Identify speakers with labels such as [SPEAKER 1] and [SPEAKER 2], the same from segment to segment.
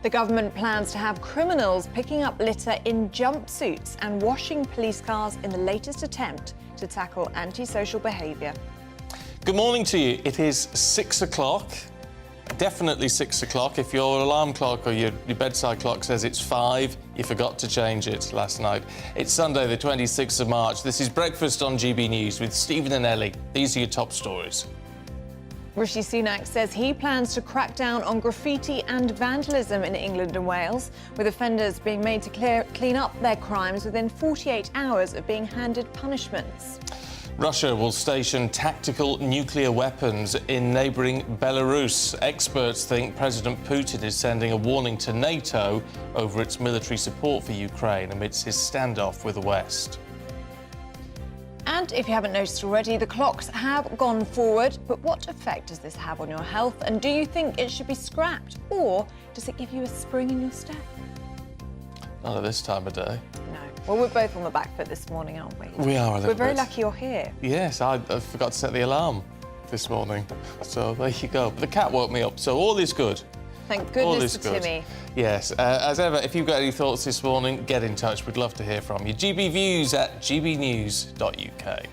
[SPEAKER 1] The government plans to have criminals picking up litter in jumpsuits and washing police cars in the latest attempt to tackle antisocial behaviour.
[SPEAKER 2] Good morning to you. It is 6 o'clock. Definitely 6 o'clock. If your alarm clock or your bedside clock says it's 5, you forgot to change it last night. It's Sunday, the 26th of March. This is Breakfast on GB News with Stephen and Ellie. These are your top stories.
[SPEAKER 1] Rishi Sunak says he plans to crack down on graffiti and vandalism in England and Wales, with offenders being made to clean up their crimes within 48 hours of being handed punishments.
[SPEAKER 2] Russia will station tactical nuclear weapons in neighbouring Belarus. Experts think President Putin is sending a warning to NATO over its military support for Ukraine amidst his standoff with the West.
[SPEAKER 1] And if you haven't noticed already, the clocks have gone forward. But what effect does this have on your health? And do you think it should be scrapped? Or does it give you a spring in your step?
[SPEAKER 2] Not at this time of day.
[SPEAKER 1] No. Well, we're both on the back foot this morning, aren't we?
[SPEAKER 2] We are a little bit.
[SPEAKER 1] We're very lucky you're here.
[SPEAKER 2] Yes, I forgot to set the alarm this morning. So there you go. But the cat woke me up, so all is good.
[SPEAKER 1] Thank goodness for Timmy.
[SPEAKER 2] Yes, as ever, if you've got any thoughts this morning, get in touch. We'd love to hear from you. gbviews@gbnews.uk.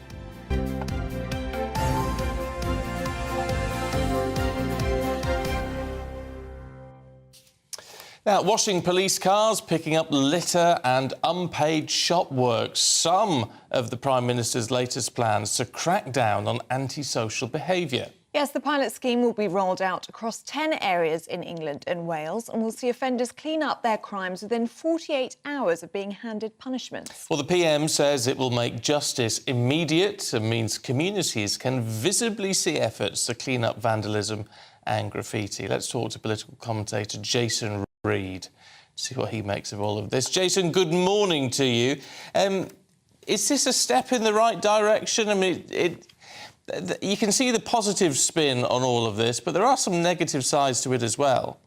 [SPEAKER 2] Now, washing police cars, picking up litter and unpaid shop work. Some of the Prime Minister's latest plans to crack down on antisocial behaviour.
[SPEAKER 1] Yes, the pilot scheme will be rolled out across 10 areas in England and Wales and will see offenders clean up their crimes within 48 hours of being handed punishments.
[SPEAKER 2] Well, the PM says it will make justice immediate and means communities can visibly see efforts to clean up vandalism and graffiti. Let's talk to political commentator Jason Reid, see what he makes of all of this. Jason, good morning to you. Is this a step in the right direction? I mean, you can see the positive spin on all of this, but there are some negative sides to it as well.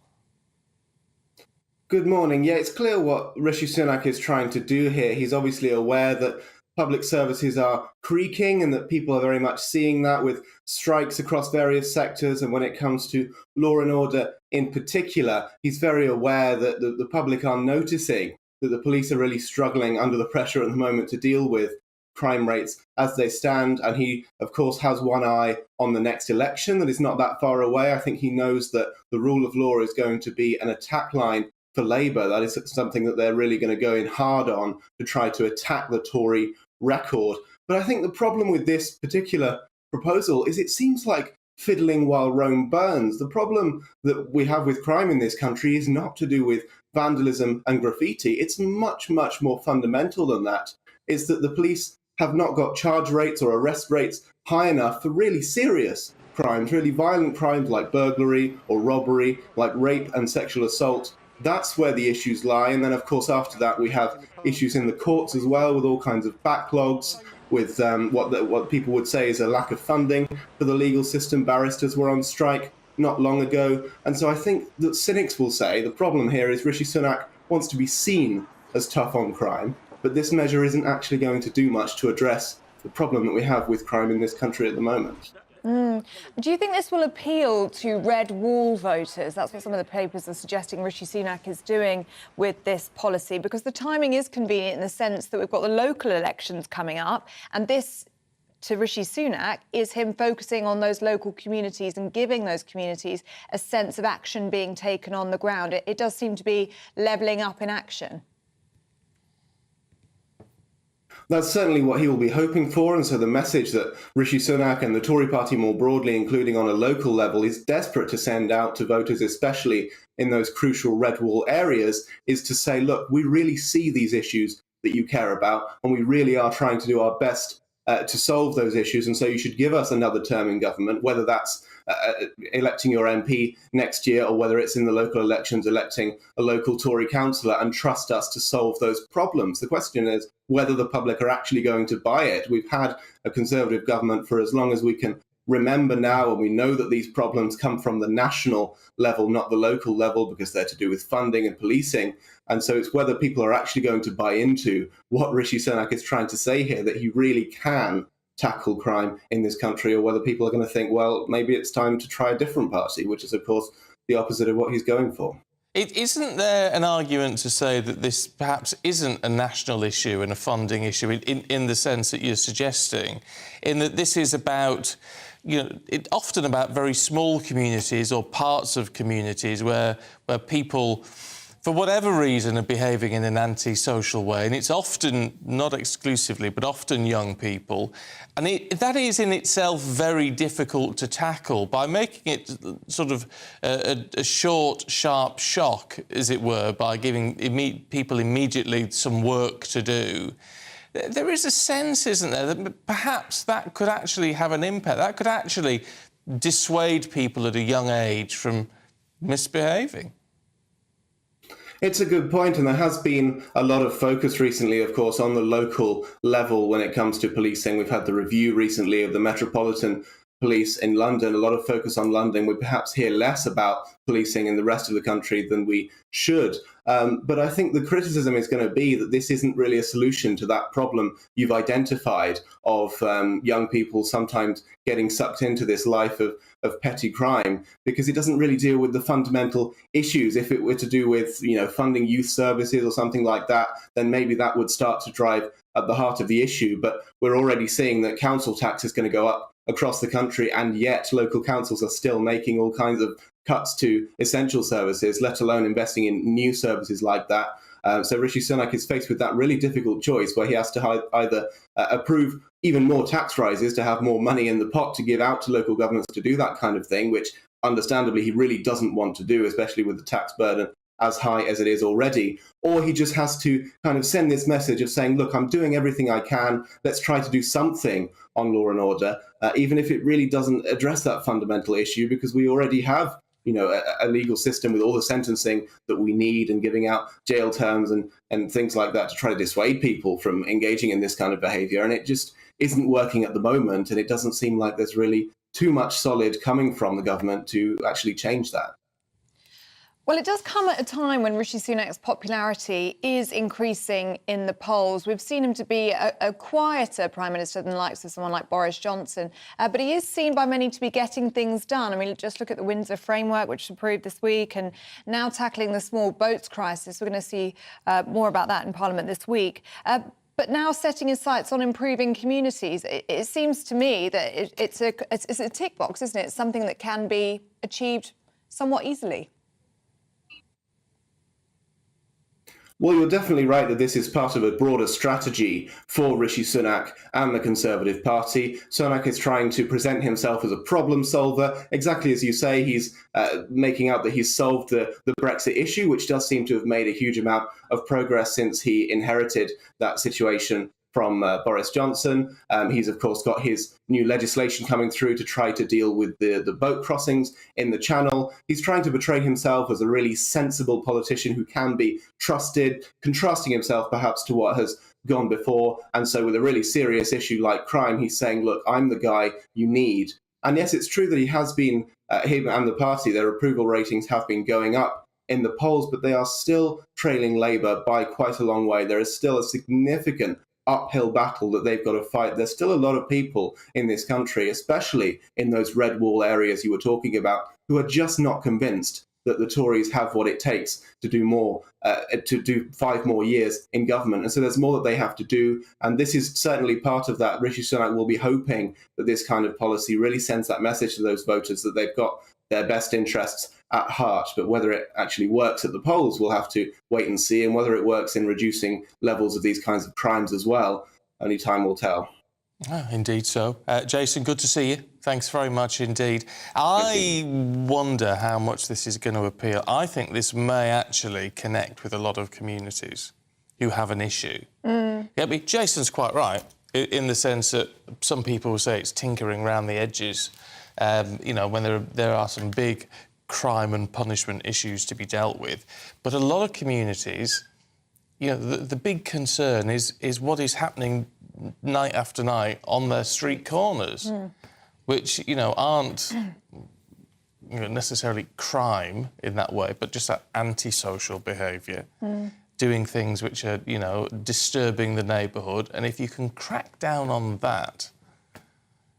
[SPEAKER 3] Good morning. Yeah, it's clear what Rishi Sunak is trying to do here. He's obviously aware that public services are creaking and that people are very much seeing that with strikes across various sectors. And when it comes to law and order in particular, he's very aware that the public are noticing that the police are really struggling under the pressure at the moment to deal with crime rates as they stand. And he, of course, has one eye on the next election that is not that far away. I think he knows that the rule of law is going to be an attack line for Labour. That is something that they're really going to go in hard on to try to attack the Tory record. But I think the problem with this particular proposal is it seems like fiddling while Rome burns. The problem that we have with crime in this country is not to do with vandalism and graffiti. It's much, much more fundamental than that. Is that the police have not got charge rates or arrest rates high enough for really serious crimes, really violent crimes like burglary or robbery, like rape and sexual assault. That's where the issues lie. And then, of course, after that, we have issues in the courts as well, with all kinds of backlogs, with what people would say is a lack of funding for the legal system. Barristers were on strike not long ago. And so I think that cynics will say the problem here is Rishi Sunak wants to be seen as tough on crime, but this measure isn't actually going to do much to address the problem that we have with crime in this country at the moment.
[SPEAKER 1] Do you think this will appeal to red wall voters? That's what some of the papers are suggesting Rishi Sunak is doing with this policy, because the timing is convenient in the sense that we've got the local elections coming up, and this, to Rishi Sunak, is him focusing on those local communities and giving those communities a sense of action being taken on the ground. It does seem to be levelling up in action.
[SPEAKER 3] That's certainly what he will be hoping for. And so the message that Rishi Sunak and the Tory party more broadly, including on a local level, is desperate to send out to voters, especially in those crucial red wall areas, is to say, look, we really see these issues that you care about, and we really are trying to do our best to solve those issues. And so you should give us another term in government, whether that's electing your MP next year or whether it's in the local elections electing a local Tory councillor, and trust us to solve those problems. The question is whether the public are actually going to buy it. We've had a Conservative government for as long as we can remember now, and we know that these problems come from the national level, not the local level, because they're to do with funding and policing. And so it's whether people are actually going to buy into what Rishi Sunak is trying to say here, that he really can tackle crime in this country, or whether people are going to think, well, maybe it's time to try a different party, which is, of course, the opposite of what he's going for.
[SPEAKER 2] Isn't there an argument to say that this perhaps isn't a national issue and a funding issue in the sense that you're suggesting, in that this is about, often about very small communities or parts of communities where people, for whatever reason, are behaving in an antisocial way, and it's often, not exclusively, but often young people, and that is in itself very difficult to tackle by making it sort of a short, sharp shock, as it were, by giving people immediately some work to do. There is a sense, isn't there, that perhaps that could actually have an impact, that could actually dissuade people at a young age from misbehaving.
[SPEAKER 3] It's a good point, and there has been a lot of focus recently, of course, on the local level when it comes to policing. We've had the review recently of the Metropolitan Police in London, a lot of focus on London. We perhaps hear less about policing in the rest of the country than we should. But I think the criticism is going to be that this isn't really a solution to that problem you've identified of young people sometimes getting sucked into this life of petty crime, because it doesn't really deal with the fundamental issues. If it were to do with, funding youth services or something like that, then maybe that would start to drive at the heart of the issue. But we're already seeing that council tax is going to go up across the country, and yet local councils are still making all kinds of cuts to essential services, let alone investing in new services like that. So Rishi Sunak is faced with that really difficult choice where he has to either approve even more tax rises to have more money in the pot to give out to local governments to do that kind of thing, which understandably he really doesn't want to do, especially with the tax burden as high as it is already, or he just has to kind of send this message of saying, look, I'm doing everything I can, let's try to do something on law and order, even if it really doesn't address that fundamental issue, because we already have a legal system with all the sentencing that we need and giving out jail terms and things like that to try to dissuade people from engaging in this kind of behavior. And it just isn't working at the moment. And it doesn't seem like there's really too much solid coming from the government to actually change that.
[SPEAKER 1] Well, it does come at a time when Rishi Sunak's popularity is increasing in the polls. We've seen him to be a quieter Prime Minister than the likes of someone like Boris Johnson, but he is seen by many to be getting things done. I mean, just look at the Windsor Framework, which was approved this week, and now tackling the small boats crisis. We're going to see more about that in Parliament this week. But now setting his sights on improving communities, it seems to me that it's a tick box, isn't it? It's something that can be achieved somewhat easily.
[SPEAKER 3] Well, you're definitely right that this is part of a broader strategy for Rishi Sunak and the Conservative Party. Sunak is trying to present himself as a problem solver. Exactly as you say, he's making out that he's solved the Brexit issue, which does seem to have made a huge amount of progress since he inherited that situation from Boris Johnson. He's, of course, got his new legislation coming through to try to deal with the boat crossings in the Channel. He's trying to portray himself as a really sensible politician who can be trusted, contrasting himself perhaps to what has gone before. And so with a really serious issue like crime, he's saying, look, I'm the guy you need. And yes, it's true that he has been, him and the party, their approval ratings have been going up in the polls, but they are still trailing Labour by quite a long way. There is still a significant uphill battle that they've got to fight. There's still a lot of people in this country, especially in those red wall areas you were talking about, who are just not convinced that the Tories have what it takes to do more, to do 5 more years in government. And so there's more that they have to do. And this is certainly part of that. Rishi Sunak will be hoping that this kind of policy really sends that message to those voters that they've got their best interests at heart. But whether it actually works at the polls, we'll have to wait and see. And whether it works in reducing levels of these kinds of crimes as well, only time will tell.
[SPEAKER 2] Oh, indeed so. Jason, good to see you. Thanks very much indeed. I wonder how much this is going to appeal. I think this may actually connect with a lot of communities who have an issue. Yeah, but Jason's quite right in the sense that some people will say it's tinkering around the edges, when there are some big crime and punishment issues to be dealt with. But a lot of communities, the big concern is what is happening night after night on their street corners, which, aren't necessarily crime in that way, but just that antisocial behaviour, doing things which are, disturbing the neighbourhood. And if you can crack down on that,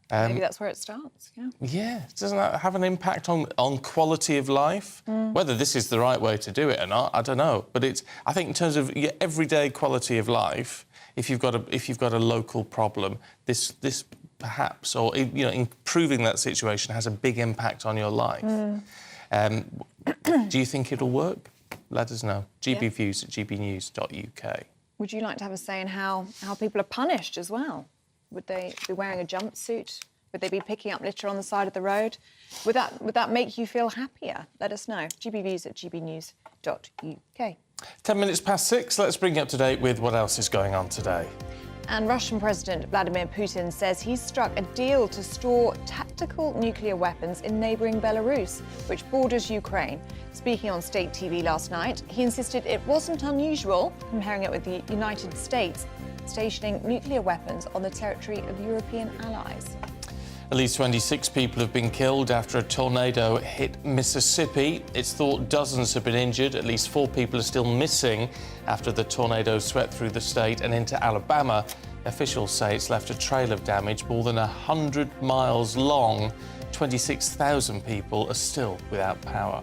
[SPEAKER 1] Maybe that's where it starts, yeah.
[SPEAKER 2] Yeah, doesn't that have an impact on quality of life? Whether this is the right way to do it or not, I don't know. But I think in terms of your everyday quality of life, if you've got a local problem, this perhaps, or improving that situation has a big impact on your life. Do you think it'll work? Let us know. gbviews@gbnews.uk.
[SPEAKER 1] Would you like to have a say in how people are punished as well? Would they be wearing a jumpsuit? Would they be picking up litter on the side of the road? Would that make you feel happier? Let us know. gbviews@gbnews.uk.
[SPEAKER 2] 10 minutes past 6. Let's bring you up to date with what else is going on today.
[SPEAKER 1] And Russian President Vladimir Putin says he's struck a deal to store tactical nuclear weapons in neighbouring Belarus, which borders Ukraine. Speaking on state TV last night, he insisted it wasn't unusual, comparing it with the United States, stationing nuclear weapons on the territory of European allies.
[SPEAKER 2] At least 26 people have been killed after a tornado hit Mississippi. It's thought dozens have been injured. At least 4 people are still missing after the tornado swept through the state and into Alabama. Officials say it's left a trail of damage more than 100 miles long. 26,000 people are still without power.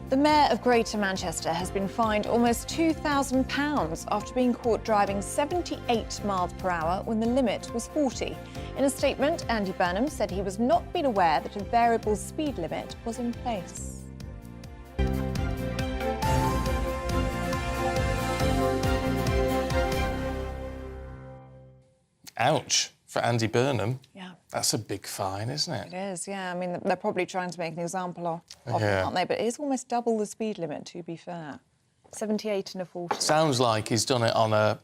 [SPEAKER 1] The Mayor of Greater Manchester has been fined almost £2,000 after being caught driving 78 miles per hour when the limit was 40. In a statement, Andy Burnham said he was not made aware that a variable speed limit was in place.
[SPEAKER 2] Ouch for Andy Burnham.
[SPEAKER 1] Yeah.
[SPEAKER 2] That's a big fine, isn't it?
[SPEAKER 1] It is, yeah. I mean, they're probably trying to make an example of it, aren't they? But it is almost double the speed limit, to be fair. 78 and a 40.
[SPEAKER 2] Sounds like he's done it on a...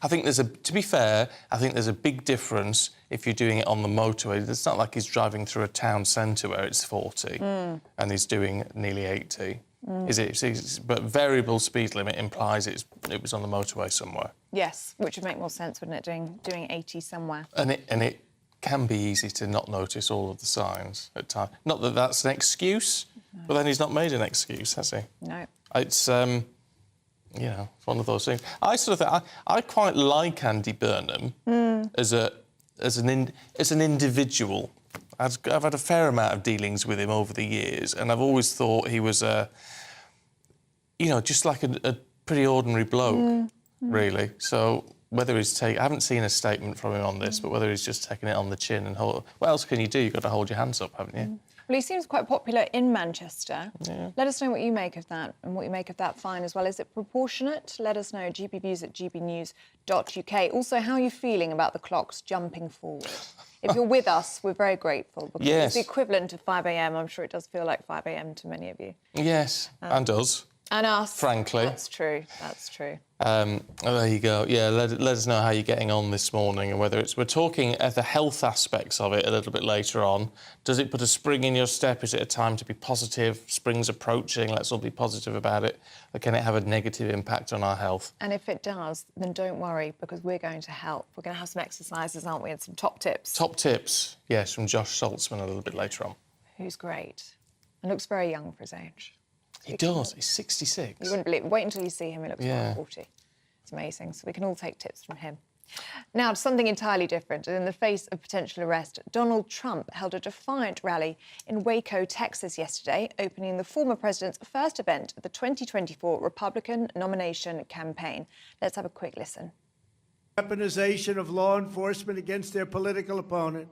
[SPEAKER 2] I think to be fair, I think there's a big difference if you're doing it on the motorway. It's not like he's driving through a town centre where it's 40 and he's doing nearly 80. Is it? But variable speed limit implies it was on the motorway somewhere.
[SPEAKER 1] Yes, which would make more sense, wouldn't it, doing 80 somewhere?
[SPEAKER 2] And it can be easy to not notice all of the signs at times. Not that that's an excuse, but then he's not made an excuse, has he?
[SPEAKER 1] No.
[SPEAKER 2] It's it's one of those things. I sort of think I quite like Andy Burnham as an individual. I've had a fair amount of dealings with him over the years, and I've always thought he was just like a pretty ordinary bloke, really. So whether he's I haven't seen a statement from him on this, but whether he's just taking it on the chin and what else can you do? You've got to hold your hands up, haven't you?
[SPEAKER 1] Well, he seems quite popular in Manchester.
[SPEAKER 2] Yeah.
[SPEAKER 1] Let us know what you make of that and what you make of that fine as well. Is it proportionate? Let us know. gbviews@gbnews.uk. Also, how are you feeling about the clocks jumping forward? If you're with us, we're very grateful because
[SPEAKER 2] Yes.
[SPEAKER 1] it's the equivalent of 5 a.m. I'm sure it does feel like 5 a.m. to many of you.
[SPEAKER 2] Yes, and us.
[SPEAKER 1] And us.
[SPEAKER 2] Frankly.
[SPEAKER 1] That's true. That's true.
[SPEAKER 2] There you go. Yeah, let us know how you're getting on this morning and whether we're talking the health aspects of it a little bit later on. Does it put a spring in your step? Is it a time to be positive? Spring's approaching, let's all be positive about it. Or can it have a negative impact on our health?
[SPEAKER 1] And if it does, then don't worry because we're going to help. We're going to have some exercises, aren't we, and some top tips.
[SPEAKER 2] Top tips, yes, from Josh Saltzman a little bit later on.
[SPEAKER 1] Who's great and looks very young for his age.
[SPEAKER 2] He does. He's 66.
[SPEAKER 1] You wouldn't believe it. Wait until you see him. He looks like 40. It's amazing. So we can all take tips from him. Now, to something entirely different. In the face of potential arrest, Donald Trump held a defiant rally in Waco, Texas yesterday, opening the former president's first event of the 2024 Republican nomination campaign. Let's have a quick listen.
[SPEAKER 4] Weaponization of law enforcement against their political opponent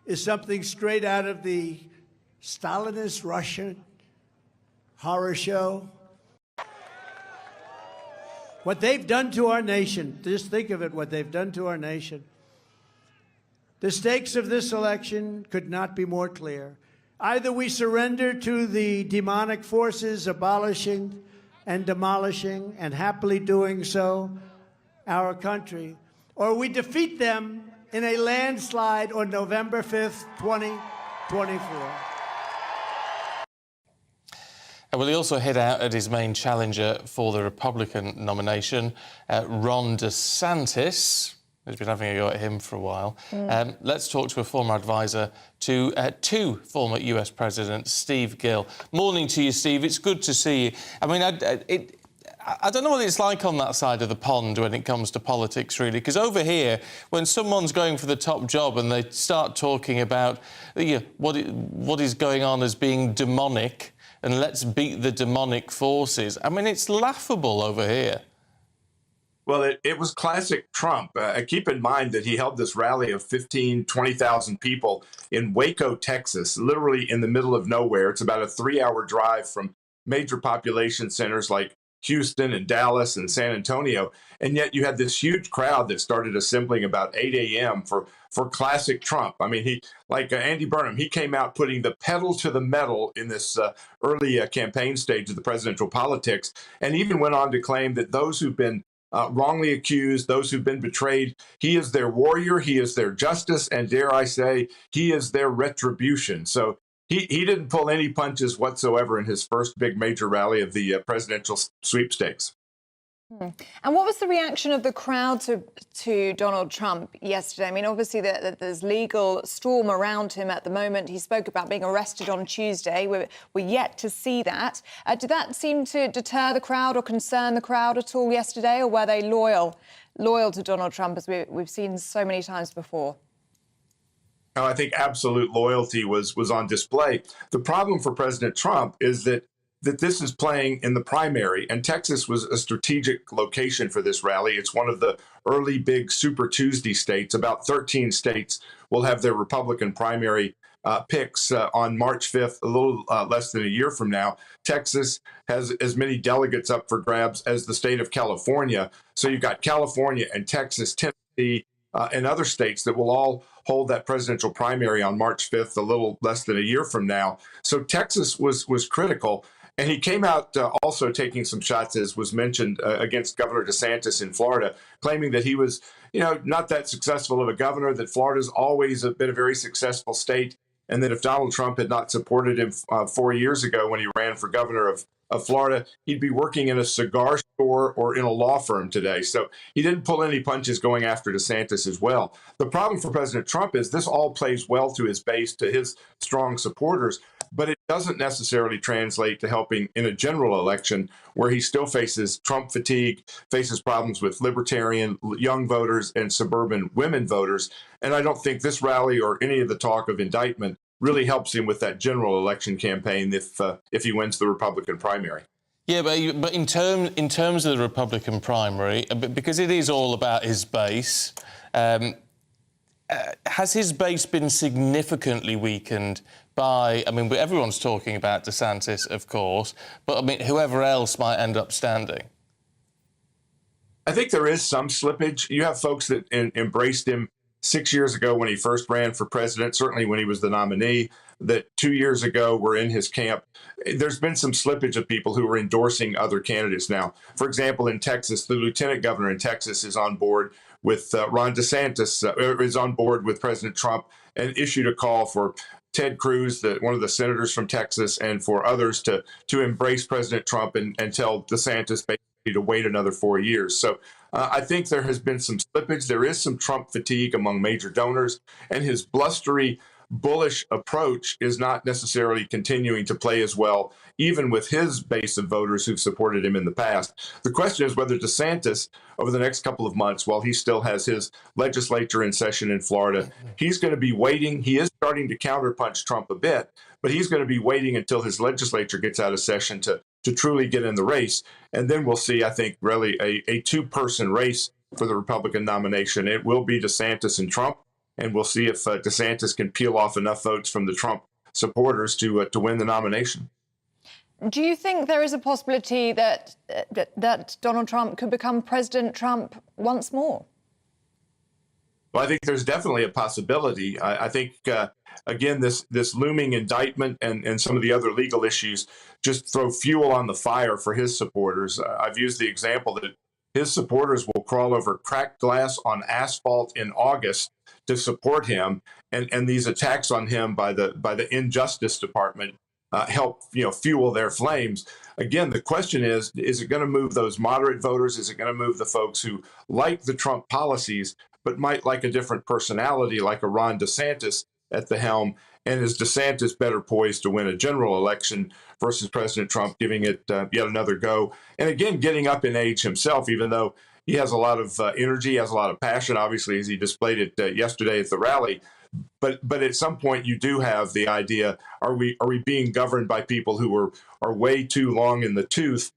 [SPEAKER 4] is something straight out of the Stalinist Russian horror show. What they've done to our nation, just think of it, what they've done to our nation. The stakes of this election could not be more clear. Either we surrender to the demonic forces abolishing and demolishing and happily doing so our country, or we defeat them in a landslide on November 5th, 2024.
[SPEAKER 2] Well, he also hit out at his main challenger for the Republican nomination, Ron DeSantis. He's been having a go at him for a while. Let's talk to a former advisor to two former US presidents, Steve Gill. Morning to you, Steve. It's good to see you. I mean, I don't know what it's like on that side of the pond when it comes to politics, really, because over here, when someone's going for the top job and they start talking about what is going on as being demonic and let's beat the demonic forces, I mean, it's laughable over here.
[SPEAKER 5] Well, it was classic Trump. Keep in mind that he held this rally of 20,000 people in Waco, Texas, literally in the middle of nowhere. It's about a 3-hour drive from major population centers like Houston and Dallas and San Antonio. And yet you had this huge crowd that started assembling about 8 a.m. for classic Trump. I mean, he, like Andy Burnham, he came out putting the pedal to the metal in this early campaign stage of the presidential politics, and even went on to claim that those who've been wrongly accused, those who've been betrayed, he is their warrior, he is their justice, and dare I say, he is their retribution. So he didn't pull any punches whatsoever in his first big major rally of the presidential sweepstakes.
[SPEAKER 1] And what was the reaction of the crowd to Donald Trump yesterday? I mean, obviously there's legal storm around him at the moment. He spoke about being arrested on Tuesday. We're yet to see that. Did that seem to deter the crowd or concern the crowd at all yesterday, or were they loyal to Donald Trump, as we've seen so many times before?
[SPEAKER 5] No, I think absolute loyalty was on display. The problem for President Trump is that this is playing in the primary, and Texas was a strategic location for this rally. It's one of the early big Super Tuesday states. About 13 states will have their Republican primary picks on March 5th, a little less than a year from now. Texas has as many delegates up for grabs as the state of California. So you've got California and Texas, Tennessee, and other states that will all hold that presidential primary on March 5th, a little less than a year from now. So Texas was critical. And he came out also taking some shots, as was mentioned, against Governor DeSantis in Florida, claiming that he was, not that successful of a governor, that Florida's always been a very successful state, and that if Donald Trump had not supported him 4 years ago when he ran for governor of Florida, he'd be working in a cigar store or in a law firm today. So he didn't pull any punches going after DeSantis as well. The problem for President Trump is this all plays well to his base, to his strong supporters, but it doesn't necessarily translate to helping in a general election where he still faces Trump fatigue, faces problems with libertarian young voters and suburban women voters. And I don't think this rally or any of the talk of indictment really helps him with that general election campaign if he wins the Republican primary.
[SPEAKER 2] Yeah, but in terms of the Republican primary, because it is all about his base, has his base been significantly weakened by, I mean, everyone's talking about DeSantis, of course, but I mean, whoever else might end up standing?
[SPEAKER 5] I think there is some slippage. You have folks that embraced him 6 years ago when he first ran for president, certainly when he was the nominee, that 2 years ago were in his camp. There's been some slippage of people who are endorsing other candidates now. For example, in Texas, the lieutenant governor in Texas is on board with Ron DeSantis, is on board with President Trump, and issued a call for Ted Cruz, one of the senators from Texas, and for others to embrace President Trump and tell DeSantis basically to wait another 4 years. So I think there has been some slippage. There is some Trump fatigue among major donors, and his blustery, bullish approach is not necessarily continuing to play as well, even with his base of voters who've supported him in the past. The question is whether DeSantis, over the next couple of months, while he still has his legislature in session in Florida, he's going to be waiting. He is starting to counterpunch Trump a bit, but he's going to be waiting until his legislature gets out of session to truly get in the race. And then we'll see, I think, really a two-person race for the Republican nomination. It will be DeSantis and Trump, and we'll see if DeSantis can peel off enough votes from the Trump supporters to win the nomination.
[SPEAKER 1] Do you think there is a possibility that Donald Trump could become President Trump once more?
[SPEAKER 5] Well, I think there's definitely a possibility. I think, again, this looming indictment and some of the other legal issues just throw fuel on the fire for his supporters. I've used the example that his supporters will crawl over cracked glass on asphalt in August to support him, and these attacks on him by the Injustice Department help fuel their flames. Again, the question is it going to move those moderate voters? Is it going to move the folks who like the Trump policies but might like a different personality, like a Ron DeSantis at the helm? And is DeSantis better poised to win a general election versus President Trump giving it yet another go? And again, getting up in age himself, even though he has a lot of energy, has a lot of passion, obviously, as he displayed it yesterday at the rally. But at some point, you do have the idea: are we being governed by people who are way too long in the tooth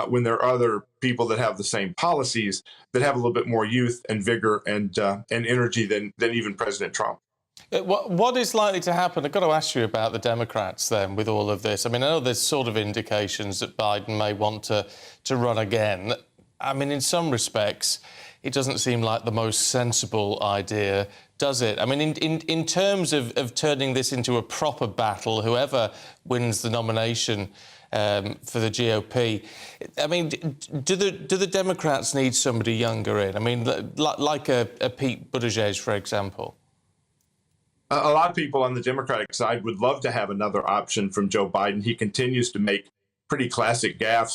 [SPEAKER 5] when there are other people that have the same policies that have a little bit more youth and vigor and energy than even President Trump?
[SPEAKER 2] What is likely to happen? I've got to ask you about the Democrats then with all of this. I mean, I know there's sort of indications that Biden may want to run again. I mean, in some respects, it doesn't seem like the most sensible idea, does it? I mean, in terms of turning this into a proper battle, whoever wins the nomination for the GOP, I mean, do the Democrats need somebody younger in? I mean, like a Pete Buttigieg, for example?
[SPEAKER 5] A lot of people on the Democratic side would love to have another option from Joe Biden. He continues to make pretty classic gaffes.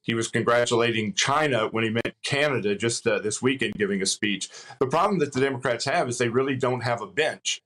[SPEAKER 5] He was congratulating China when he meant Canada just this weekend, giving a speech. The problem that the Democrats have is they really don't have a bench.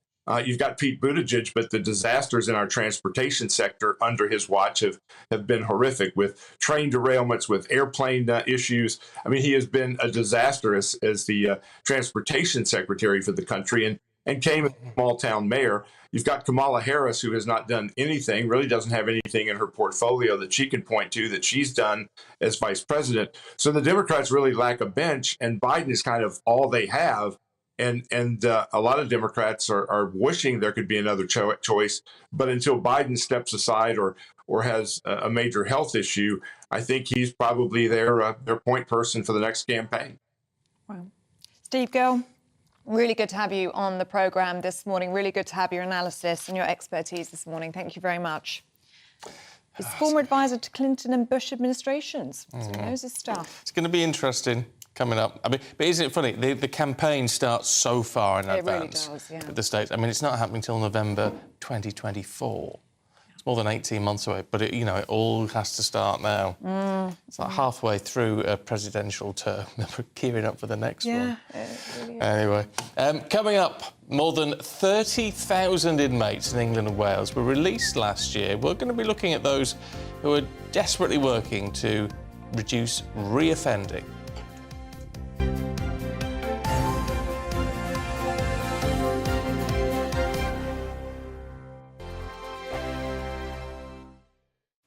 [SPEAKER 5] You've got Pete Buttigieg, but the disasters in our transportation sector under his watch have been horrific, with train derailments, with airplane issues. I mean, he has been a disaster as the transportation secretary for the country, and came as a small town mayor. You've got Kamala Harris, who has not done anything, really doesn't have anything in her portfolio that she can point to that she's done as vice president. So the Democrats really lack a bench, and Biden is kind of all they have. And a lot of Democrats are wishing there could be another choice. But until Biden steps aside or has a major health issue, I think he's probably their point person for the next campaign.
[SPEAKER 1] Wow. Steve Gill, really good to have you on the programme this morning. Really good to have your analysis and your expertise this morning. Thank you very much. He's former advisor to Clinton and Bush administrations, so he knows his stuff.
[SPEAKER 2] It's going to be interesting coming up. I mean, but isn't it funny? The campaign starts so far in advance.
[SPEAKER 1] Really does, yeah.
[SPEAKER 2] With the states. I mean, it's not happening till November 2024. It's more than 18 months away, but it all has to start now. It's like halfway through a presidential term. We're gearing up for the next one.
[SPEAKER 1] Yeah, it really is.
[SPEAKER 2] Anyway, coming up, more than 30,000 inmates in England and Wales were released last year. We're going to be looking at those who are desperately working to reduce reoffending.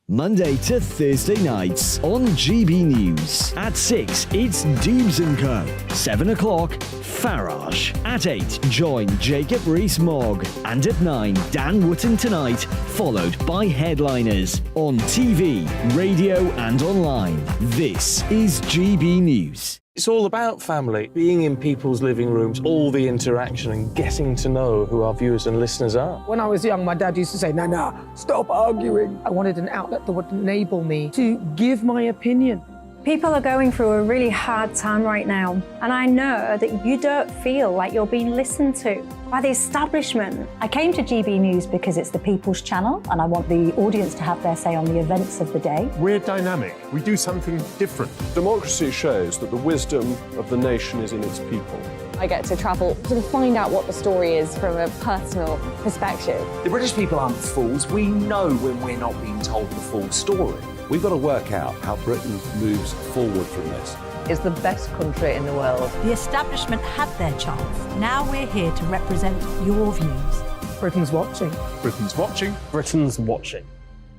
[SPEAKER 6] Monday to Thursday nights on GB News. At 6, it's Dubes & Co. 7 o'clock, Farage. At 8, join Jacob Rees-Mogg. And at 9, Dan Wootton Tonight, followed by headliners. On TV, radio and online. This is GB News.
[SPEAKER 2] It's all about family, being in people's living rooms, all the interaction and getting to know who our viewers and listeners are.
[SPEAKER 7] When I was young, my dad used to say, Nana, stop arguing. I wanted an outlet that would enable me to give my opinion.
[SPEAKER 8] People are going through a really hard time right now, and I know that you don't feel like you're being listened to by the establishment. I came to GB News because it's the People's Channel, and I want the audience to have their say on the events of the day.
[SPEAKER 9] We're dynamic. We do something different. Democracy shows that the wisdom of the nation is in its people.
[SPEAKER 10] I get to travel to find out what the story is from a personal perspective.
[SPEAKER 11] The British people aren't fools. We know when we're not being told the full story.
[SPEAKER 12] We've got to work out how Britain moves forward from this.
[SPEAKER 13] It's the best country in the world.
[SPEAKER 14] The establishment had their chance. Now we're here to represent your views.
[SPEAKER 7] Britain's watching.
[SPEAKER 9] Britain's watching.
[SPEAKER 12] Britain's watching.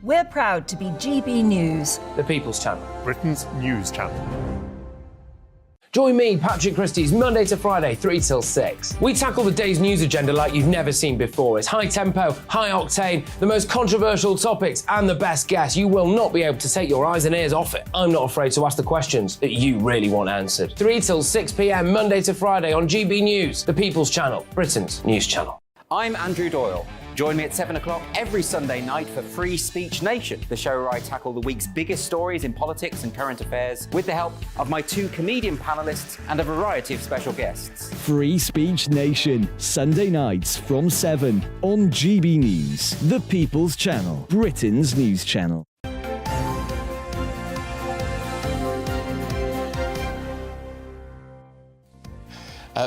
[SPEAKER 14] We're proud to be GB News.
[SPEAKER 11] The People's Channel.
[SPEAKER 9] Britain's news channel.
[SPEAKER 15] Join me, Patrick Christie's, Monday to Friday, 3 till 6. We tackle the day's news agenda like you've never seen before. It's high tempo, high octane, the most controversial topics, and the best guests. You will not be able to take your eyes and ears off it. I'm not afraid to ask the questions that you really want answered. 3 till 6 p.m, Monday to Friday on GB News, the People's Channel, Britain's news channel.
[SPEAKER 16] I'm Andrew Doyle. Join me at 7 o'clock every Sunday night for Free Speech Nation, the show where I tackle the week's biggest stories in politics and current affairs with the help of my 2 comedian panellists and a variety of special guests.
[SPEAKER 6] Free Speech Nation, Sunday nights from 7 on GB News, the People's Channel, Britain's news channel.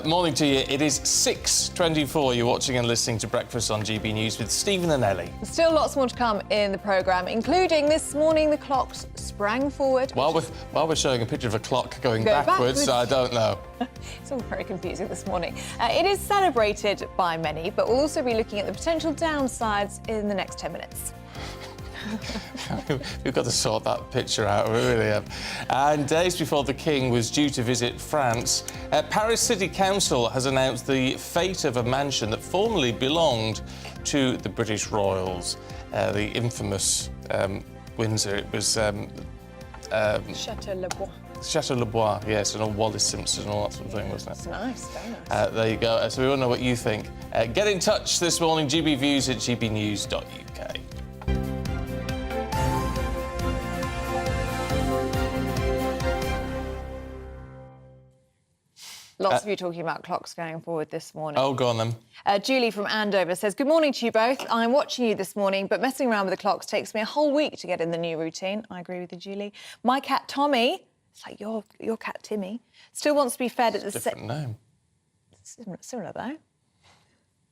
[SPEAKER 2] Morning to you. It is 6:24. You're watching and listening to Breakfast on GB News with Stephen and Ellie.
[SPEAKER 1] Still lots more to come in the programme, including this morning the clocks sprang forward.
[SPEAKER 2] While we're showing a picture of a clock going backwards, I don't know.
[SPEAKER 1] It's all very confusing this morning. It is celebrated by many, but we'll also be looking at the potential downsides in the next 10 minutes.
[SPEAKER 2] We've got to sort that picture out, we really have. And days before the King was due to visit France, Paris City Council has announced the fate of a mansion that formerly belonged to the British royals, the infamous Windsor. It was
[SPEAKER 1] Chateau Le Bois.
[SPEAKER 2] Chateau Le Bois, yes, and all Wallis Simpson and all that sort of thing, wasn't it?
[SPEAKER 1] It's nice, very nice.
[SPEAKER 2] There you go. So we all know what you think. Get in touch this morning, gbviews@gbnews.uk.
[SPEAKER 1] Lots of you talking about clocks going forward this morning.
[SPEAKER 2] Oh, go on then.
[SPEAKER 1] Julie from Andover says, good morning to you both. I'm watching you this morning, but messing around with the clocks takes me a whole week to get in the new routine. I agree with you, Julie. My cat Tommy, it's like your cat Timmy, still wants to be fed at the same...
[SPEAKER 2] Different name.
[SPEAKER 1] Similar though.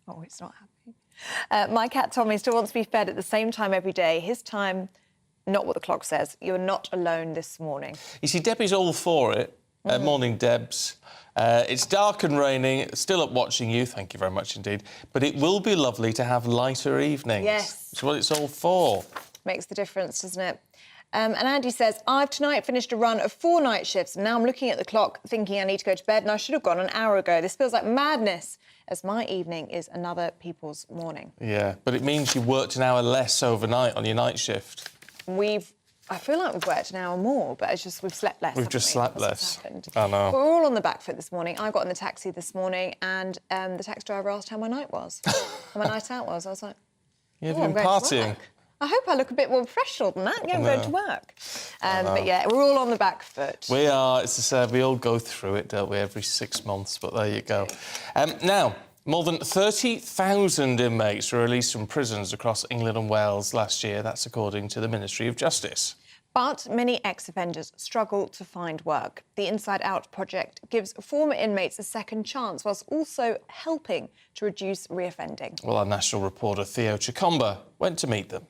[SPEAKER 1] Oh, it's not happy. My cat Tommy still wants to be fed at the same time every day. His time, not what the clock says. You're not alone this morning.
[SPEAKER 2] You see, Debbie's all for it. Morning, Debs. It's dark and raining. Still up watching you. Thank you very much indeed. But it will be lovely to have lighter evenings.
[SPEAKER 1] Yes.
[SPEAKER 2] That's what it's all for.
[SPEAKER 1] Makes the difference, doesn't it? And Andy says, I've tonight finished a run of 4 night shifts, and now I'm looking at the clock thinking I need to go to bed, and I should have gone an hour ago. This feels like madness, as my evening is another people's morning.
[SPEAKER 2] Yeah, but it means you worked an hour less overnight on your night shift.
[SPEAKER 1] I feel like we've worked an hour more, but it's just we've slept less.
[SPEAKER 2] We've just slept less.
[SPEAKER 1] Happened.
[SPEAKER 2] I know.
[SPEAKER 1] We're all on the back foot this morning. I got in the taxi this morning, and the taxi driver asked how my night was, how my night out was. I was like,
[SPEAKER 2] You've been partying.
[SPEAKER 1] I hope I look a bit more professional than that. Yeah, I'm going to work. But yeah, we're all on the back foot.
[SPEAKER 2] We are. It's to say, we all go through it, don't we, every 6 months, but there you go. Now, more than 30,000 inmates were released from prisons across England and Wales last year. That's according to the Ministry of Justice.
[SPEAKER 1] But many ex-offenders struggle to find work. The Inside Out project gives former inmates a second chance, whilst also helping to reduce reoffending.
[SPEAKER 2] Well, our national reporter Theo Chikomba went to meet them.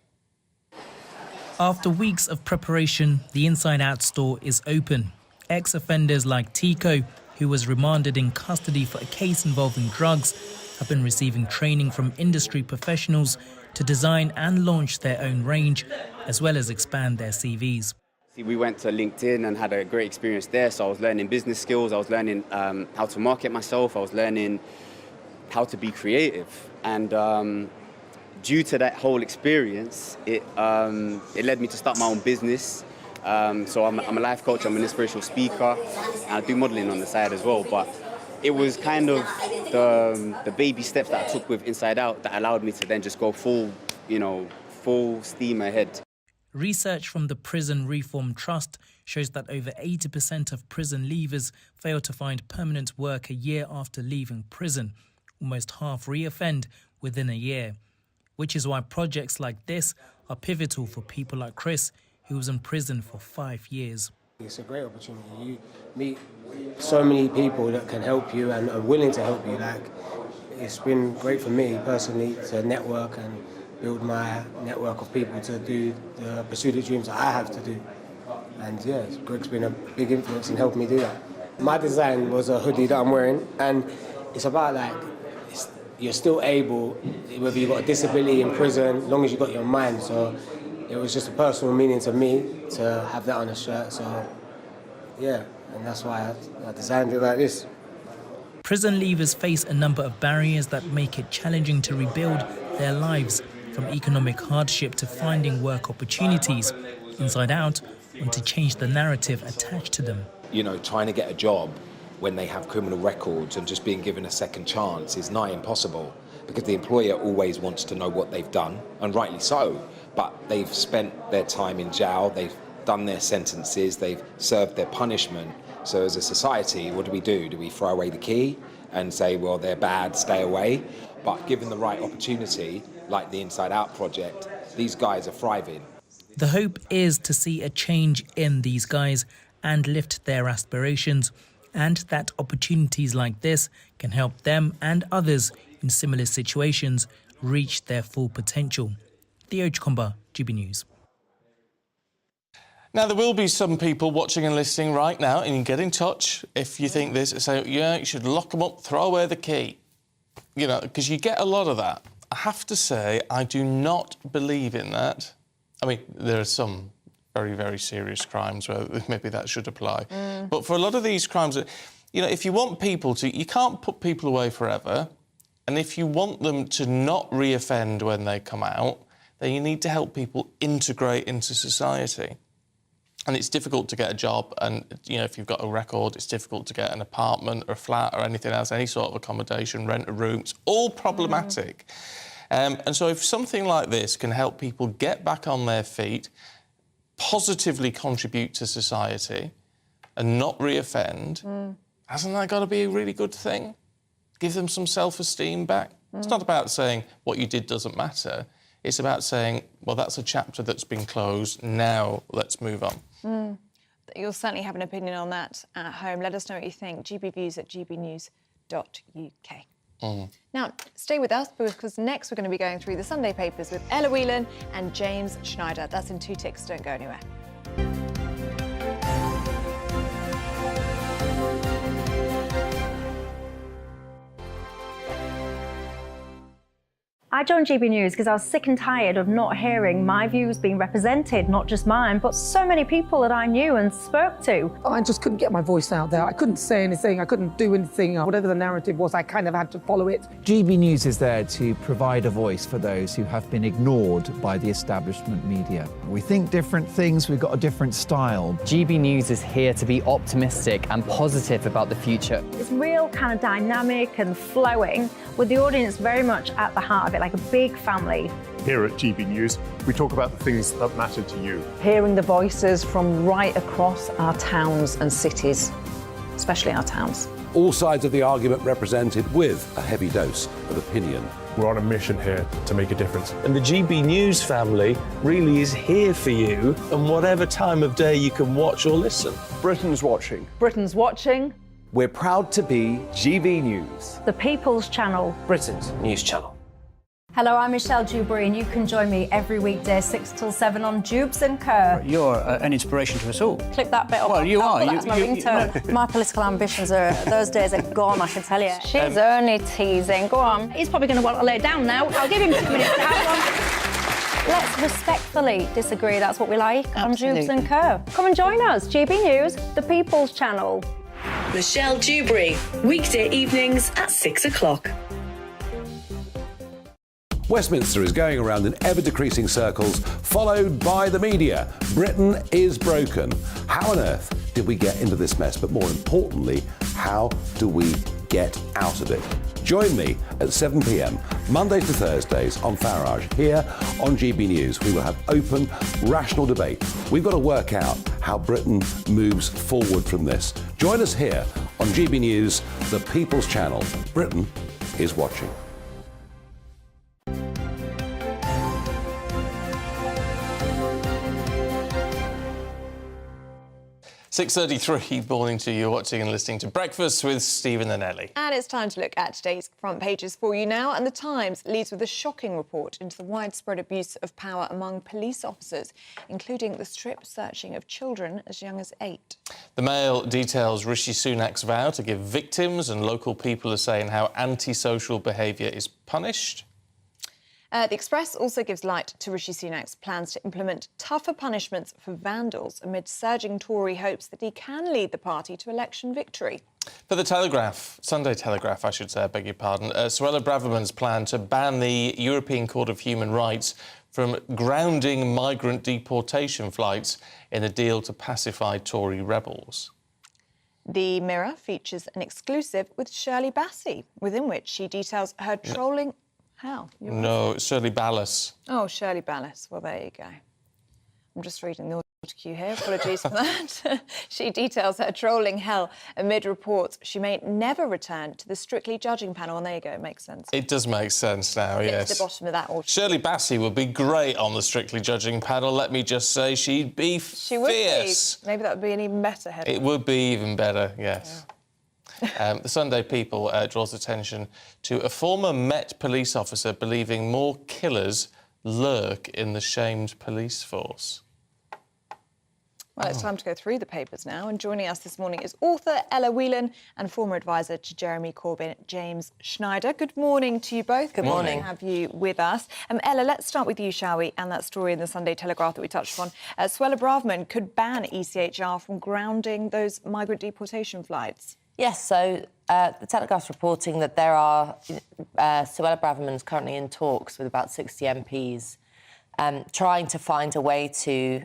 [SPEAKER 17] After weeks of preparation, the Inside Out store is open. Ex-offenders like Tico, who was remanded in custody for a case involving drugs, have been receiving training from industry professionals to design and launch their own range, as well as expand their CVs.
[SPEAKER 18] We went to LinkedIn and had a great experience there, so I was learning business skills, I was learning how to market myself, I was learning how to be creative. And due to that whole experience, it led me to start my own business. So I'm a life coach, I'm an inspirational speaker, and I do modelling on the side as well. But it was kind of the baby steps that I took with Inside Out that allowed me to then just go full steam ahead.
[SPEAKER 17] Research from the Prison Reform Trust shows that over 80% of prison leavers fail to find permanent work a year after leaving prison. Almost half reoffend within a year, which is why projects like this are pivotal for people like Chris, who was in prison for 5 years.
[SPEAKER 19] It's a great opportunity. You meet so many people that can help you and are willing to help you. It's been great for me personally to network and build my network of people to pursue the dreams that I have to do. And yeah, Greg's been a big influence in helping me do that. My design was a hoodie that I'm wearing, and it's about you're still able, whether you've got a disability in prison, as long as you've got your mind. So it was just a personal meaning to me to have that on a shirt. So yeah, and that's why I designed it like this.
[SPEAKER 17] Prison leavers face a number of barriers that make it challenging to rebuild their lives, from economic hardship to finding work opportunities. Inside Out want to change the narrative attached to them.
[SPEAKER 20] Trying to get a job when they have criminal records and just being given a second chance is nigh impossible, because the employer always wants to know what they've done, and rightly so. But they've spent their time in jail, they've done their sentences, they've served their punishment. So as a society, what do? Do we throw away the key and say, well, they're bad, stay away? But given the right opportunity, like the Inside Out project, these guys are thriving.
[SPEAKER 17] The hope is to see a change in these guys and lift their aspirations. and that opportunities like this can help them and others in similar situations reach their full potential. Theo Chkomba, GB News.
[SPEAKER 2] Now, there will be some people watching and listening right now, and you can get in touch if you think this. Say, yeah, you should lock them up, throw away the key. You know, because you get a lot of that. I have to say, I do not believe in that. I mean, there are some very, very serious crimes where maybe that should apply. But for a lot of these crimes, you know, if you want people to... You can't put people away forever. And if you want them to not reoffend when they come out, then you need to help people integrate into society. And it's difficult to get a job, and, you know, if you've got a record, it's difficult to get an apartment or a flat or anything else, any sort of accommodation, rent a room. It's all problematic. And so if something like this can help people get back on their feet, positively contribute to society and not reoffend, hasn't that got to be a really good thing? Give them some self-esteem back? It's not about saying what you did doesn't matter. It's about saying, well, that's a chapter that's been closed, now let's move on.
[SPEAKER 1] You'll certainly have an opinion on that at home. Let us know what you think. gbviews@gbnews.uk. Now, stay with us, because next we're going to be going through the Sunday papers with Ella Whelan and James Schneider. That's in 2 ticks. Don't go anywhere.
[SPEAKER 8] I joined GB News because I was sick and tired of not hearing my views being represented, not just mine, but so many people that I knew and spoke to.
[SPEAKER 7] I just couldn't get my voice out there. I couldn't say anything. I couldn't do anything. Whatever the narrative was, I kind of had to follow it.
[SPEAKER 21] GB News is there to provide a voice for those who have been ignored by the establishment media. We think different things, we've got a different style.
[SPEAKER 22] GB News is here to be optimistic and positive about the future.
[SPEAKER 8] It's real kind of dynamic and flowing, with the audience very much at the heart of it, like a big family.
[SPEAKER 9] Here at GB News, we talk about the things that matter to you.
[SPEAKER 13] Hearing the voices from right across our towns and cities, especially our towns.
[SPEAKER 12] All sides of the argument represented with a heavy dose of opinion.
[SPEAKER 9] We're on a mission here to make a difference.
[SPEAKER 23] And the GB News family really is here for you, and whatever time of day you can watch or listen.
[SPEAKER 9] Britain's watching.
[SPEAKER 13] Britain's watching.
[SPEAKER 11] We're proud to be GB News,
[SPEAKER 8] The People's Channel.
[SPEAKER 11] Britain's news channel.
[SPEAKER 8] Hello, I'm Michelle Dewberry, and you can join me every weekday 6 till 7 on Jubes and Co.
[SPEAKER 24] You're an inspiration to us all.
[SPEAKER 8] Clip that bit off.
[SPEAKER 24] Well, you are.
[SPEAKER 8] That's my ringtone. My political ambitions those days are gone, I can tell you. She's only teasing. Go on. He's probably going to want to lay down now. I'll give him 2 minutes to have one. Let's respectfully disagree. That's what we like on Jubes and Co. Come and join us. GB News, The People's Channel.
[SPEAKER 25] Michelle Dewberry, weekday evenings at 6 o'clock.
[SPEAKER 12] Westminster is going around in ever-decreasing circles, followed by the media. Britain is broken. How on earth did we get into this mess? But more importantly, how do we get out of it? Join me at 7 p.m, Mondays to Thursdays on Farage, here on GB News. We will have open, rational debate. We've got to work out how Britain moves forward from this. Join us here on GB News, the People's Channel. Britain is watching.
[SPEAKER 2] 6:33, morning to you, watching and listening to Breakfast with Stephen and Ellie.
[SPEAKER 1] And it's time to look at today's front pages for you now. And The Times leads with a shocking report into the widespread abuse of power among police officers, including the strip searching of children as young as 8.
[SPEAKER 2] The Mail details Rishi Sunak's vow to give victims, and local people are saying how antisocial behaviour is punished.
[SPEAKER 1] The Express also gives light to Rishi Sunak's plans to implement tougher punishments for vandals amid surging Tory hopes that he can lead the party to election victory.
[SPEAKER 2] For the Telegraph, Sunday Telegraph, I should say, I beg your pardon, Suella Braverman's plan to ban the European Court of Human Rights from grounding migrant deportation flights in a deal to pacify Tory rebels.
[SPEAKER 1] The Mirror features an exclusive with Shirley Bassey, within which she details her trolling... How?
[SPEAKER 2] No, Shirley Ballas.
[SPEAKER 1] Oh, Shirley Ballas. Well, there you go. I'm just reading the autocue here. Apologies for that. She details her trolling hell amid reports she may never return to the Strictly judging panel. And there you go, it makes sense.
[SPEAKER 2] It does make sense now, yes.
[SPEAKER 1] Get to the bottom of that autocue.
[SPEAKER 2] Shirley Bassey would be great on the Strictly judging panel. Let me just say, she'd be
[SPEAKER 1] She would
[SPEAKER 2] fierce.
[SPEAKER 1] be. Maybe that would be an even better headline.
[SPEAKER 2] It would be even better, yes.
[SPEAKER 1] Yeah.
[SPEAKER 2] The Sunday People draws attention to a former Met police officer believing more killers lurk in the shamed police force.
[SPEAKER 1] Well, it's time to go through the papers now. And joining us this morning is author Ella Whelan and former advisor to Jeremy Corbyn, James Schneider. Good morning to you both.
[SPEAKER 3] Good morning.
[SPEAKER 1] Good to have you with us. Ella, let's start with you, shall we? And that story in the Sunday Telegraph that we touched on. Suella Braverman could ban ECHR from grounding those migrant deportation flights.
[SPEAKER 3] Yes, so the Telegraph's reporting that there are... Suella Braverman's currently in talks with about 60 MPs trying to find a way to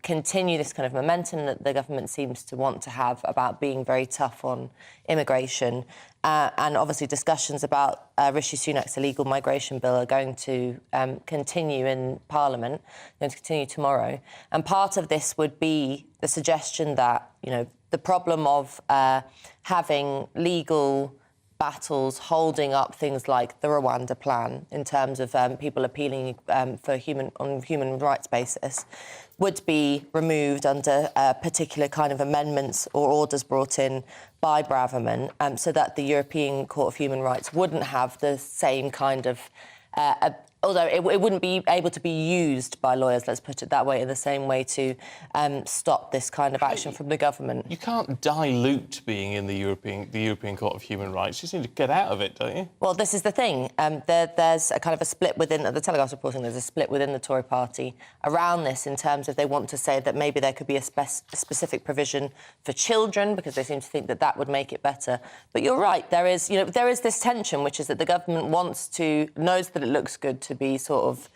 [SPEAKER 3] continue this kind of momentum that the government seems to want to have about being very tough on immigration. And obviously discussions about Rishi Sunak's illegal migration bill are going to continue in Parliament, going to continue tomorrow. And part of this would be the suggestion that, you know, the problem of having legal battles holding up things like the Rwanda plan in terms of people appealing on human rights basis would be removed under particular kind of amendments or orders brought in by Braverman, so that the European Court of Human Rights wouldn't have the same kind of... although it wouldn't be able to be used by lawyers, let's put it that way, in the same way to stop this kind of action from the government.
[SPEAKER 2] You can't dilute being in the European Court of Human Rights. You just need to get out of it, don't you?
[SPEAKER 3] Well, this is the thing. There's a kind of a split within... The Telegraph's reporting there's a split within the Tory party around this in terms of they want to say that maybe there could be a specific provision for children because they seem to think that that would make it better. But you're right, there is this tension, which is that the government knows that it looks good to be sort of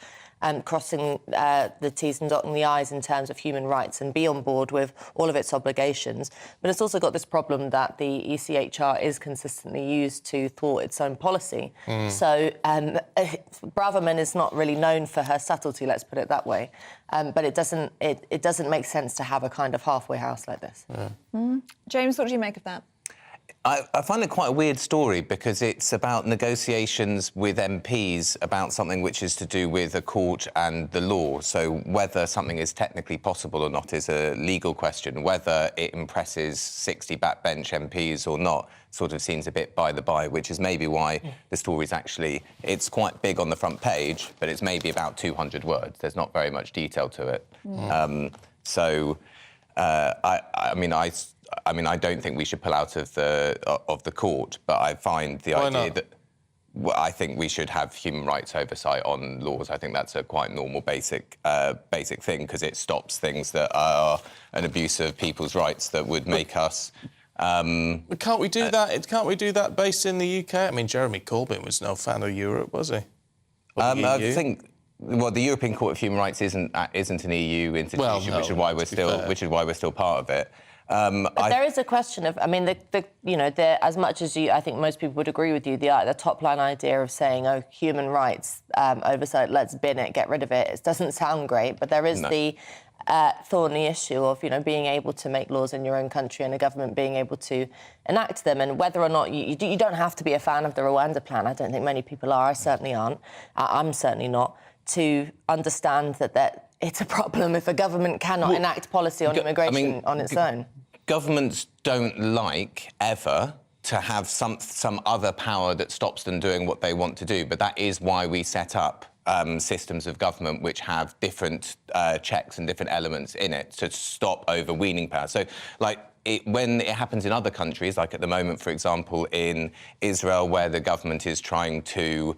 [SPEAKER 3] crossing the T's and dotting the I's in terms of human rights and be on board with all of its obligations. But it's also got this problem that the ECHR is consistently used to thwart its own policy. So Braverman is not really known for her subtlety, let's put it that way. But it doesn't make sense to have a kind of halfway house like this.
[SPEAKER 1] James, what do you make of that?
[SPEAKER 4] I find it quite a weird story because it's about negotiations with MPs about something which is to do with a court and the law. So whether something is technically possible or not is a legal question. Whether it impresses 60 backbench MPs or not sort of seems a bit by the by, which is maybe why the story's actually... It's quite big on the front page, but it's maybe about 200 words. There's not very much detail to it. I mean, I don't think we should pull out of the court, but I find the idea that I think we should have human rights oversight on laws. I think that's a quite normal, basic thing because it stops things that are an abuse of people's rights that would make us.
[SPEAKER 2] But can't we do that? Can't we do that based in the UK? I mean, Jeremy Corbyn was no fan of Europe, was he?
[SPEAKER 4] I think. Well, the European Court of Human Rights isn't an EU institution, which is why we're still part of it.
[SPEAKER 3] But there is a question of, I mean, as much as I think most people would agree with you, the top-line idea of saying, oh, human rights oversight, let's bin it, get rid of it, it doesn't sound great, but there is the thorny issue of, being able to make laws in your own country and a government being able to enact them, and whether or not you don't have to be a fan of the Rwanda plan. I don't think many people are. I certainly aren't. I'm certainly not. To understand that it's a problem if a government cannot enact policy on immigration on its own.
[SPEAKER 4] Governments don't like, ever, to have some other power that stops them doing what they want to do, but that is why we set up systems of government which have different checks and different elements in it to stop overweening power. So, when it happens in other countries, like at the moment, for example, in Israel, where the government is trying to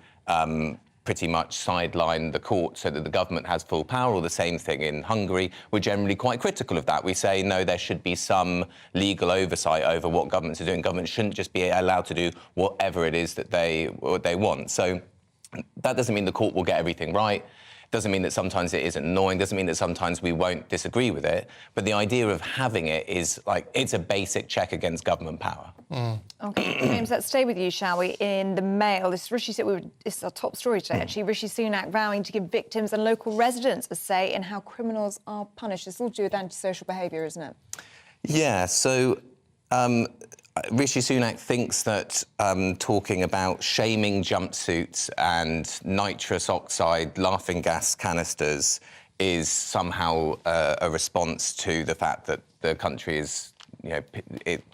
[SPEAKER 4] pretty much sideline the court so that the government has full power, or the same thing in Hungary. We're generally quite critical of that. We say, no, there should be some legal oversight over what governments are doing. Governments shouldn't just be allowed to do whatever it is that they want. So that doesn't mean the court will get everything right. Doesn't mean that sometimes it isn't annoying, doesn't mean that sometimes we won't disagree with it, but the idea of having it is it's a basic check against government power.
[SPEAKER 1] OK, James, let's stay with you, shall we? In the Mail, this is our top story today, actually. Rishi Sunak vowing to give victims and local residents a say in how criminals are punished. It's all to do with antisocial behaviour, isn't it?
[SPEAKER 4] Yeah, so Rishi Sunak thinks that talking about shaming jumpsuits and nitrous oxide laughing gas canisters is somehow a response to the fact that the country is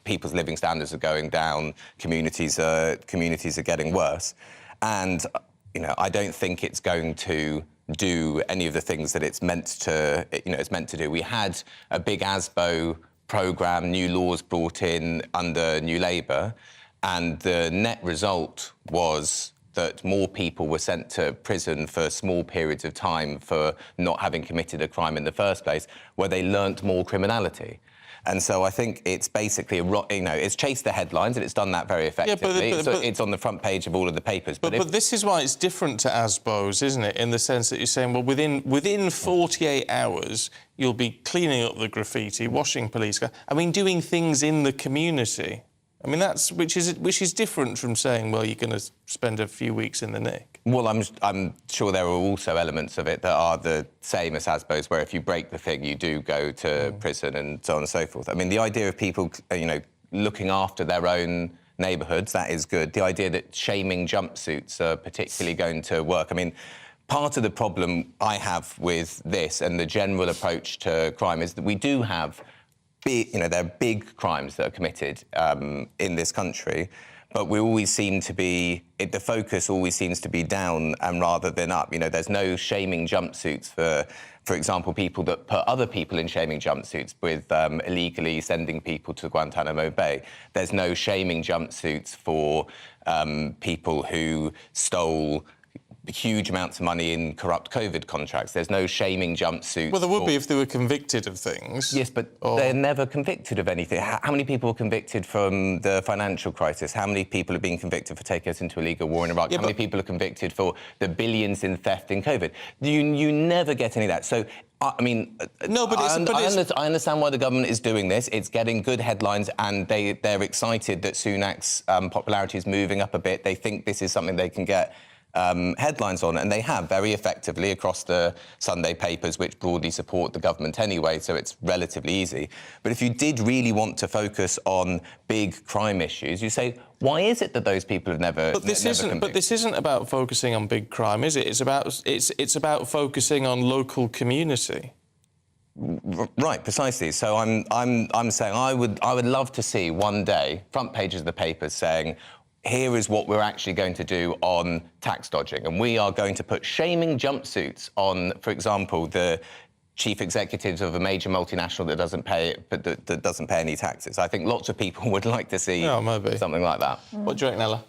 [SPEAKER 4] people's living standards are going down, communities are getting worse, and I don't think it's going to do any of the things that it's meant to do. We had a big ASBO programme, new laws brought in under New Labour, and the net result was that more people were sent to prison for small periods of time for not having committed a crime in the first place, where they learnt more criminality. And so I think it's basically, it's chased the headlines, and it's done that very effectively. It's on the front page of all of the papers.
[SPEAKER 2] But this is why it's different to ASBOs, isn't it? In the sense that you're saying, well, within 48 hours, you'll be cleaning up the graffiti, washing police cars, doing things in the community. Which is different from saying, well, you're going to spend a few weeks in the nick.
[SPEAKER 4] Well, I'm sure there are also elements of it that are the same as ASBOs, where if you break the thing, you do go to prison and so on and so forth. The idea of people, looking after their own neighbourhoods, that is good. The idea that shaming jumpsuits are particularly going to work. Part of the problem I have with this and the general approach to crime is that we do have there are big crimes that are committed in this country, but we always seem to be, the focus always seems to be down and rather than up. There's no shaming jumpsuits for example, people that put other people in shaming jumpsuits with illegally sending people to Guantanamo Bay. There's no shaming jumpsuits for people who stole huge amounts of money in corrupt COVID contracts. There's no shaming jumpsuits.
[SPEAKER 2] Well, there would be if they were convicted of things.
[SPEAKER 4] Yes, but they're never convicted of anything. How many people were convicted from the financial crisis? How many people have been convicted for taking us into a illegal war in Iraq? How many people are convicted for the billions in theft in COVID? You never get any of that. So
[SPEAKER 2] no, but
[SPEAKER 4] I understand why the government is doing this. It's getting good headlines, and they're excited that Sunak's popularity is moving up a bit. They think this is something they can get headlines on, and they have very effectively across the Sunday papers, which broadly support the government anyway, so it's relatively easy. But if you did really want to focus on big crime issues, you say, why is it that those people have never?
[SPEAKER 2] But this isn't about focusing on big crime, is it? It's about focusing on local community.
[SPEAKER 4] Right, precisely. So I'm saying I would love to see one day front pages of the papers saying, here is what we're actually going to do on tax dodging. And we are going to put shaming jumpsuits on, for example, the chief executives of a major multinational that doesn't pay any taxes. I think lots of people would like to see something like that.
[SPEAKER 2] What do you reckon, Ella?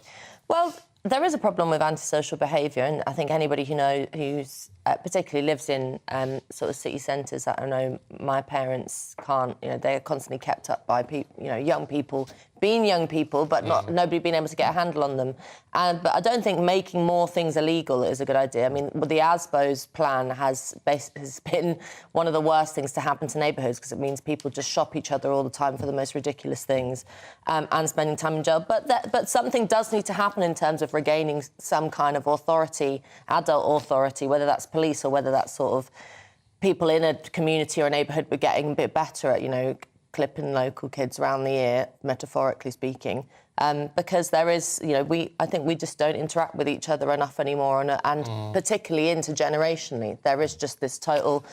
[SPEAKER 3] Well, there is a problem with antisocial behaviour, and I think anybody who's particularly lives in sort of city centres, I know my parents can't, they're constantly kept up by young people being young people, but nobody being able to get a handle on them. But I don't think making more things illegal is a good idea. The ASBO's plan has been one of the worst things to happen to neighbourhoods, because it means people just shop each other all the time for the most ridiculous things and spending time in jail. But something does need to happen in terms of regaining some kind of authority, adult authority, whether that's police or whether that's sort of people in a community or a neighbourhood, but getting a bit better at, clipping local kids around the ear, metaphorically speaking, because there is, I think we just don't interact with each other enough anymore, and particularly intergenerationally, there is just this total,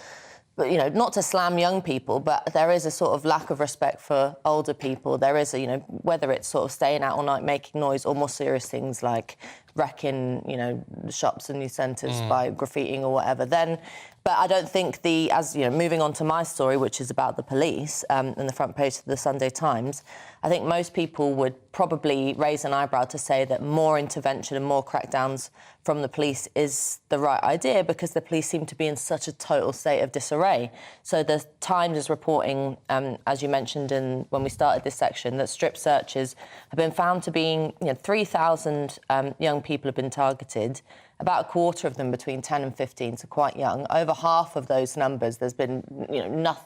[SPEAKER 3] not to slam young people, but there is a sort of lack of respect for older people. There is whether it's sort of staying out all night making noise or more serious things like wrecking, shops and new centres by graffitiing or whatever, then. But I don't think moving on to my story, which is about the police and the front page of the Sunday Times, I think most people would probably raise an eyebrow to say that more intervention and more crackdowns from the police is the right idea, because the police seem to be in such a total state of disarray. So the Times is reporting, as you mentioned when we started this section, that strip searches have been found to be, 3,000 young people have been targeted. About a quarter of them between 10 and 15, so quite young. Over half of those numbers, there's been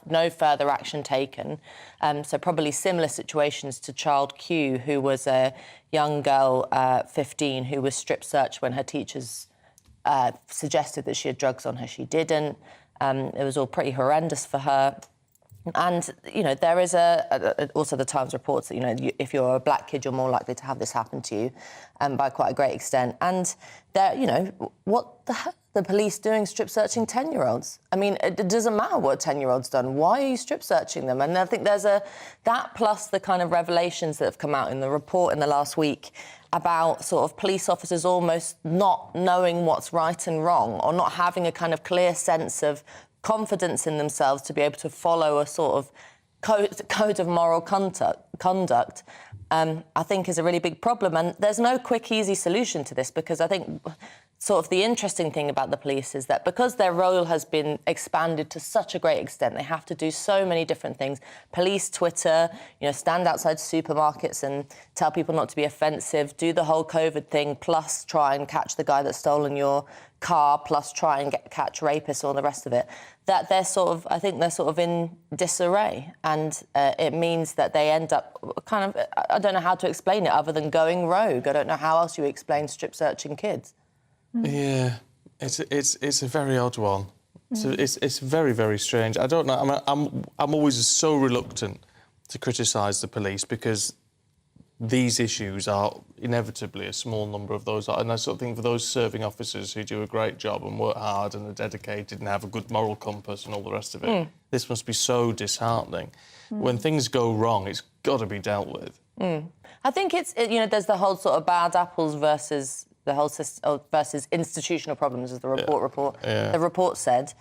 [SPEAKER 3] no further action taken. So probably similar situations to Child Q, who was a young girl, 15, who was strip searched when her teachers suggested that she had drugs on her. She didn't. It was all pretty horrendous for her. And, you know, there is also the Times reports that, you know, if you're a black kid, you're more likely to have this happen to you by quite a great extent. And, you know, what the hell are the police doing strip searching 10-year-olds? I mean, it doesn't matter what a 10-year-old's done. Why are you strip searching them? And I think there's that plus the kind of revelations that have come out in the report in the last week about sort of police officers almost not knowing what's right and wrong, or not having a kind of clear sense of confidence in themselves to be able to follow a sort of code of moral conduct, I think is a really big problem. And there's no quick, easy solution to this, because I think sort of the interesting thing about the police is that because their role has been expanded to such a great extent, they have to do so many different things. Police Twitter, you know, stand outside supermarkets and tell people not to be offensive, do the whole COVID thing, plus try and catch the guy that's stolen your car, plus try and catch rapists, all the rest of it, that they're sort of, I think they're sort of in disarray. And it means that they end up kind of, I don't know how to explain it other than going rogue. I don't know how else you explain strip searching kids.
[SPEAKER 2] Yeah, it's a very odd one. So it's very, very strange. I don't know. I mean, I'm always so reluctant to criticise the police, because these issues are inevitably a small number of those. And I sort of think for those serving officers who do a great job and work hard and are dedicated and have a good moral compass and all the rest of it, this must be so disheartening. When things go wrong, it's got to be dealt with.
[SPEAKER 3] I think you know, there's the whole sort of bad apples versus the whole system, versus institutional problems, as the the report said.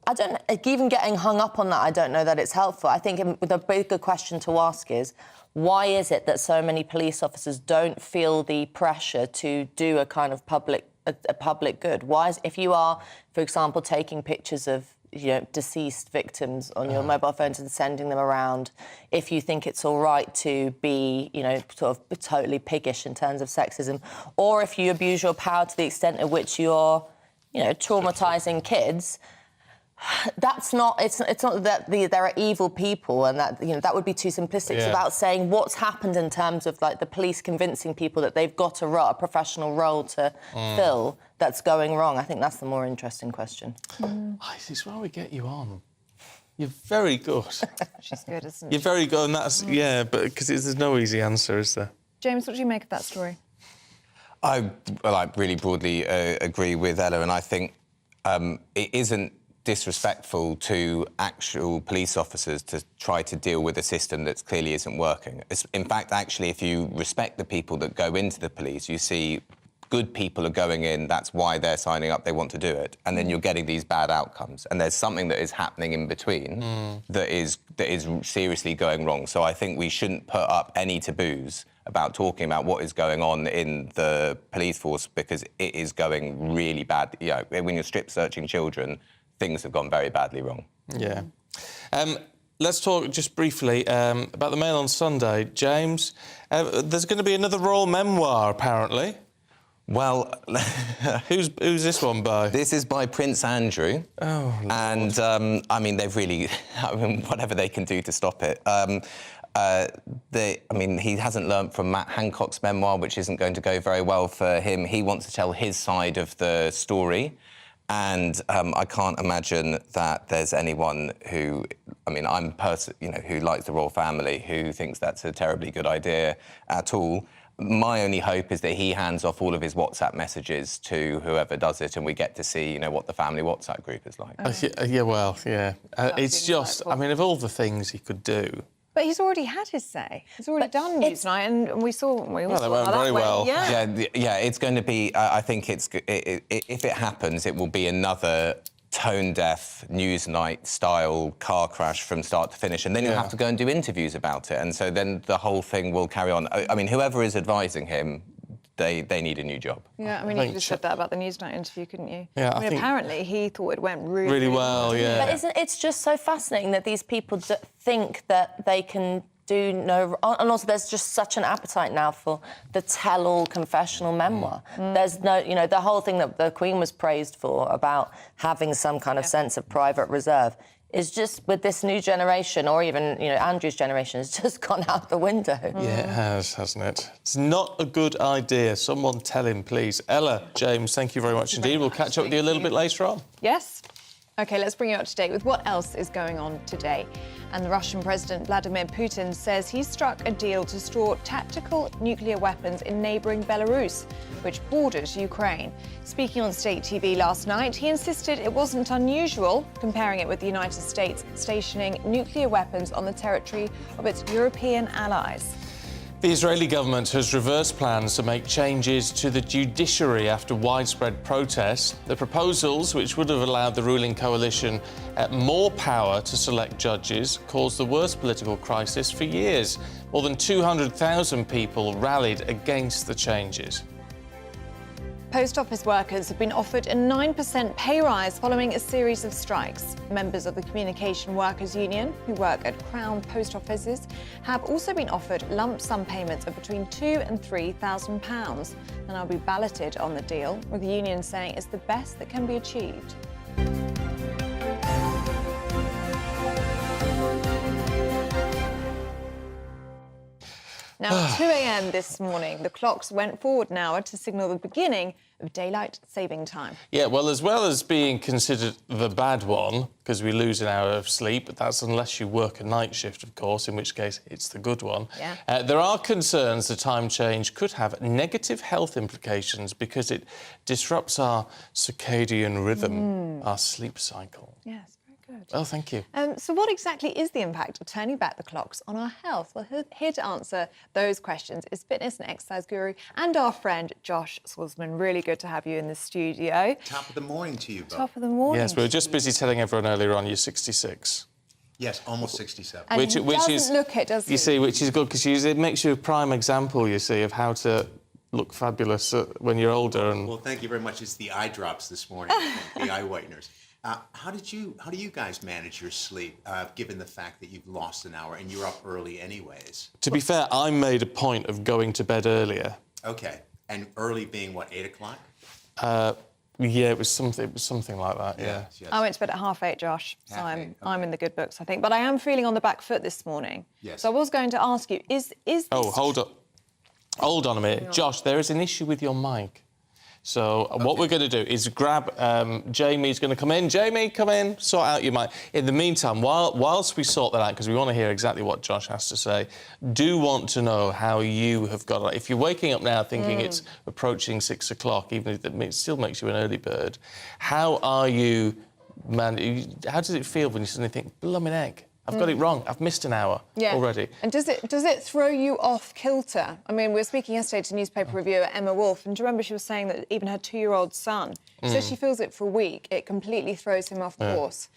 [SPEAKER 3] I don't, even getting hung up on that, I don't know that it's helpful. I think the bigger question to ask is, why is it that so many police officers don't feel the pressure to do a kind of public good? Why is, if you are, for example, taking pictures of, you know, deceased victims on your mobile phones and sending them around, if you think it's all right to be, you know, sort of totally piggish in terms of sexism, or if you abuse your power to the extent at which you're, you know, traumatising kids, that's not, it's not that there are evil people and that, you know, that would be too simplistic. It's about saying what's happened in terms of, like, the police convincing people that they've got a professional role to fill that's going wrong. I think that's the more interesting question.
[SPEAKER 2] This is why we get you on. You're very good.
[SPEAKER 1] She's good, isn't she?
[SPEAKER 2] You're very good, and that's, but because there's no easy answer, is there?
[SPEAKER 1] James, what do you make of that story?
[SPEAKER 4] I really broadly agree with Ella, and I think it isn't disrespectful to actual police officers to try to deal with a system that clearly isn't working. In fact, actually, if you respect the people that go into the police, you see good people are going in, that's why they're signing up, they want to do it, and then you're getting these bad outcomes. And there's something that is happening in between that is seriously going wrong. So I think we shouldn't put up any taboos about talking about what is going on in the police force, because it is going really bad. You know, when you're strip searching children, things have gone very badly wrong.
[SPEAKER 2] Yeah. Let's talk just briefly about the Mail on Sunday. James, there's going to be another royal memoir, apparently.
[SPEAKER 4] Well,
[SPEAKER 2] who's this one by?
[SPEAKER 4] This is by Prince Andrew.
[SPEAKER 2] Oh, Lord.
[SPEAKER 4] And, I mean, they've really... I mean, whatever they can do to stop it. I mean, he hasn't learnt from Matt Hancock's memoir, which isn't going to go very well for him. He wants to tell his side of the story. And I can't imagine that there's anyone who, I mean, who likes the royal family, who thinks that's a terribly good idea at all. My only hope is that he hands off all of his WhatsApp messages to whoever does it, and we get to see, you know, what the family WhatsApp group is like. It's just, I mean, of all the things he could do.
[SPEAKER 1] But he's already had his say. He's already done Newsnight, and we all
[SPEAKER 2] they
[SPEAKER 1] saw
[SPEAKER 2] went
[SPEAKER 1] how
[SPEAKER 2] very
[SPEAKER 1] that
[SPEAKER 2] well.
[SPEAKER 1] went.
[SPEAKER 4] Yeah, it's going to be. I think if it happens, it will be another tone-deaf Newsnight style car crash from start to finish, and then you'll have to go and do interviews about it, and so then the whole thing will carry on. I mean, whoever is advising him, they need a new job.
[SPEAKER 1] Yeah, I mean, you could have said that about the Newsnight interview, couldn't you?
[SPEAKER 2] Yeah,
[SPEAKER 1] I mean, apparently he thought it went
[SPEAKER 2] really well. Yeah.
[SPEAKER 3] But it's just so fascinating that these people think that they can do no... And also, there's just such an appetite now for the tell-all confessional memoir. There's no... You know, the whole thing that the Queen was praised for about having some kind of sense of private reserve is just, with this new generation, or even, you know, Andrew's generation, has just gone out the window.
[SPEAKER 2] Yeah, it has, hasn't it? It's not a good idea. Someone tell him, please. Ella, James, thank you very much indeed. We'll catch up with you a little bit later on.
[SPEAKER 1] Yes. OK, let's bring you up to date with what else is going on today. And the Russian President Vladimir Putin says he struck a deal to store tactical nuclear weapons in neighbouring Belarus, which borders Ukraine. Speaking on state TV last night, he insisted it wasn't unusual, comparing it with the United States stationing nuclear weapons on the territory of its European allies.
[SPEAKER 2] The Israeli government has reversed plans to make changes to the judiciary after widespread protests. The proposals, which would have allowed the ruling coalition more power to select judges, caused the worst political crisis for years. More than 200,000 people rallied against the changes.
[SPEAKER 1] Post office workers have been offered a 9% pay rise following a series of strikes. Members of the Communication Workers Union, who work at Crown post offices, have also been offered lump sum payments of between £2,000 and £3,000. And they'll be balloted on the deal, with the union saying it's the best that can be achieved. Now, 2 a.m. this morning, the clocks went forward an hour to signal the beginning of daylight saving time.
[SPEAKER 2] Yeah, well, as well as being considered the bad one, because we lose an hour of sleep, but that's unless you work a night shift, of course, in which case it's the good one.
[SPEAKER 1] Yeah.
[SPEAKER 2] There are concerns the time change could have negative health implications because it disrupts our circadian rhythm, our sleep cycle.
[SPEAKER 1] Yes. Good.
[SPEAKER 2] Oh, thank you.
[SPEAKER 1] So what exactly is the impact of turning back the clocks on our health? Well, here to answer those questions is fitness and exercise guru and our friend Josh Swansman. Really good to have you in the studio.
[SPEAKER 5] Top of the morning to you both.
[SPEAKER 1] Top of the morning.
[SPEAKER 2] Yes, we were just busy telling everyone earlier on you're 66.
[SPEAKER 5] Yes, almost 67.
[SPEAKER 1] And
[SPEAKER 2] which
[SPEAKER 1] he doesn't
[SPEAKER 2] is,
[SPEAKER 1] look it, does he?
[SPEAKER 2] You see, which is good because it makes you a prime example, you see, of how to look fabulous when you're older. And
[SPEAKER 5] Well, thank you very much. It's the eye drops this morning, the eye whiteners. How do you guys manage your sleep, given the fact that you've lost an hour and you're up early anyways?
[SPEAKER 2] To be fair, I made a point of going to bed earlier.
[SPEAKER 5] Okay, and early being what, 8 o'clock?
[SPEAKER 2] Yeah, it was something like that. Yeah.
[SPEAKER 5] Yes.
[SPEAKER 1] I went to bed at 8:30, Josh. So
[SPEAKER 5] 8:30,
[SPEAKER 1] I'm in the good books, I think. But I am feeling on the back foot this morning.
[SPEAKER 5] Yes.
[SPEAKER 1] So I was going to ask you, is this...
[SPEAKER 2] Oh, hold on a minute, Josh. There is an issue with your mic. So what we're going to do is grab... Jamie's going to come in. Jamie, come in, sort out your mic. In the meantime, whilst we sort that out, because we want to hear exactly what Josh has to say, do want to know how you have got on. If you're waking up now thinking it's approaching 6 o'clock, even if it still makes you an early bird, how are you, man? How does it feel when you suddenly think, blooming egg, I've got it wrong. I've missed an hour already.
[SPEAKER 1] And does it throw you off kilter? I mean, we were speaking yesterday to newspaper reviewer Emma Wolfe, and do you remember she was saying that even her 2-year-old son, so she feels it for a week, it completely throws him off course.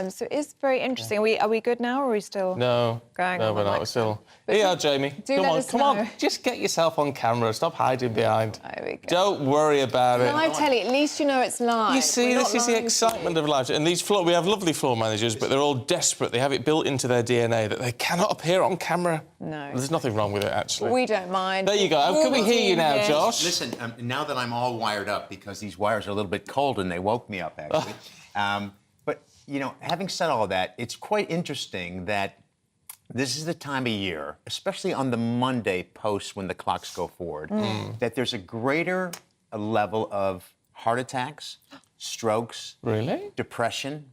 [SPEAKER 1] So it's very interesting. Are we good now, or are we still going?
[SPEAKER 2] No, we're not. We're still... Here you are, Jamie. Come on. Just get yourself on camera. Stop hiding behind.
[SPEAKER 1] There we go.
[SPEAKER 2] Don't worry about it.
[SPEAKER 1] Live telly, at least you know it's live.
[SPEAKER 2] You see, this is the excitement of live. And we have lovely floor managers, but they're all desperate. They have it built into their DNA that they cannot appear on camera.
[SPEAKER 1] No.
[SPEAKER 2] There's nothing wrong with it, actually.
[SPEAKER 1] We don't mind.
[SPEAKER 2] There you go. Can we hear you now, Josh?
[SPEAKER 5] Listen, now that I'm all wired up, because these wires are a little bit cold and they woke me up, actually. But, you know, having said all that, it's quite interesting that this is the time of year, especially on the Monday post when the clocks go forward, that there's a greater level of heart attacks, strokes, depression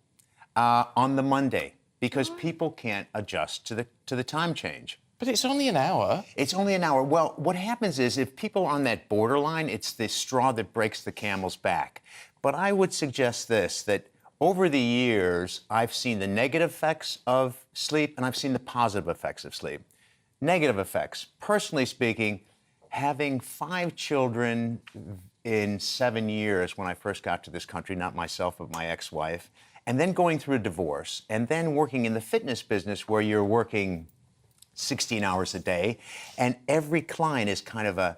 [SPEAKER 5] on the Monday, because people can't adjust to the time change.
[SPEAKER 2] But it's only an hour.
[SPEAKER 5] It's only an hour. Well, what happens is if people are on that borderline, it's the straw that breaks the camel's back. But I would suggest this, that over the years, I've seen the negative effects of sleep and I've seen the positive effects of sleep. Negative effects, personally speaking, having 5 children in 7 years when I first got to this country, not myself, but my ex-wife, and then going through a divorce, and then working in the fitness business where you're working 16 hours a day, and every client is kind of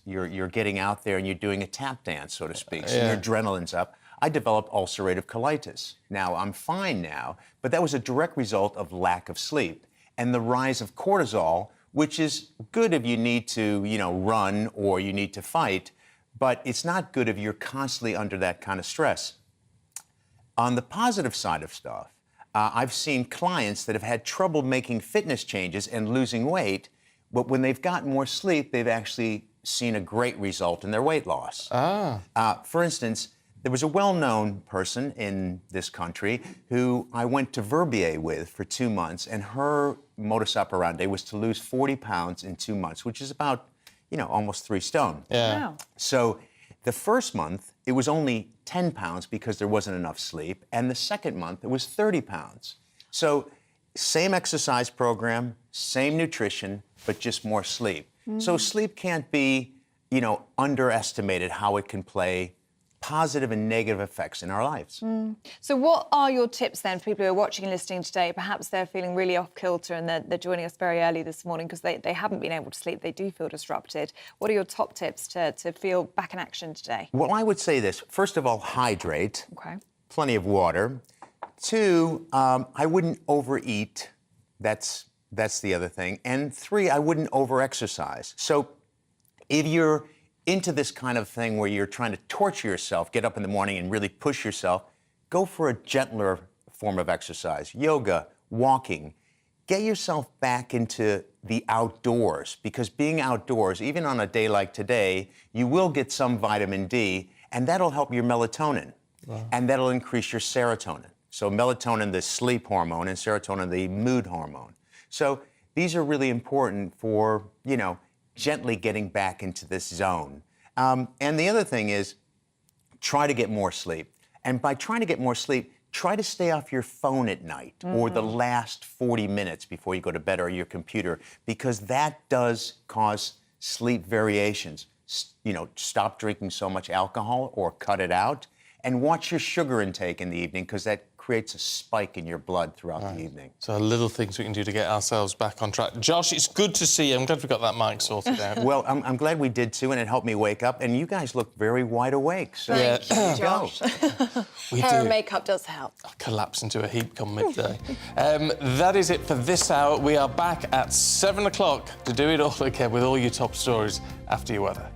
[SPEAKER 5] you're getting out there and you're doing a tap dance, so to speak, so your adrenaline's up. I developed ulcerative colitis. Now, I'm fine now, but that was a direct result of lack of sleep and the rise of cortisol, which is good if you need to, run or you need to fight, but it's not good if you're constantly under that kind of stress. On the positive side of stuff, I've seen clients that have had trouble making fitness changes and losing weight, but when they've gotten more sleep, they've actually seen a great result in their weight loss. For instance, There was a well-known person in this country who I went to Verbier with for 2 months, and her modus operandi was to lose 40 pounds in 2 months, which is about, almost 3 stone.
[SPEAKER 2] Yeah.
[SPEAKER 1] Wow.
[SPEAKER 5] So the first month, it was only 10 pounds because there wasn't enough sleep, and the second month, it was 30 pounds. So same exercise program, same nutrition, but just more sleep. So sleep can't be, underestimated how it can play positive and negative effects in our lives.
[SPEAKER 1] So what are your tips then for people who are watching and listening today? Perhaps they're feeling really off kilter and they're joining us very early this morning because they haven't been able to sleep. They do feel disrupted. What are your top tips to feel back in action today?
[SPEAKER 5] Well, I would say this. First of all, hydrate.
[SPEAKER 1] Okay.
[SPEAKER 5] Plenty of water. 2, I wouldn't overeat. That's the other thing. And 3, I wouldn't over-exercise. So if you're into this kind of thing where you're trying to torture yourself, get up in the morning and really push yourself, go for a gentler form of exercise, yoga, walking. Get yourself back into the outdoors, because being outdoors, even on a day like today, you will get some vitamin D, and that'll help your melatonin, and that'll increase your serotonin. So melatonin, the sleep hormone, and serotonin, the mood hormone. So these are really important for, gently getting back into this zone. And the other thing is, try to get more sleep. And by trying to get more sleep, try to stay off your phone at night or the last 40 minutes before you go to bed, or your computer, because that does cause sleep variations. Stop drinking so much alcohol or cut it out, and watch your sugar intake in the evening, because that creates a spike in your blood throughout the evening.
[SPEAKER 2] So little things we can do to get ourselves back on track. Josh, it's good to see you. I'm glad we got that mic sorted out.
[SPEAKER 5] Well, I'm glad we did too, and it helped me wake up. And you guys look very wide awake. So
[SPEAKER 1] Thank you, Josh.
[SPEAKER 2] We
[SPEAKER 1] Hair
[SPEAKER 2] do.
[SPEAKER 1] and makeup does help.
[SPEAKER 2] I'll collapse into a heap come midday. That is it for this hour. We are back at 7 o'clock to do it all again with all your top stories after your weather.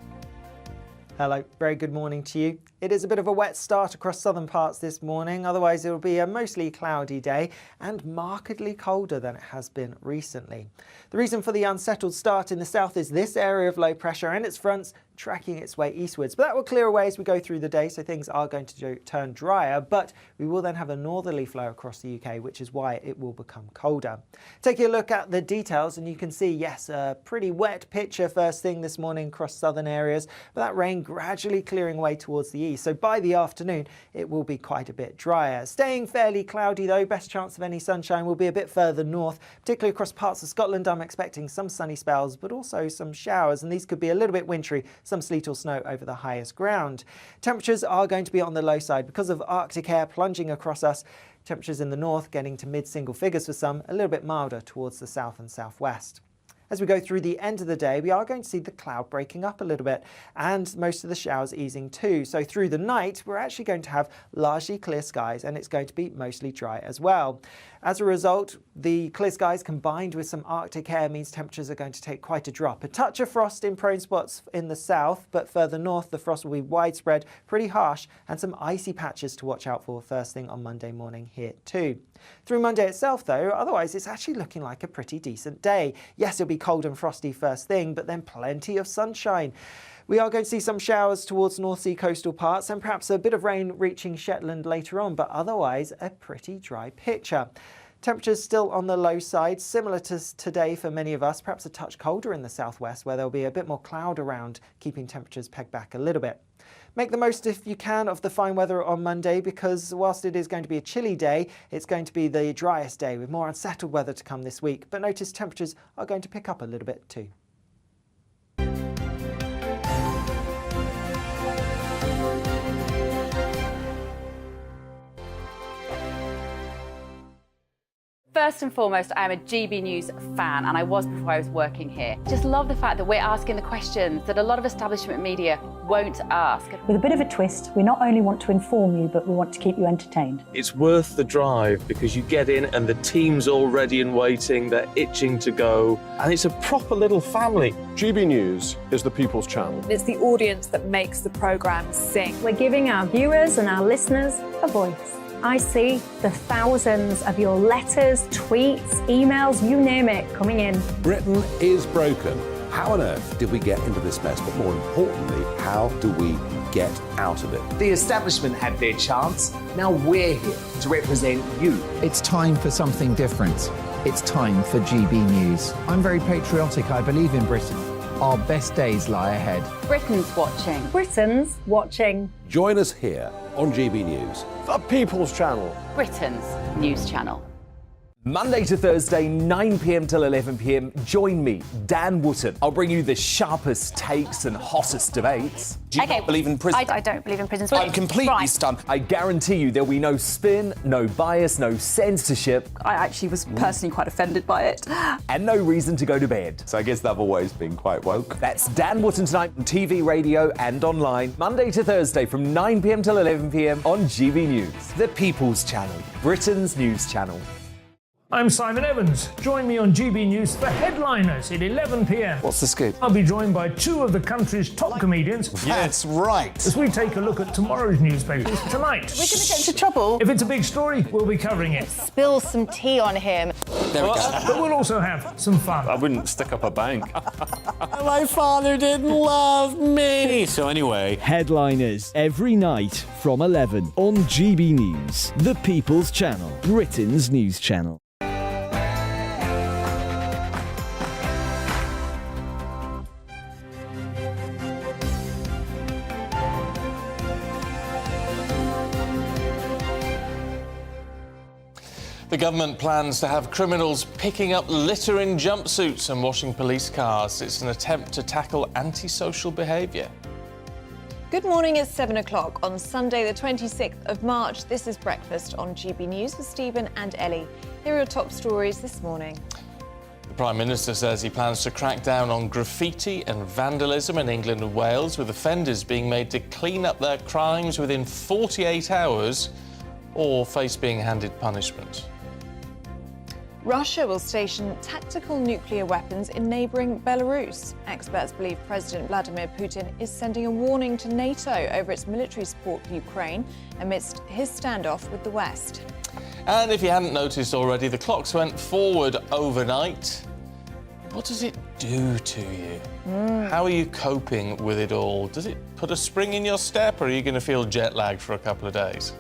[SPEAKER 6] Hello, very good morning to you. It is a bit of a wet start across southern parts this morning, otherwise it will be a mostly cloudy day and markedly colder than it has been recently. The reason for the unsettled start in the south is this area of low pressure and its fronts tracking its way eastwards, but that will clear away as we go through the day, so things are going to turn drier, but we will then have a northerly flow across the UK, which is why it will become colder. Taking a look at the details, and you can see, yes, a pretty wet picture first thing this morning across southern areas, but that rain gradually clearing away towards the east, so by the afternoon it will be quite a bit drier. Staying fairly cloudy though, best chance of any sunshine will be a bit further north, particularly across parts of Scotland. I'm expecting some sunny spells, but also some showers, and these could be a little bit wintry, some sleet or snow over the highest ground. Temperatures are going to be on the low side because of Arctic air plunging across us. Temperatures in the north getting to mid-single figures for some, a little bit milder towards the south and southwest. As we go through the end of the day, we are going to see the cloud breaking up a little bit and most of the showers easing too. So through the night, we're actually going to have largely clear skies, and it's going to be mostly dry as well. As a result, the clear skies combined with some Arctic air means temperatures are going to take quite a drop. A touch of frost in prone spots in the south, but further north the frost will be widespread, pretty harsh, and some icy patches to watch out for first thing on Monday morning here too. Through Monday itself though, otherwise it's actually looking like a pretty decent day. Yes, it'll be cold and frosty first thing, but then plenty of sunshine. We are going to see some showers towards North Sea coastal parts and perhaps a bit of rain reaching Shetland later on, but otherwise a pretty dry picture. Temperatures still on the low side, similar to today for many of us, perhaps a touch colder in the southwest where there'll be a bit more cloud around, keeping temperatures pegged back a little bit. Make the most, if you can, of the fine weather on Monday, because whilst it is going to be a chilly day, it's going to be the driest day with more unsettled weather to come this week. But notice temperatures are going to pick up a little bit too.
[SPEAKER 10] First and foremost, I am a GB News fan, and I was before I was working here. Just love the fact that we're asking the questions that a lot of establishment media won't ask.
[SPEAKER 8] With a bit of a twist, we not only want to inform you, but we want to keep you entertained.
[SPEAKER 23] It's worth the drive because you get in and the team's all ready and waiting, they're itching to go, and it's a proper little family.
[SPEAKER 9] GB News is the people's channel.
[SPEAKER 14] It's the audience that makes the programme sing.
[SPEAKER 8] We're giving our viewers and our listeners a voice. I see the thousands of your letters, tweets, emails, you name it, coming in.
[SPEAKER 12] Britain is broken. How on earth did we get into this mess? But more importantly, how do we get out of it?
[SPEAKER 11] The establishment had their chance. Now we're here to represent you.
[SPEAKER 21] It's time for something different. It's time for GB News. I'm very patriotic. I believe in Britain. Our best days lie ahead.
[SPEAKER 10] Britain's watching.
[SPEAKER 8] Britain's watching.
[SPEAKER 12] Join us here on GB News.
[SPEAKER 11] The People's Channel.
[SPEAKER 10] Britain's news channel.
[SPEAKER 11] Monday to Thursday, 9 p.m. till 11 p.m. Join me, Dan Wootton. I'll bring you the sharpest takes and hottest debates. Do you not believe in prison?
[SPEAKER 8] I don't believe in prisons.
[SPEAKER 11] I'm completely stunned. I guarantee you there'll be no spin, no bias, no censorship.
[SPEAKER 15] I actually was personally quite offended by it.
[SPEAKER 11] And no reason to go to bed.
[SPEAKER 16] So I guess they've always been quite woke.
[SPEAKER 11] That's Dan Wootton tonight on TV, radio and online. Monday to Thursday from 9 p.m. till 11 p.m. on GB News. The People's Channel, Britain's news channel.
[SPEAKER 18] I'm Simon Evans. Join me on GB News for Headliners at 11 p.m.
[SPEAKER 16] What's the scoop?
[SPEAKER 18] I'll be joined by two of the country's top comedians.
[SPEAKER 16] That's right.
[SPEAKER 18] As we take a look at tomorrow's newspapers tonight.
[SPEAKER 1] We're going to get into trouble.
[SPEAKER 18] If it's a big story, we'll be covering it.
[SPEAKER 1] Spill some tea on him.
[SPEAKER 16] There we go.
[SPEAKER 18] But we'll also have some fun.
[SPEAKER 16] I wouldn't stick up a bank.
[SPEAKER 19] My father didn't love me.
[SPEAKER 16] So anyway.
[SPEAKER 19] Headliners every night from 11 on GB News, the People's Channel, Britain's news channel.
[SPEAKER 2] The government plans to have criminals picking up litter in jumpsuits and washing police cars. It's an attempt to tackle antisocial behaviour.
[SPEAKER 1] Good morning, it's 7 o'clock on Sunday the 26th of March. This is Breakfast on GB News with Stephen and Ellie. Here are your top stories this morning.
[SPEAKER 2] The Prime Minister says he plans to crack down on graffiti and vandalism in England and Wales, with offenders being made to clean up their crimes within 48 hours or face being handed punishment.
[SPEAKER 1] Russia will station tactical nuclear weapons in neighbouring Belarus. Experts believe President Vladimir Putin is sending a warning to NATO over its military support for Ukraine amidst his standoff with the West.
[SPEAKER 2] And if you hadn't noticed already, the clocks went forward overnight. What does it do to you? How are you coping with it all? Does it put a spring in your step, or are you going to feel jet lagged for a couple of days?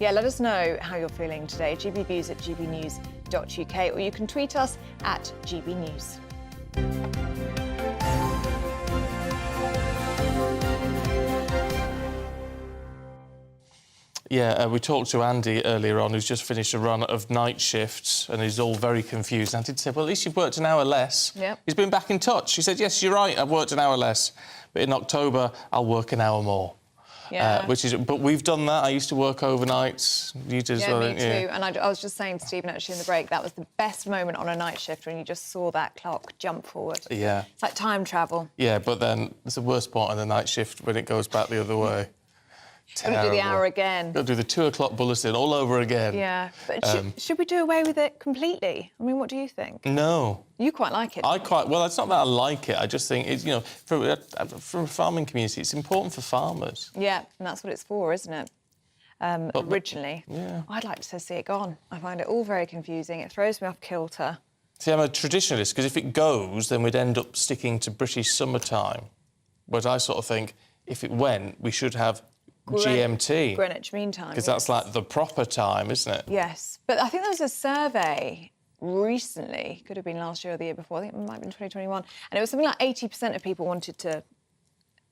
[SPEAKER 1] Yeah, let us know how you're feeling today. GBViews at gbnews.uk, or you can tweet us at GBNews.
[SPEAKER 2] Yeah, we talked to Andy earlier on, who's just finished a run of night shifts, and he's all very confused. And I did say, well, at least you've worked an hour less.
[SPEAKER 1] Yep.
[SPEAKER 2] He's been back in touch. He said, yes, you're right, I've worked an hour less, but in October, I'll work an hour more.
[SPEAKER 1] Yeah.
[SPEAKER 2] But we've done that. I used to work overnights. You did as well,
[SPEAKER 1] me
[SPEAKER 2] didn't
[SPEAKER 1] too.
[SPEAKER 2] you?
[SPEAKER 1] And I was just saying to Stephen, actually, in the break, that was the best moment on a night shift when you just saw that clock jump forward.
[SPEAKER 2] Yeah.
[SPEAKER 1] It's like time travel.
[SPEAKER 2] Yeah, but then it's the worst part of the night shift when it goes back the other way.
[SPEAKER 1] Got to do the hour again.
[SPEAKER 2] Got to do the 2 o'clock bulletin all over again.
[SPEAKER 1] Yeah. But should we do away with it completely? I mean, what do you think?
[SPEAKER 2] No.
[SPEAKER 1] You quite like it.
[SPEAKER 2] Well, it's not that I like it. I just think it's, from a farming community, it's important for farmers.
[SPEAKER 1] Yeah, and that's what it's for, isn't it? Originally.
[SPEAKER 2] Yeah.
[SPEAKER 1] I'd like to see it gone. I find it all very confusing. It throws me off kilter.
[SPEAKER 2] See, I'm a traditionalist, because if it goes, then we'd end up sticking to British summertime. Whereas I sort of think, if it went, we should have GMT.
[SPEAKER 1] Greenwich Mean Time.
[SPEAKER 2] Because that's like the proper time, isn't it?
[SPEAKER 1] Yes. But I think there was a survey recently, could have been last year or the year before, I think it might have been 2021, and it was something like 80% of people wanted to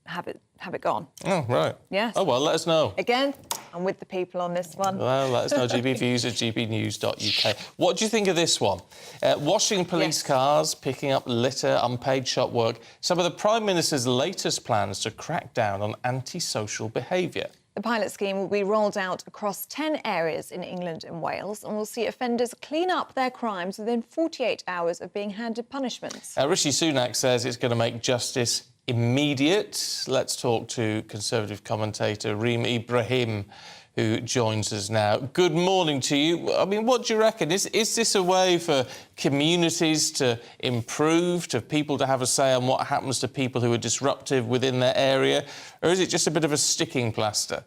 [SPEAKER 1] have it gone.
[SPEAKER 2] Oh, right.
[SPEAKER 1] Yes.
[SPEAKER 2] Oh, well, let us know.
[SPEAKER 1] Again, I'm with the people on this one.
[SPEAKER 2] Well, let us know, gbviews at gbnews.uk. What do you think of this one? Washing police cars, picking up litter, unpaid shop work. Some of the Prime Minister's latest plans to crack down on antisocial behaviour.
[SPEAKER 1] The pilot scheme will be rolled out across 10 areas in England and Wales, and will see offenders clean up their crimes within 48 hours of being handed punishments.
[SPEAKER 2] Rishi Sunak says it's going to make justice immediate. Let's talk to Conservative commentator Reem Ibrahim, who joins us now. Good morning to you. I mean, what do you reckon? Is this a way for communities to improve, to people to have a say on what happens to people who are disruptive within their area? Or is it just a bit of a sticking plaster?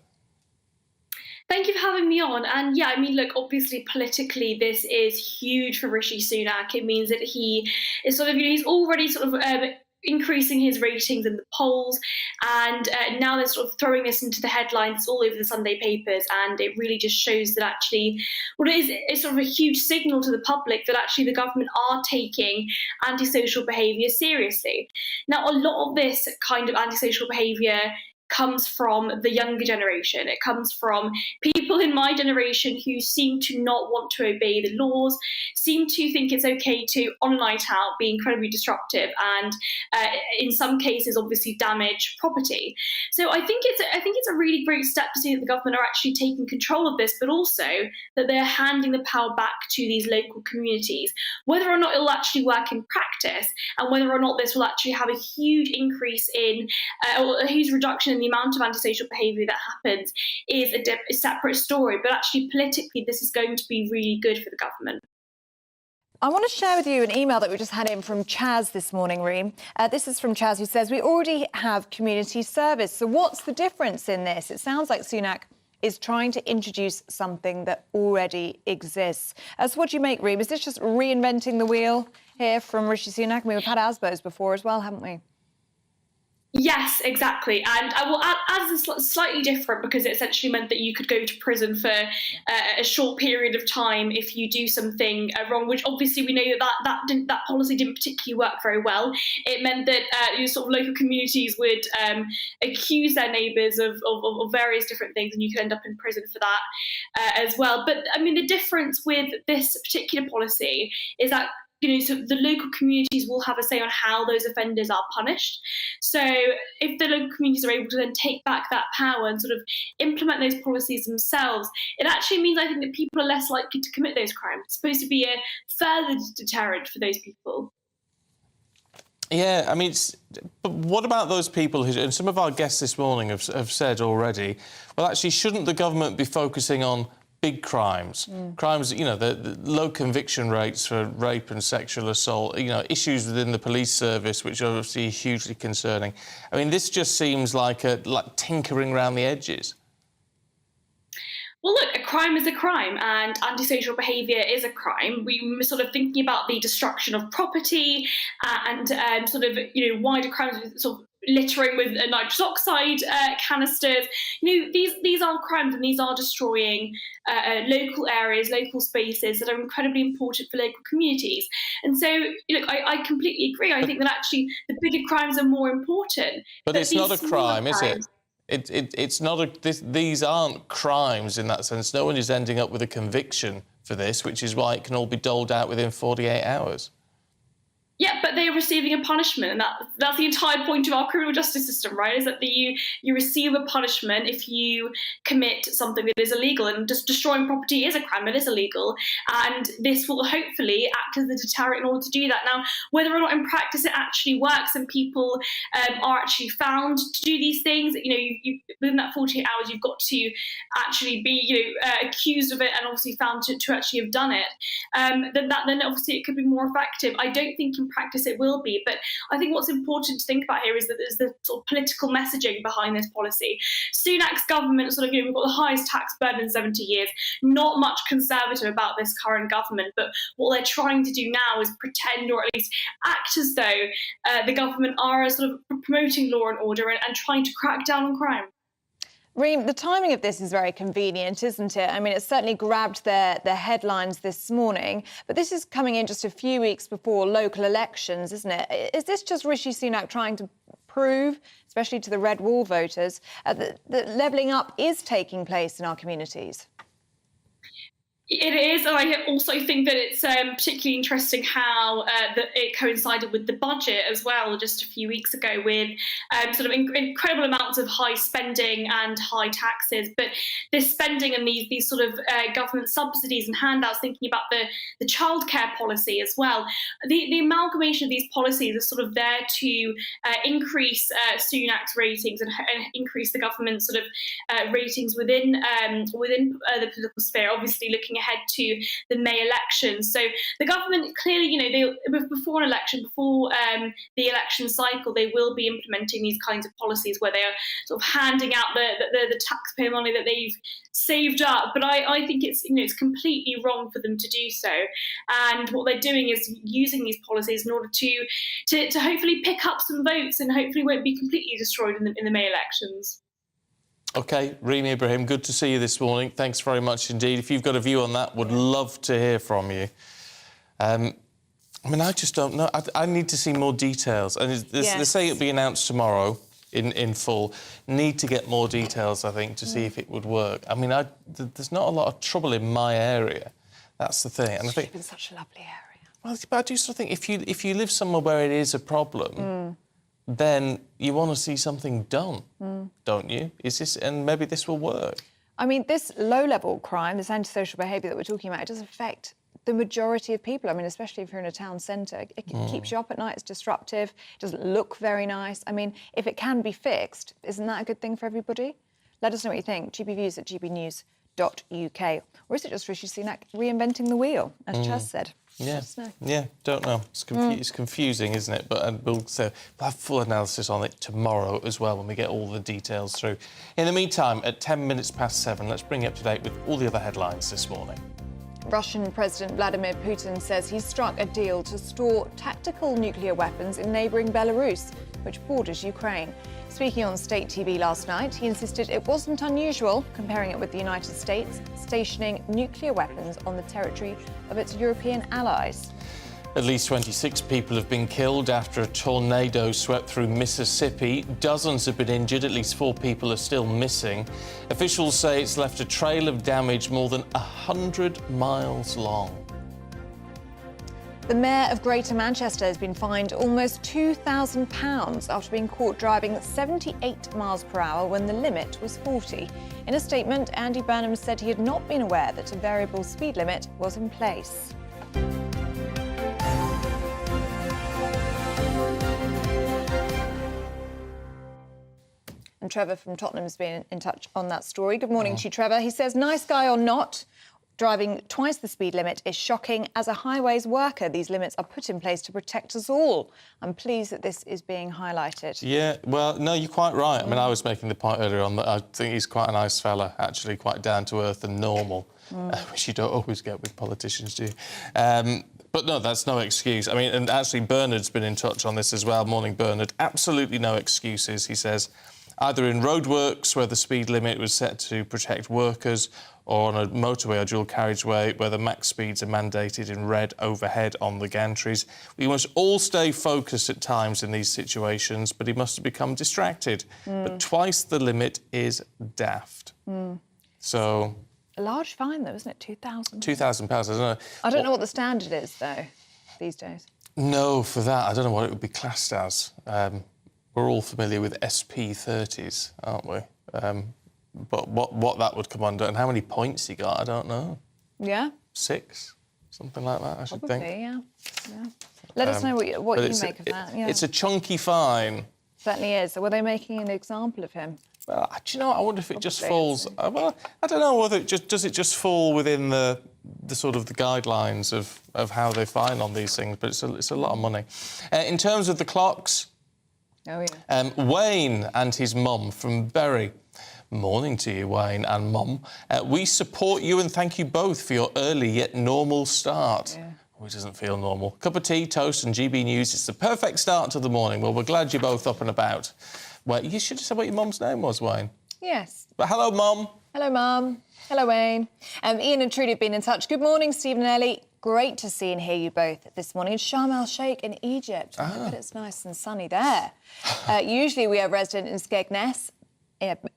[SPEAKER 7] Thank you for having me on. And yeah, I mean, look, obviously politically, this is huge for Rishi Sunak. It means that he is sort of, he's already sort of increasing his ratings in the polls, and now they're sort of throwing this into the headlines all over the Sunday papers, and it really just shows that actually, well, it's sort of a huge signal to the public that actually the government are taking antisocial behaviour seriously. Now, a lot of this kind of antisocial behaviour comes from the younger generation. It comes from people in my generation who seem to not want to obey the laws, seem to think it's okay to, on a night out, be incredibly disruptive and in some cases obviously damage property. So I think it's a really great step to see that the government are actually taking control of this, but also that they're handing the power back to these local communities. Whether or not it'll actually work in practice, and whether or not this will actually have a huge increase in or a huge reduction in the amount of antisocial behaviour that happens, is a separate story. But actually, politically, this is going to be really good for the government.
[SPEAKER 1] I want to share with you an email that we just had in from Chaz this morning, Reem. This is from Chaz, who says, we already have community service. So what's the difference in this? It sounds like Sunak is trying to introduce something that already exists. So what do you make, Reem? Is this just reinventing the wheel here from Rishi Sunak? I mean, we've had ASBOs before as well, haven't we?
[SPEAKER 7] Yes, exactly. And I will add this slightly different, because it essentially meant that you could go to prison for a short period of time if you do something wrong, which obviously we know that policy didn't particularly work very well. It meant that sort of local communities would accuse their neighbours of various different things, and you could end up in prison for that as well. But I mean, the difference with this particular policy is that so the local communities will have a say on how those offenders are punished. So if the local communities are able to then take back that power and sort of implement those policies themselves, it actually means, I think, that people are less likely to commit those crimes. It's supposed to be a further deterrent for those people.
[SPEAKER 2] Yeah, I mean, but what about those people who, and some of our guests this morning have said already, well, actually, shouldn't the government be focusing on big crimes, crimes, the low conviction rates for rape and sexual assault, issues within the police service, which are obviously hugely concerning. I mean, this just seems like tinkering around the edges.
[SPEAKER 7] Well, look, a crime is a crime, and antisocial behaviour is a crime. We're sort of thinking about the destruction of property and sort of, wider crimes, sort of littering with nitrous oxide canisters. These are crimes, and these are destroying local areas, local spaces that are incredibly important for local communities. And so, I completely agree. I think that actually the bigger crimes are more important.
[SPEAKER 2] But it's not a crime, is it? It's not these aren't crimes in that sense. No one is ending up with a conviction for this, which is why it can all be doled out within 48 hours.
[SPEAKER 7] Yeah, but they are receiving a punishment, and that's the entire point of our criminal justice system, right? Is that you receive a punishment if you commit something that is illegal, and just destroying property is a crime, it is illegal, and this will hopefully act as a deterrent in order to do that. Now, whether or not in practice it actually works and people are actually found to do these things, you within that 48 hours you've got to actually be accused of it and obviously found to actually have done it. Then obviously it could be more effective. I don't think in practice it will be, but I think what's important to think about here is that there's the sort of political messaging behind this policy. Sunak's government we've got the highest tax burden in 70 years, not much conservative about this current government, but what they're trying to do now is pretend, or at least act as though the government are sort of promoting law and order and trying to crack down on crime.
[SPEAKER 1] Reem, the timing of this is very convenient, isn't it? I mean, it certainly grabbed their headlines this morning, but this is coming in just a few weeks before local elections, isn't it? Is this just Rishi Sunak trying to prove, especially to the red wall voters, that levelling up is taking place in our communities?
[SPEAKER 7] It is, and I also think that it's particularly interesting how that it coincided with the budget as well, just a few weeks ago, with sort of incredible amounts of high spending and high taxes. But this spending and these sort of government subsidies and handouts, thinking about the childcare policy as well, the amalgamation of these policies is sort of there to increase Sunak's ratings and increase the government's sort of ratings within the political sphere. Obviously, looking looking ahead to the May elections. So the government clearly, before an election, before the election cycle, they will be implementing these kinds of policies where they are sort of handing out the taxpayer money that they've saved up. But I think it's completely wrong for them to do so. And what they're doing is using these policies in order to hopefully pick up some votes and hopefully won't be completely destroyed in the May elections.
[SPEAKER 2] OK, Reem Ibrahim, good to see you this morning. Thanks very much indeed. If you've got a view on that, would love to hear from you. I just don't know. I need to see more details. And they say it'll be announced tomorrow in full. Need to get more details, I think, to see if it would work. There's not a lot of trouble in my area. That's the thing. And I think
[SPEAKER 1] it's such a lovely area.
[SPEAKER 2] Well, but I do sort of think if you live somewhere where it is a problem, then you want to see something done, don't you? And maybe this will work.
[SPEAKER 1] I mean, this low-level crime, this antisocial behaviour that we're talking about, it does affect the majority of people. I mean, especially if you're in a town centre. It keeps you up at night, it's disruptive, it doesn't look very nice. I mean, if it can be fixed, isn't that a good thing for everybody? Let us know what you think. GBviews at gbnews.uk. Or is it just Rishi Sunak reinventing the wheel, as Chaz said?
[SPEAKER 2] Yeah, don't know. It's confusing, isn't it? But we'll have full analysis on it tomorrow as well when we get all the details through. In the meantime, at 10 minutes past 7, let's bring you up to date with all the other headlines this morning.
[SPEAKER 1] Russian President Vladimir Putin says he's struck a deal to store tactical nuclear weapons in neighbouring Belarus, which borders Ukraine. Speaking on state TV last night, he insisted it wasn't unusual, comparing it with the United States, stationing nuclear weapons on the territory of its European allies.
[SPEAKER 2] At least 26 people have been killed after a tornado swept through Mississippi. Dozens have been injured. At least 4 people are still missing. Officials say it's left a trail of damage more than 100 miles long.
[SPEAKER 1] The Mayor of Greater Manchester has been fined almost £2,000 after being caught driving 78 miles per hour when the limit was 40. In a statement, Andy Burnham said he had not been aware that a variable speed limit was in place. And Trevor from Tottenham has been in touch on that story. Good morning to you, Trevor. He says, nice guy or not, driving twice the speed limit is shocking. As a highways worker, these limits are put in place to protect us all. I'm pleased that this is being highlighted.
[SPEAKER 2] Yeah, well, no, you're quite right. I mean, I was making the point earlier on that I think he's quite a nice fella, actually, quite down-to-earth and normal, which you don't always get with politicians, do you? But no, that's no excuse. I mean, and actually Bernard's been in touch on this as well. Morning, Bernard. Absolutely no excuses, he says, either in roadworks where the speed limit was set to protect workers or on a motorway or dual carriageway where the max speeds are mandated in red overhead on the gantries. We must all stay focused at times in these situations, but he must have become distracted. But twice the limit is daft. So...
[SPEAKER 1] A large fine, though, isn't it? £2,000.
[SPEAKER 2] £2,000, I don't know.
[SPEAKER 1] I don't know what the standard is, though, these days.
[SPEAKER 2] No, for that, I don't know what it would be classed as. We're all familiar with SP30s, aren't we? But what that would come under and how many points he got, I don't know.
[SPEAKER 1] Yeah?
[SPEAKER 2] 6? Something like that, I should think.
[SPEAKER 1] Yeah. Let us know what you make of that. Yeah.
[SPEAKER 2] It's a chunky fine.
[SPEAKER 1] Certainly is. So were they making an example of him?
[SPEAKER 2] Well, do you know what? I wonder if it just falls... well, I don't know whether does it just fall within the sort of the guidelines of how they fine on these things, but it's a lot of money. In terms of the clocks...
[SPEAKER 1] Oh, yeah.
[SPEAKER 2] Wayne and his mum from Bury. Morning to you, Wayne and Mum. We support you and thank you both for your early yet normal start. Yeah. Which doesn't feel normal. Cup of tea, toast and GB News. It's the perfect start to the morning. Well, we're glad you're both up and about. Well, you should have said what your mum's name was, Wayne.
[SPEAKER 1] Yes.
[SPEAKER 2] But hello, Mum.
[SPEAKER 1] Hello, Mum. Hello, Wayne. Ian and Trudy have been in touch. Good morning, Stephen and Ellie. Great to see and hear you both this morning. It's Sharm el-Sheikh in Egypt. I bet it's nice and sunny there. Usually we have resident in Skegness,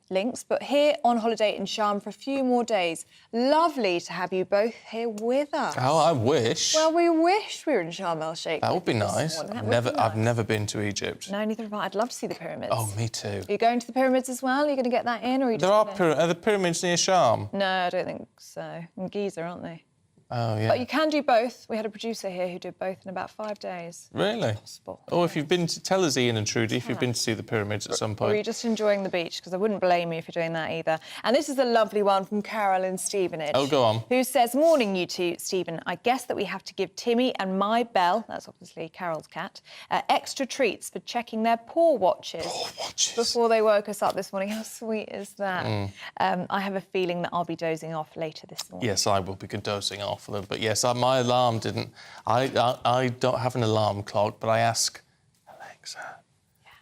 [SPEAKER 1] links, but here on holiday in Sharm for a few more days. Lovely to have you both here with us.
[SPEAKER 2] Oh, I wish.
[SPEAKER 1] Well, we wish we were in Sharm el-Sheikh.
[SPEAKER 2] That would be nice. I've never been to Egypt.
[SPEAKER 1] No, neither have I. I'd love to see the pyramids.
[SPEAKER 2] Oh, me too.
[SPEAKER 1] Are you going to the pyramids as well? Are you going to get that in? Or are you
[SPEAKER 2] are the pyramids near Sharm?
[SPEAKER 1] No, I don't think so. In Giza, aren't they?
[SPEAKER 2] Oh, yeah.
[SPEAKER 1] But you can do both. We had a producer here who did both in about 5 days.
[SPEAKER 2] Really? Or if you've been to... Tell us, Ian and Trudy, if you've been to see the pyramids at some
[SPEAKER 1] Or
[SPEAKER 2] point.
[SPEAKER 1] you're just enjoying the beach, because I wouldn't blame you if you're doing that either. And this is a lovely one from Carol in Stevenage.
[SPEAKER 2] Oh, go on.
[SPEAKER 1] Who says, morning, you two, Stephen. I guess that we have to give Timmy and my Belle, that's obviously Carol's cat, extra treats for checking their paw watches. Before they woke us up this morning. How sweet is that? I have a feeling that I'll be dozing off later this morning.
[SPEAKER 2] Yes, I will be dozing off a little bit. Yes, my alarm didn't... I don't have an alarm clock, but I ask Alexa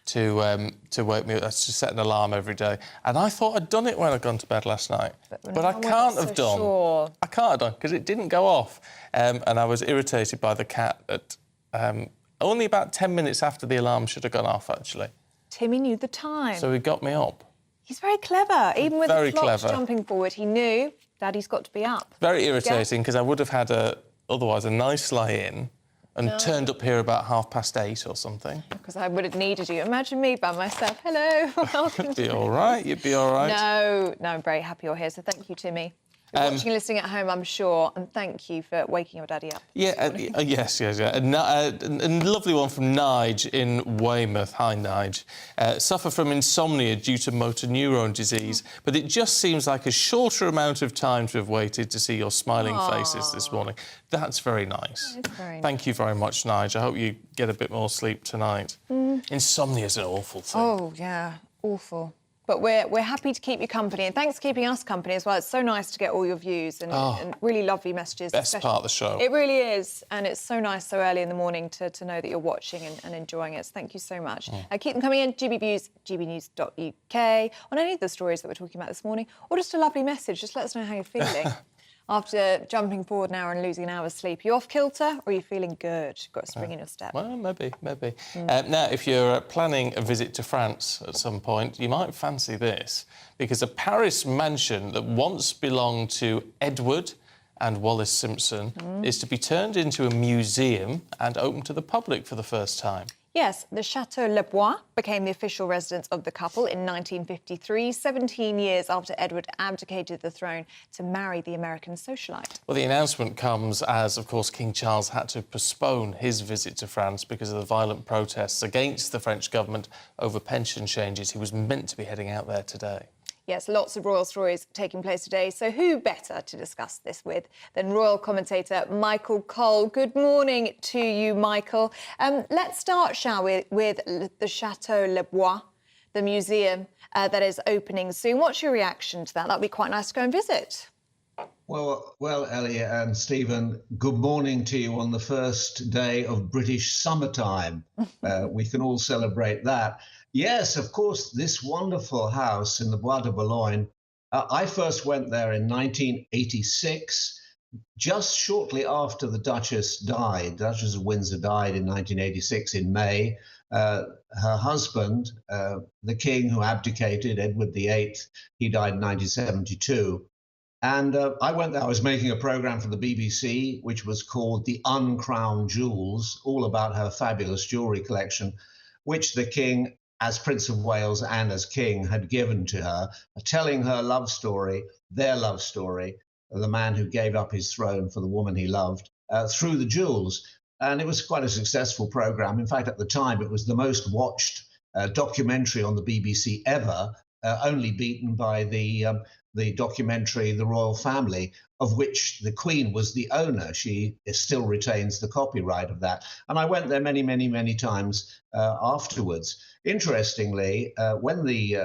[SPEAKER 2] to wake me up. That's to set an alarm every day. And I thought I'd done it when I'd gone to bed last night. But I can't have done.
[SPEAKER 1] Sure.
[SPEAKER 2] I can't have done, because it didn't go off. And I was irritated by the cat at only about 10 minutes after the alarm should have gone off, actually.
[SPEAKER 1] Timmy knew the time.
[SPEAKER 2] So he got me up.
[SPEAKER 1] He's very clever. Even with
[SPEAKER 2] Very
[SPEAKER 1] the clocks
[SPEAKER 2] clever.
[SPEAKER 1] jumping forward, he knew Daddy's got to be up.
[SPEAKER 2] Very irritating, because I would have had otherwise a nice lie-in and turned up here about 8:30 or something.
[SPEAKER 1] Because I would have needed you. Imagine me by myself. Hello, welcome.
[SPEAKER 2] You'd be all right. You'd be all right.
[SPEAKER 1] No, I'm very happy you're here, so thank you, Timmy. You're watching and listening at home, I'm sure, and thank you for waking your daddy up.
[SPEAKER 2] Yeah, yes. And a lovely one from Nige in Weymouth. Hi, Nige. Suffer from insomnia due to motor neurone disease, but it just seems like a shorter amount of time to have waited to see your smiling faces this morning. That's very nice.
[SPEAKER 1] It's very
[SPEAKER 2] Thank you very much, Nige. I hope you get a bit more sleep tonight. Insomnia is an awful thing.
[SPEAKER 1] Oh, yeah, awful. But we're happy to keep you company, and thanks for keeping us company as well. It's so nice to get all your views and really lovely messages.
[SPEAKER 2] Best part of the show.
[SPEAKER 1] It really is, and it's so nice so early in the morning to know that you're watching and enjoying it. So thank you so much. Keep them coming in, GBNews, gbnews.uk, on any of the stories that we're talking about this morning, or just a lovely message. Just let us know how you're feeling. After jumping forward an hour and losing an hour's sleep, you off kilter or are you feeling good? Got a spring in your step?
[SPEAKER 2] Well, maybe. Now, if you're planning a visit to France at some point, you might fancy this, because a Paris mansion that once belonged to Edward and Wallis Simpson is to be turned into a museum and open to the public for the first time.
[SPEAKER 1] Yes, the Château Le Bois became the official residence of the couple in 1953, 17 years after Edward abdicated the throne to marry the American socialite.
[SPEAKER 2] Well, the announcement comes as, of course, King Charles had to postpone his visit to France because of the violent protests against the French government over pension changes. He was meant to be heading out there today.
[SPEAKER 1] Yes, lots of royal stories taking place today. So who better to discuss this with than royal commentator Michael Cole? Good morning to you, Michael. Let's start, shall we, with the Château Le Bois, the museum that is opening soon. What's your reaction to that? That'd be quite nice to go and visit.
[SPEAKER 13] Well, Ellie and Stephen, good morning to you on the first day of British summertime. We can all celebrate that. Yes, of course, this wonderful house in the Bois de Boulogne. I first went there in 1986, just shortly after the Duchess died. Duchess of Windsor died in 1986 in May. Her husband, the king who abdicated, Edward VIII, he died in 1972. And I went there. I was making a programme for the BBC, which was called The Uncrowned Jewels, all about her fabulous jewellery collection, which the king, as Prince of Wales and as king, had given to her, telling her love story, their love story, the man who gave up his throne for the woman he loved, through the jewels. And it was quite a successful programme. In fact, at the time, it was the most watched documentary on the BBC ever, only beaten by the documentary The Royal Family, of which the Queen was the owner. She still retains the copyright of that. And I went there many, many, many times afterwards. Interestingly, when the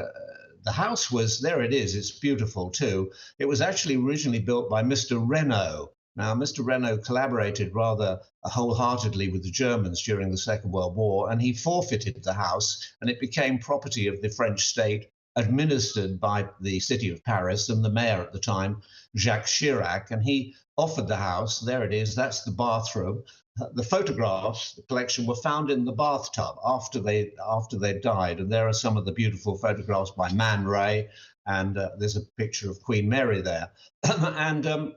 [SPEAKER 13] house was, there it is, it's beautiful too. It was actually originally built by Mr. Renault. Now, Mr. Renault collaborated rather wholeheartedly with the Germans during the Second World War, and he forfeited the house, and it became property of the French state, administered by the city of Paris and the mayor at the time, Jacques Chirac, and he offered the house. There it is. That's the bathroom. The photographs, the collection, were found in the bathtub after they died, and there are some of the beautiful photographs by Man Ray, and there's a picture of Queen Mary there. And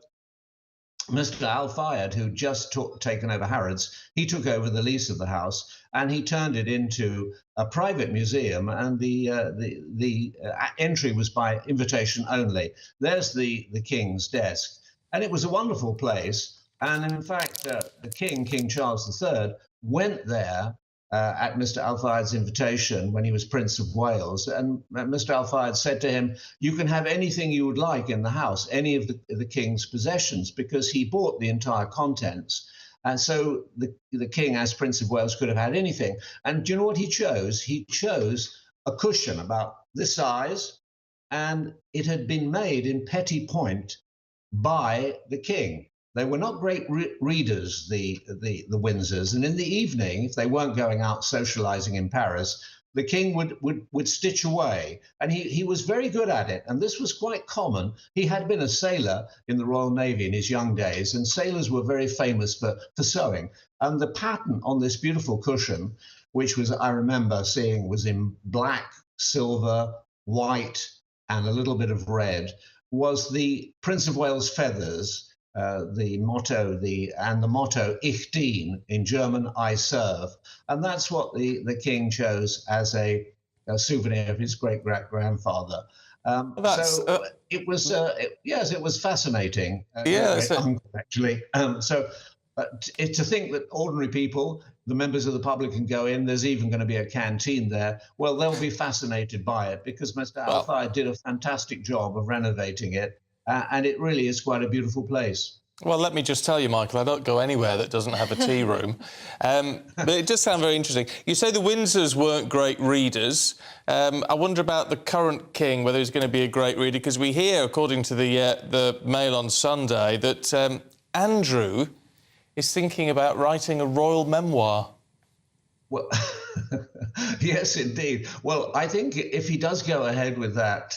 [SPEAKER 13] Mr. Al Fayed, who just taken over Harrods, he took over the lease of the house and he turned it into a private museum, and the entry was by invitation only. There's the King's desk. And it was a wonderful place. And in fact, the King, King Charles III, went there at Mr. Al Fayed's invitation when he was Prince of Wales. And Mr. Al Fayed said to him, you can have anything you would like in the house, any of the King's possessions, because he bought the entire contents. And so the King, as Prince of Wales, could have had anything. And do you know what he chose? He chose a cushion about this size, and it had been made in Petit Point by the King. They were not great readers, the Windsors, and in the evening, if they weren't going out socializing in Paris, the King would stitch away, and he was very good at it, and this was quite common. He had been a sailor in the Royal Navy in his young days, and sailors were very famous for sewing. And the pattern on this beautiful cushion, which was, I remember seeing, was in black, silver, white, and a little bit of red, was the Prince of Wales feathers, the motto, Ich dien, in German, I serve. And that's what the King chose as a souvenir of his great-grandfather. It was, yes, it was fascinating. Actually. To think that ordinary people, the members of the public, can go in, there's even going to be a canteen there, well, they'll be fascinated by it, because Mr. Al Fayed did a fantastic job of renovating it, and it really is quite a beautiful place.
[SPEAKER 2] Well, let me just tell you, Michael, I don't go anywhere that doesn't have a tea room. But it does sound very interesting. You say the Windsors weren't great readers. I wonder about the current King, whether he's going to be a great reader, because we hear, according to the Mail on Sunday, that Andrew is thinking about writing a royal memoir.
[SPEAKER 13] Well, yes, indeed. Well, I think if he does go ahead with that,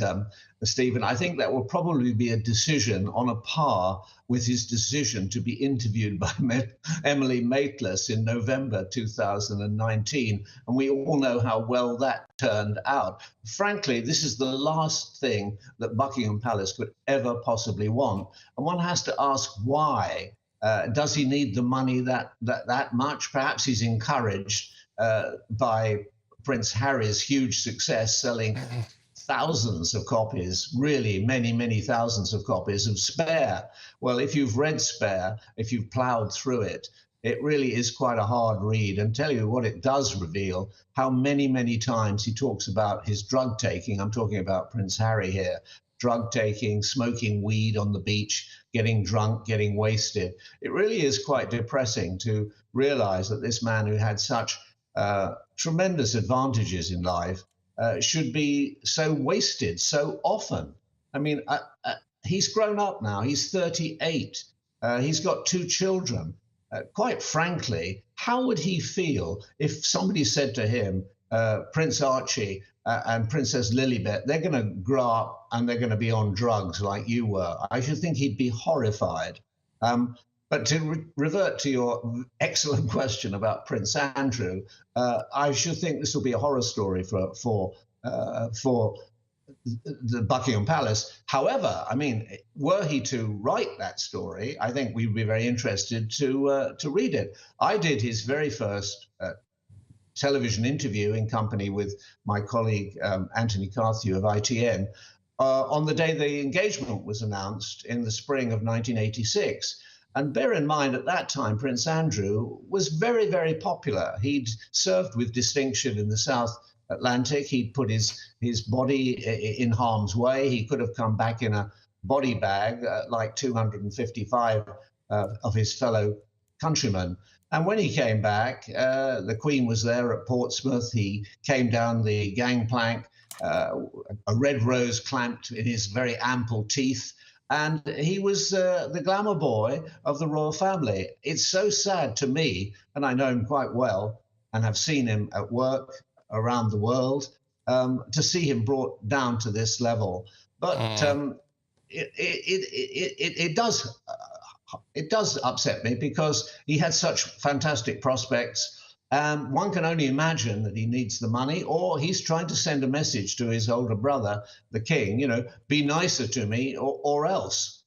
[SPEAKER 13] Stephen, I think that will probably be a decision on a par with his decision to be interviewed by Emily Maitlis in November 2019. And we all know how well that turned out. Frankly, this is the last thing that Buckingham Palace could ever possibly want. And one has to ask why. Does he need the money that much? Perhaps he's encouraged by Prince Harry's huge success, selling thousands of copies, really many, many thousands of copies of Spare. Well, if you've read Spare, if you've ploughed through it, it really is quite a hard read. And tell you what it does reveal, how many, many times he talks about his drug taking. I'm talking about Prince Harry here. Drug taking, smoking weed on the beach, getting drunk, getting wasted. It really is quite depressing to realize that this man who had such tremendous advantages in life should be so wasted so often. I mean, he's grown up now. He's 38. He's got 2 children. Quite frankly, how would he feel if somebody said to him, Prince Archie and Princess Lilibet, they're going to grow up and they're going to be on drugs like you were? I should think he'd be horrified. But to revert to your excellent question about Prince Andrew, I should think this will be a horror story for the Buckingham Palace. However, I mean, were he to write that story, I think we'd be very interested to read it. I did his very first television interview in company with my colleague Anthony Carthew of ITN on the day the engagement was announced in the spring of 1986. And bear in mind, at that time, Prince Andrew was very, very popular. He'd served with distinction in the South Atlantic. He'd put his body in harm's way. He could have come back in a body bag like 255 of his fellow countrymen. And when he came back, the Queen was there at Portsmouth. He came down the gangplank, a red rose clamped in his very ample teeth. And he was the glamour boy of the royal family. It's so sad to me, and I know him quite well, and have seen him at work around the world, to see him brought down to this level. But it does upset me, because he had such fantastic prospects. One can only imagine that he needs the money, or he's trying to send a message to his older brother, the king, you know, be nicer to me or else.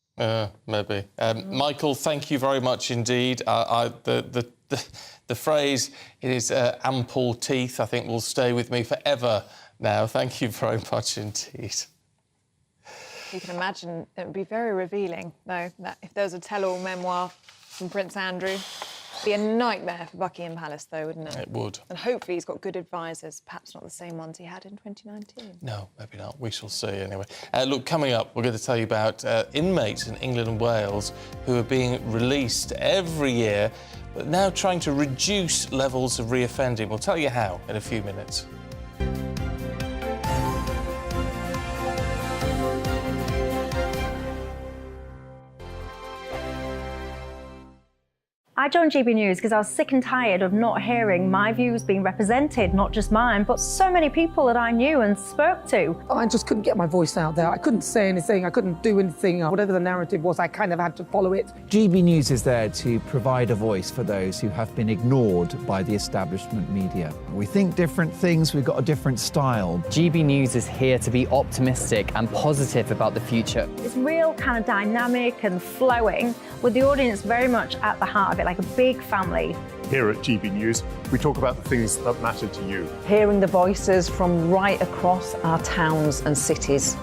[SPEAKER 2] Maybe. Michael, thank you very much indeed. The phrase, it is ample teeth, I think will stay with me forever now. Thank you very much indeed.
[SPEAKER 1] You can imagine it would be very revealing, though, that if there was a tell-all memoir from Prince Andrew, it'd be a nightmare for Buckingham Palace, though, wouldn't it?
[SPEAKER 2] It would.
[SPEAKER 1] And hopefully he's got good advisors, perhaps not the same ones he had in 2019.
[SPEAKER 2] No, maybe not. We shall see anyway. Look, coming up, we're going to tell you about inmates in England and Wales who are being released every year, but now trying to reduce levels of reoffending. We'll tell you how in a few minutes.
[SPEAKER 8] I joined GB News because I was sick and tired of not hearing my views being represented, not just mine, but so many people that I knew and spoke to.
[SPEAKER 17] I just couldn't get my voice out there. I couldn't say anything. I couldn't do anything. Whatever the narrative was, I kind of had to follow it.
[SPEAKER 21] GB News is there to provide a voice for those who have been ignored by the establishment media. We think different things, we've got a different style.
[SPEAKER 20] GB News is here to be optimistic and positive about the future.
[SPEAKER 8] It's real kind of dynamic and flowing, with the audience very much at the heart of it, like a big family.
[SPEAKER 9] Here at GB News, we talk about the things that matter to you.
[SPEAKER 22] Hearing the voices from right across our towns and cities,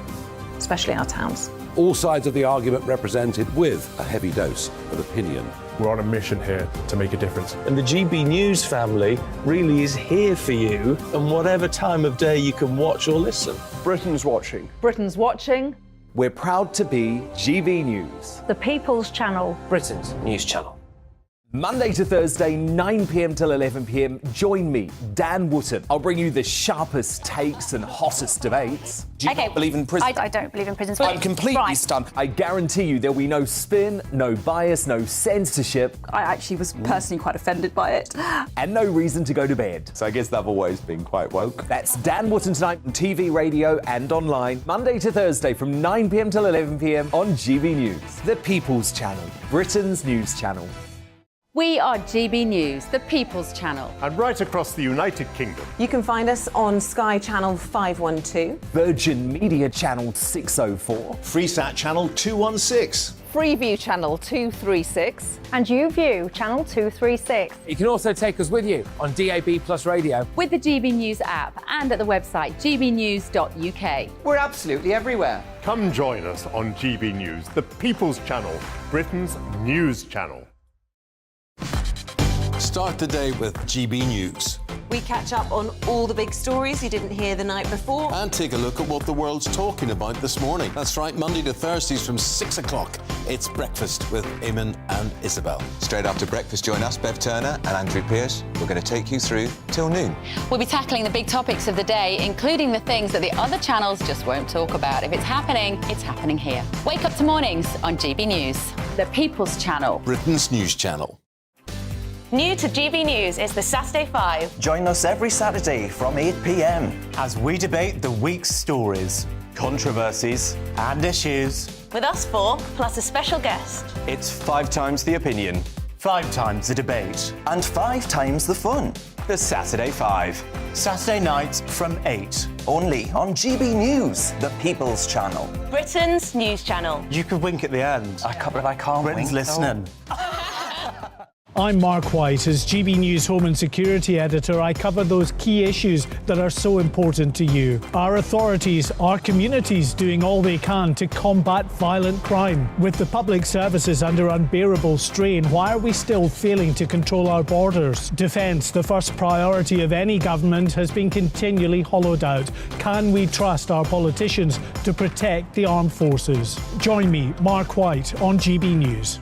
[SPEAKER 22] especially our towns.
[SPEAKER 12] All sides of the argument represented with a heavy dose of opinion.
[SPEAKER 9] We're on a mission here to make a difference.
[SPEAKER 23] And the GB News family really is here for you, and whatever time of day you can watch or listen.
[SPEAKER 9] Britain's watching.
[SPEAKER 22] Britain's watching.
[SPEAKER 11] We're proud to be GB News,
[SPEAKER 8] The People's Channel.
[SPEAKER 20] Britain's news channel.
[SPEAKER 11] Monday to Thursday, 9 p.m. till 11 p.m. Join me, Dan Wootton. I'll bring you the sharpest takes and hottest debates.
[SPEAKER 24] Do you not believe in prison?
[SPEAKER 8] I don't believe in prison.
[SPEAKER 24] I'm completely stunned.
[SPEAKER 11] I guarantee you there'll be no spin, no bias, no censorship.
[SPEAKER 15] I actually was personally quite offended by it.
[SPEAKER 11] And no reason to go to bed.
[SPEAKER 16] So I guess they've always been quite woke.
[SPEAKER 11] That's Dan Wootton tonight on TV, radio and online. Monday to Thursday from 9 p.m. till 11 p.m. on GB News. The People's Channel, Britain's news channel.
[SPEAKER 10] We are GB News, the People's Channel.
[SPEAKER 9] And right across the United Kingdom.
[SPEAKER 22] You can find us on Sky Channel 512.
[SPEAKER 11] Virgin Media Channel 604.
[SPEAKER 25] Freesat Channel 216.
[SPEAKER 22] Freeview Channel 236.
[SPEAKER 8] And YouView Channel 236.
[SPEAKER 26] You can also take us with you on DAB Plus Radio.
[SPEAKER 10] With the GB News app and at the website gbnews.uk.
[SPEAKER 25] We're absolutely everywhere.
[SPEAKER 9] Come join us on GB News, the People's Channel, Britain's news channel.
[SPEAKER 25] Start the day with GB News.
[SPEAKER 27] We catch up on all the big stories you didn't hear the night before.
[SPEAKER 25] And take a look at what the world's talking about this morning. That's right, Monday to Thursdays from 6 o'clock. It's Breakfast with Eamon and Isabel.
[SPEAKER 28] Straight after breakfast, join us, Bev Turner and Andrew Pearce. We're going to take you through till noon.
[SPEAKER 10] We'll be tackling the big topics of the day, including the things that the other channels just won't talk about. If it's happening here. Wake up to mornings on GB News, the People's Channel.
[SPEAKER 25] Britain's news channel.
[SPEAKER 27] New to GB News is the Saturday 5.
[SPEAKER 29] Join us every Saturday from 8 p.m. as we debate the week's stories, controversies and issues.
[SPEAKER 27] With us 4, plus a special guest.
[SPEAKER 29] It's 5 times the opinion, 5 times the debate, and 5 times the fun. The Saturday 5. Saturday nights from 8. Only on GB News, the People's Channel.
[SPEAKER 27] Britain's news channel.
[SPEAKER 29] You could wink at the end. I can't Britain's
[SPEAKER 28] wink,
[SPEAKER 29] listening.
[SPEAKER 18] I'm Mark White. As GB News Home and Security Editor, I cover those key issues that are so important to you. Our authorities, our communities doing all they can to combat violent crime. With the public services under unbearable strain, why are we still failing to control our borders? Defence, the first priority of any government, has been continually hollowed out. Can we trust our politicians to protect the armed forces? Join me, Mark White, on GB News.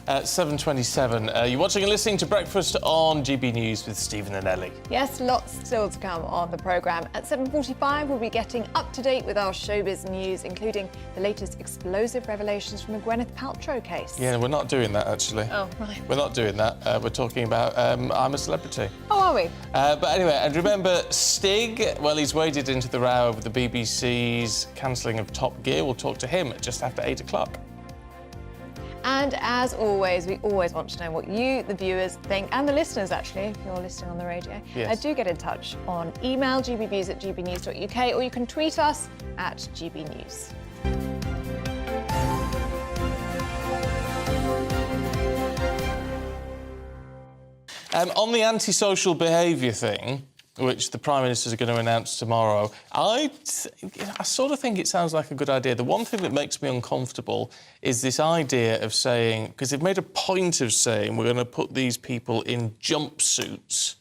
[SPEAKER 2] At 7:27, you're watching and listening to Breakfast on GB News with Stephen and Ellie.
[SPEAKER 1] Yes, lots still to come on the programme. At 7:45, we'll be getting up to date with our showbiz news, including the latest explosive revelations from the Gwyneth Paltrow case.
[SPEAKER 2] Yeah, we're not doing that, actually.
[SPEAKER 1] Oh, right.
[SPEAKER 2] We're not doing that. We're talking about I'm a Celebrity.
[SPEAKER 1] Oh, are we?
[SPEAKER 2] But anyway, and remember Stig? Well, he's waded into the row over the BBC's cancelling of Top Gear. We'll talk to him just after 8 o'clock.
[SPEAKER 1] And as always, we always want to know what you, the viewers, think, and the listeners, actually, if you're listening on the radio.
[SPEAKER 2] Yes.
[SPEAKER 1] Do get in touch on email, gbnews@gbnews.uk, or you can tweet us at gbnews.
[SPEAKER 2] On the antisocial behaviour thing, which the Prime Minister is going to announce tomorrow, I sort of think it sounds like a good idea. The one thing that makes me uncomfortable is this idea of saying, because they've made a point of saying we're going to put these people in jumpsuits,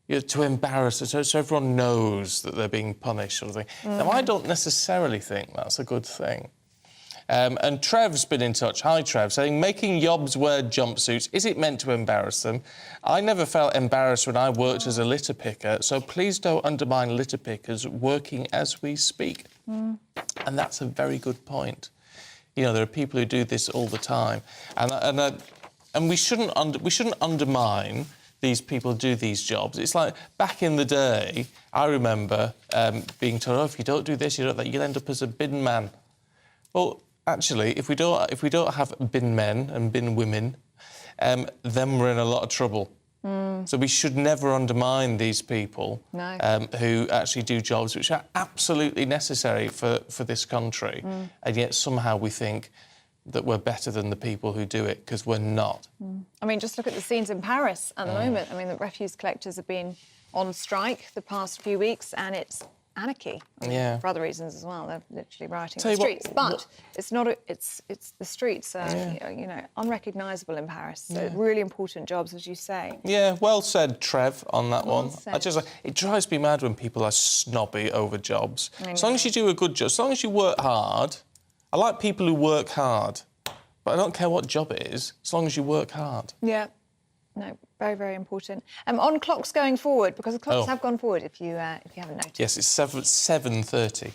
[SPEAKER 2] you know, to embarrass us, so everyone knows that they're being punished, sort of thing. Now, I don't necessarily think that's a good thing. And Trev's been in touch. Hi, Trev, saying, making yobs wear jumpsuits, is it meant to embarrass them? I never felt embarrassed when I worked as a litter picker, so please don't undermine litter pickers working as we speak. And that's a very good point. You know, there are people who do this all the time. And we shouldn't undermine these people who do these jobs. It's like, back in the day, I remember being told, oh, if you don't do this, you don't that, you'll end up as a bin man. Well, actually, if we don't have bin men and bin women, then we're in a lot of trouble. So we should never undermine these people who actually do jobs which are absolutely necessary for this country, and yet somehow we think that we're better than the people who do it, because we're not.
[SPEAKER 1] I mean, just look at the scenes in Paris at the moment. I mean, the refuse collectors have been on strike the past few weeks, and it's anarchy. I mean, for other reasons as well. They're literally rioting in the streets. But it's not. It's the streets are you know, unrecognisable in Paris. So really important jobs, as you say.
[SPEAKER 2] Yeah, well said, Trev, on that one.
[SPEAKER 1] Said.
[SPEAKER 2] It drives me mad when people are snobby over jobs. As long as you do a good job, as long as you work hard. I like people who work hard, but I don't care what job it is, as long as you work hard.
[SPEAKER 1] Yeah. No, very, very important. On clocks going forward, because the clocks have gone forward, if you haven't noticed.
[SPEAKER 2] Yes, it's 7:30.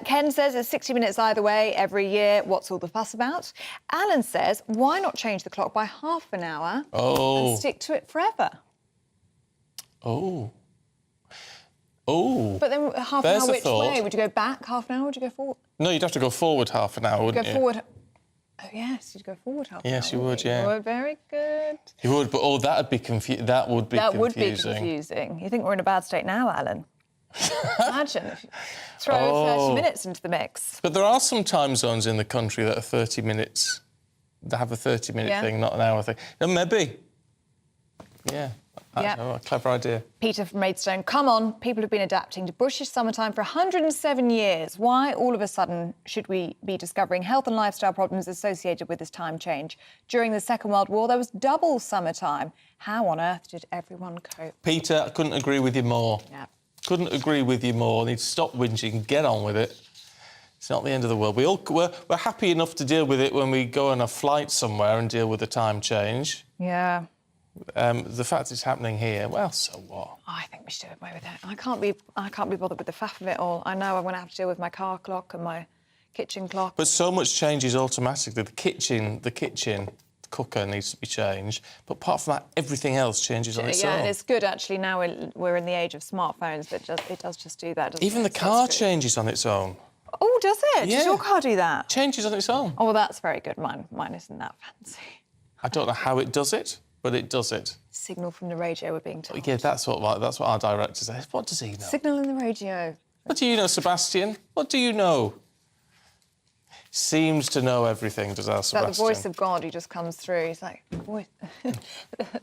[SPEAKER 1] Ken says it's 60 minutes either way every year. What's all the fuss about? Alan says, why not change the clock by half an hour and stick to it forever?
[SPEAKER 2] Oh.
[SPEAKER 1] But then half an hour which way? Would you go back half an hour or would you go forward?
[SPEAKER 2] No, you'd have to go forward half an hour, wouldn't you?
[SPEAKER 1] Go forward. Oh, yes, you'd go forward half an hour.
[SPEAKER 2] Yes, you would, yeah.
[SPEAKER 1] You would, very good.
[SPEAKER 2] You would, but that would be confusing. That would be
[SPEAKER 1] confusing. You think we're in a bad state now, Alan? Imagine if you throw 30 minutes into the mix.
[SPEAKER 2] But there are some time zones in the country that are 30 minutes. They have a 30-minute thing, not an hour thing. No, maybe. Yeah. A clever idea.
[SPEAKER 1] Peter from Maidstone, come on, people have been adapting to British summertime for 107 years. Why all of a sudden should we be discovering health and lifestyle problems associated with this time change? During the Second World War, there was double summertime. How on earth did everyone cope?
[SPEAKER 2] Peter, I couldn't agree with you more.
[SPEAKER 1] Yeah.
[SPEAKER 2] Couldn't agree with you more. Need to stop whinging, get on with it. It's not the end of the world. We're happy enough to deal with it when we go on a flight somewhere and deal with the time change.
[SPEAKER 1] Yeah.
[SPEAKER 2] The fact it's happening here, well, so what?
[SPEAKER 1] I think we should do away with it. I can't be bothered with the faff of it all. I know I'm going to have to deal with my car clock and my kitchen clock.
[SPEAKER 2] But so much changes automatically. The kitchen cooker needs to be changed. But apart from that, everything else changes on its own.
[SPEAKER 1] Yeah, and it's good, actually, now we're in the age of smartphones that it does just do that, doesn't it?
[SPEAKER 2] Even the car changes on its own.
[SPEAKER 1] Oh, does it?
[SPEAKER 2] Yeah.
[SPEAKER 1] Does your car do that?
[SPEAKER 2] Changes on its own.
[SPEAKER 1] Oh, well, that's very good. Mine isn't that fancy.
[SPEAKER 2] I don't know how it does it, but it does it.
[SPEAKER 1] Signal from the radio, we're being told.
[SPEAKER 2] Yeah, that's what our director says. What does he know?
[SPEAKER 1] Signal in the radio.
[SPEAKER 2] What do you know, Sebastian? What do you know? Seems to know everything, does our Sebastian.
[SPEAKER 1] It's like the voice of God who just comes through. He's like,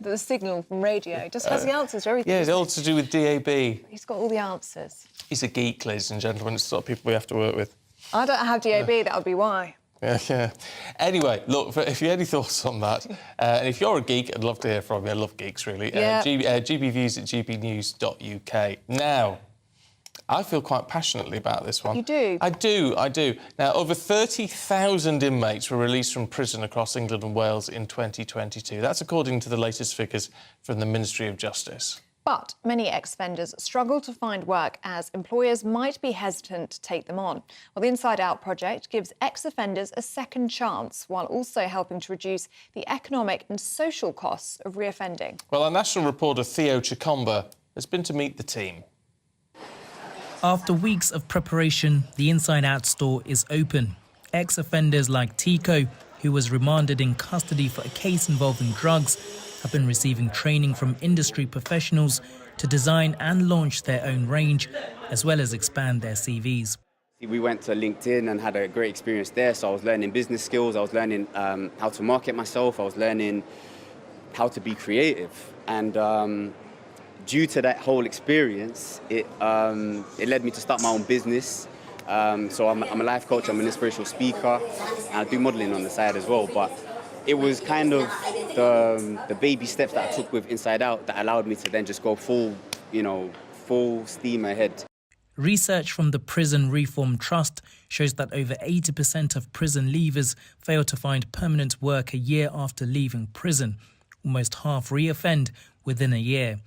[SPEAKER 1] the signal from radio. He just has the answers to everything.
[SPEAKER 2] Yeah, it's all to do with DAB.
[SPEAKER 1] He's got all the answers.
[SPEAKER 2] He's a geek, ladies and gentlemen. It's the sort of people we have to work with.
[SPEAKER 1] I don't have DAB, that would be why.
[SPEAKER 2] Yeah. Anyway, look, if you have any thoughts on that, and if you're a geek, I'd love to hear from you. I love geeks, really.
[SPEAKER 1] Yeah.
[SPEAKER 2] gbviews@gbnews.uk. Now, I feel quite passionately about this one.
[SPEAKER 1] You do?
[SPEAKER 2] I do. Now, over 30,000 inmates were released from prison across England and Wales in 2022. That's according to the latest figures from the Ministry of Justice.
[SPEAKER 1] But many ex-offenders struggle to find work as employers might be hesitant to take them on. Well, the Inside Out project gives ex-offenders a second chance while also helping to reduce the economic and social costs of reoffending.
[SPEAKER 2] Well, our national reporter Theo Chikomba has been to meet the team.
[SPEAKER 3] After weeks of preparation, the Inside Out store is open. Ex-offenders like Tico, who was remanded in custody for a case involving drugs, have been receiving training from industry professionals to design and launch their own range, as well as expand their CVs.
[SPEAKER 4] We went to LinkedIn and had a great experience there, so I was learning business skills, I was learning how to market myself, I was learning how to be creative. And due to that whole experience, it led me to start my own business. So I'm a life coach, I'm an inspirational speaker, and I do modelling on the side as well. But it was kind of the baby steps that I took with Inside Out that allowed me to then just go full steam ahead.
[SPEAKER 3] Research from the Prison Reform Trust shows that over 80% of prison leavers fail to find permanent work a year after leaving prison. Almost half reoffend within a year,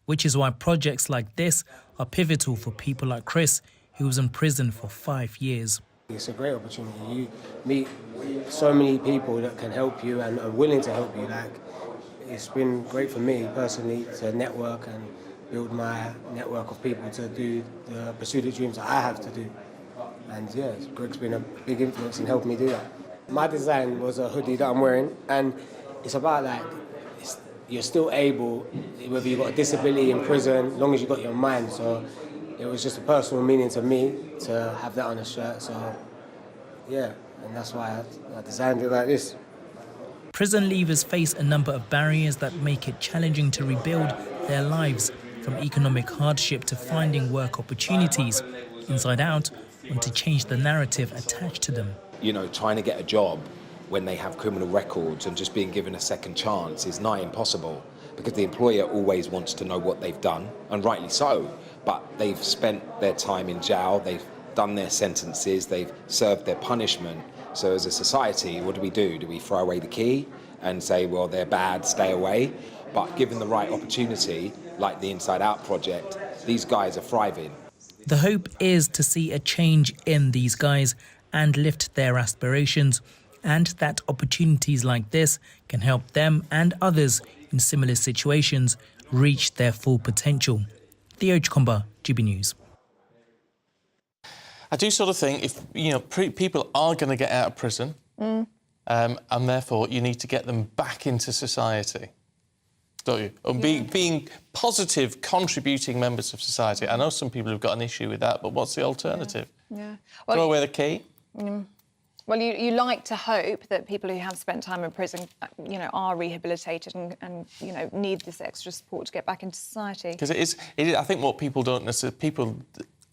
[SPEAKER 3] which is why projects like this are pivotal for people like Chris, who was in prison for 5 years.
[SPEAKER 5] It's a great opportunity. You meet so many people that can help you and are willing to help you. Like, it's been great for me personally to network and build my network of people to pursue the dreams that I have to do. And yeah, Greg's been a big influence in helping me do that. My design was a hoodie that I'm wearing, and it's about like, you're still able, whether you've got a disability in prison, as long as you've got your mind. So it was just a personal meaning to me to have that on a shirt. So yeah, and that's why I designed it like this.
[SPEAKER 3] Prison leavers face a number of barriers that make it challenging to rebuild their lives, from economic hardship to finding work opportunities. Inside Out want to change the narrative attached to them.
[SPEAKER 6] You know, trying to get a job when they have criminal records and just being given a second chance is nigh impossible, because the employer always wants to know what they've done, and rightly so, but they've spent their time in jail, they've done their sentences, they've served their punishment. So as a society, what do? Do we throw away the key and say, well, they're bad, stay away? But given the right opportunity, like the Inside Out project, these guys are thriving.
[SPEAKER 3] The hope is to see a change in these guys and lift their aspirations, and that opportunities like this can help them and others in similar situations reach their full potential. Theo Chikomba, GB News.
[SPEAKER 2] I do sort of think if, people are going to get out of prison, and therefore you need to get them back into society, don't you? And being positive, contributing members of society. I know some people have got an issue with that, but what's the alternative?
[SPEAKER 1] Well,
[SPEAKER 2] throw away the key?
[SPEAKER 1] Well, you like to hope that people who have spent time in prison, are rehabilitated and need this extra support to get back into society.
[SPEAKER 2] Because it is. I think what people don't necessarily...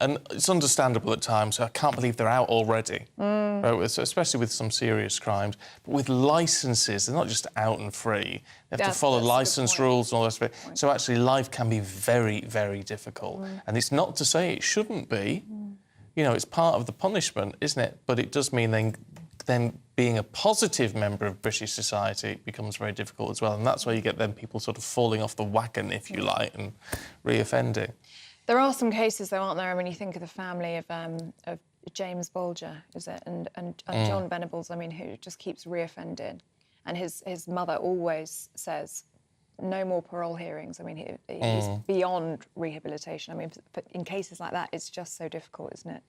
[SPEAKER 2] And it's understandable at times, so I can't believe they're out already, right? Especially with some serious crimes. But with licences, they're not just out and free. They have to follow licence rules and all that stuff. So actually life can be very, very difficult. And it's not to say it shouldn't be. It's part of the punishment, isn't it? But it does mean then being a positive member of British society becomes very difficult as well. And that's where you get then people sort of falling off the wagon, if you like, and reoffending.
[SPEAKER 1] There are some cases, though, aren't there? I mean, you think of the family of James Bolger, is it, and John Venables, who just keeps reoffending. And his mother always says, no more parole hearings. He's beyond rehabilitation. But in cases like that, it's just so difficult, isn't it?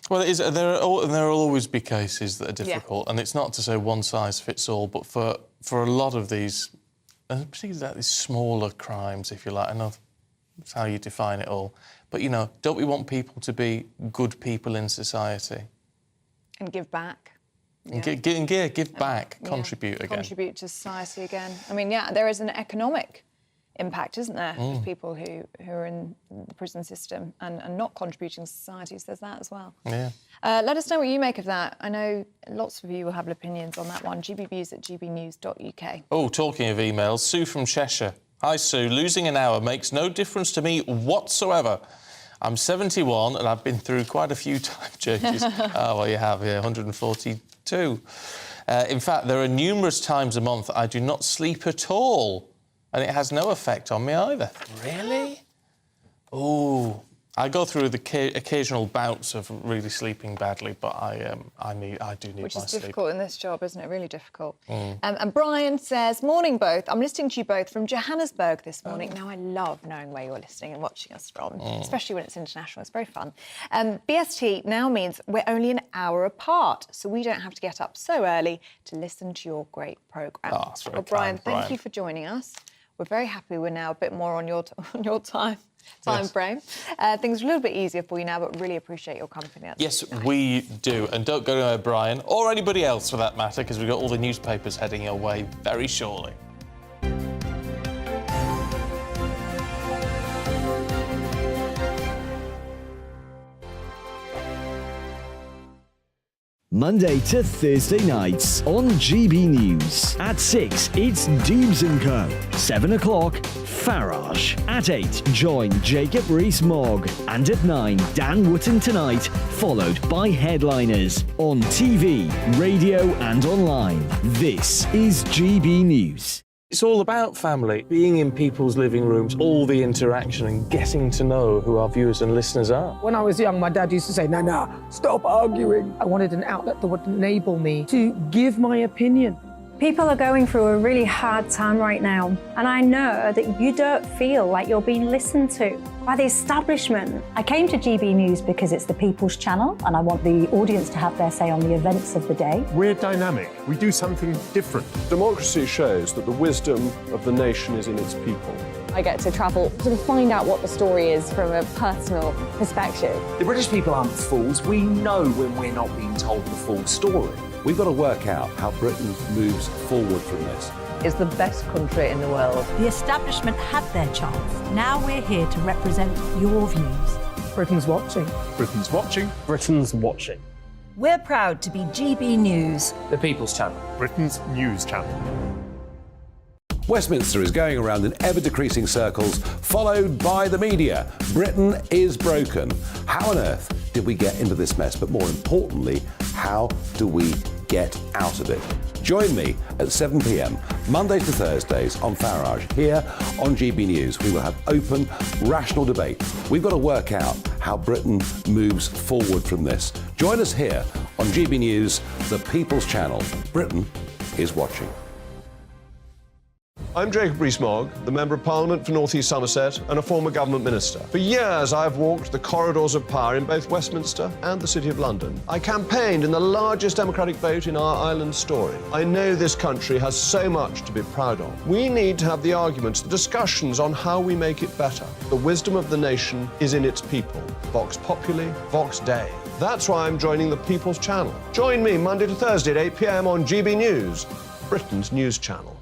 [SPEAKER 2] Well, it is. There will always be cases that are difficult, and it's not to say one size fits all, but for a lot of these, particularly these smaller crimes, if you like, I know that's how you define it all, but, don't we want people to be good people in society? And
[SPEAKER 1] give back.
[SPEAKER 2] Give back, contribute again.
[SPEAKER 1] Contribute to society again. There is an economic impact, isn't there, of people who are in the prison system and not contributing to society. So there's that as well.
[SPEAKER 2] Yeah.
[SPEAKER 1] Let us know what you make of that. I know lots of you will have opinions on that one. gbnews@gbnews.uk.
[SPEAKER 2] Oh, talking of emails, Sue from Cheshire. Hi, Sue. Losing an hour makes no difference to me whatsoever. I'm 71 and I've been through quite a few time changes. Oh, well, you have, 142. In fact, there are numerous times a month I do not sleep at all, and it has no effect on me either.
[SPEAKER 23] Really?
[SPEAKER 2] Oh, I go through the occasional bouts of really sleeping badly, but I do need my sleep.
[SPEAKER 1] Which is difficult in this job, isn't it? Really difficult. And Brian says, morning both. I'm listening to you both from Johannesburg this morning. Now, I love knowing where you're listening and watching us from, especially when it's international. It's very fun. BST now means we're only an hour apart, so we don't have to get up so early to listen to your great programme.
[SPEAKER 2] Oh, that's very kind,
[SPEAKER 1] Brian, thank you for joining us. We're very happy we're now a bit more on your time frame. Things are a little bit easier for you now, but really appreciate your company.
[SPEAKER 2] Yes, we do. And don't go to Brian, or anybody else for that matter, because we've got all the newspapers heading your way very shortly.
[SPEAKER 7] Monday to Thursday nights on GB News. At 6, it's Dubes & Co. 7 o'clock, Farage. At 8, join Jacob Rees-Mogg. And at 9, Dan Wootton Tonight, followed by Headliners. On TV, radio and online. This is GB News.
[SPEAKER 23] It's all about family, being in people's living rooms, all the interaction and getting to know who our viewers and listeners are.
[SPEAKER 12] When I was young, my dad used to say, "Nana, stop arguing." I wanted an outlet that would enable me to give my opinion.
[SPEAKER 8] People are going through a really hard time right now, and I know that you don't feel like you're being listened to by the establishment. I came to GB News because it's the People's Channel, and I want the audience to have their say on the events of the day.
[SPEAKER 9] We're dynamic. We do something different. Democracy shows that the wisdom of the nation is in its people.
[SPEAKER 13] I get to travel to find out what the story is from a personal perspective.
[SPEAKER 11] The British people aren't fools. We know when we're not being told the full story.
[SPEAKER 16] We've got to work out how Britain moves forward from this.
[SPEAKER 22] It's the best country in the world.
[SPEAKER 14] The establishment had their chance. Now we're here to represent your views.
[SPEAKER 12] Britain's watching.
[SPEAKER 9] Britain's watching.
[SPEAKER 18] Britain's watching.
[SPEAKER 14] We're proud to be GB News.
[SPEAKER 26] The People's Channel.
[SPEAKER 9] Britain's news channel.
[SPEAKER 16] Westminster is going around in ever-decreasing circles, followed by the media. Britain is broken. How on earth did we get into this mess? But more importantly, how do we get out of it? Join me at 7 p.m, Mondays to Thursdays on Farage. Here on GB News, we will have open, rational debate. We've got to work out how Britain moves forward from this. Join us here on GB News, the People's Channel. Britain is watching.
[SPEAKER 9] I'm Jacob Rees-Mogg, the Member of Parliament for North East Somerset and a former government minister. For years, I've walked the corridors of power in both Westminster and the City of London. I campaigned in the largest democratic vote in our island story. I know this country has so much to be proud of. We need to have the arguments, the discussions on how we make it better. The wisdom of the nation is in its people. Vox Populi, Vox Dei. That's why I'm joining the People's Channel. Join me Monday to Thursday at 8 p.m. on GB News, Britain's news channel.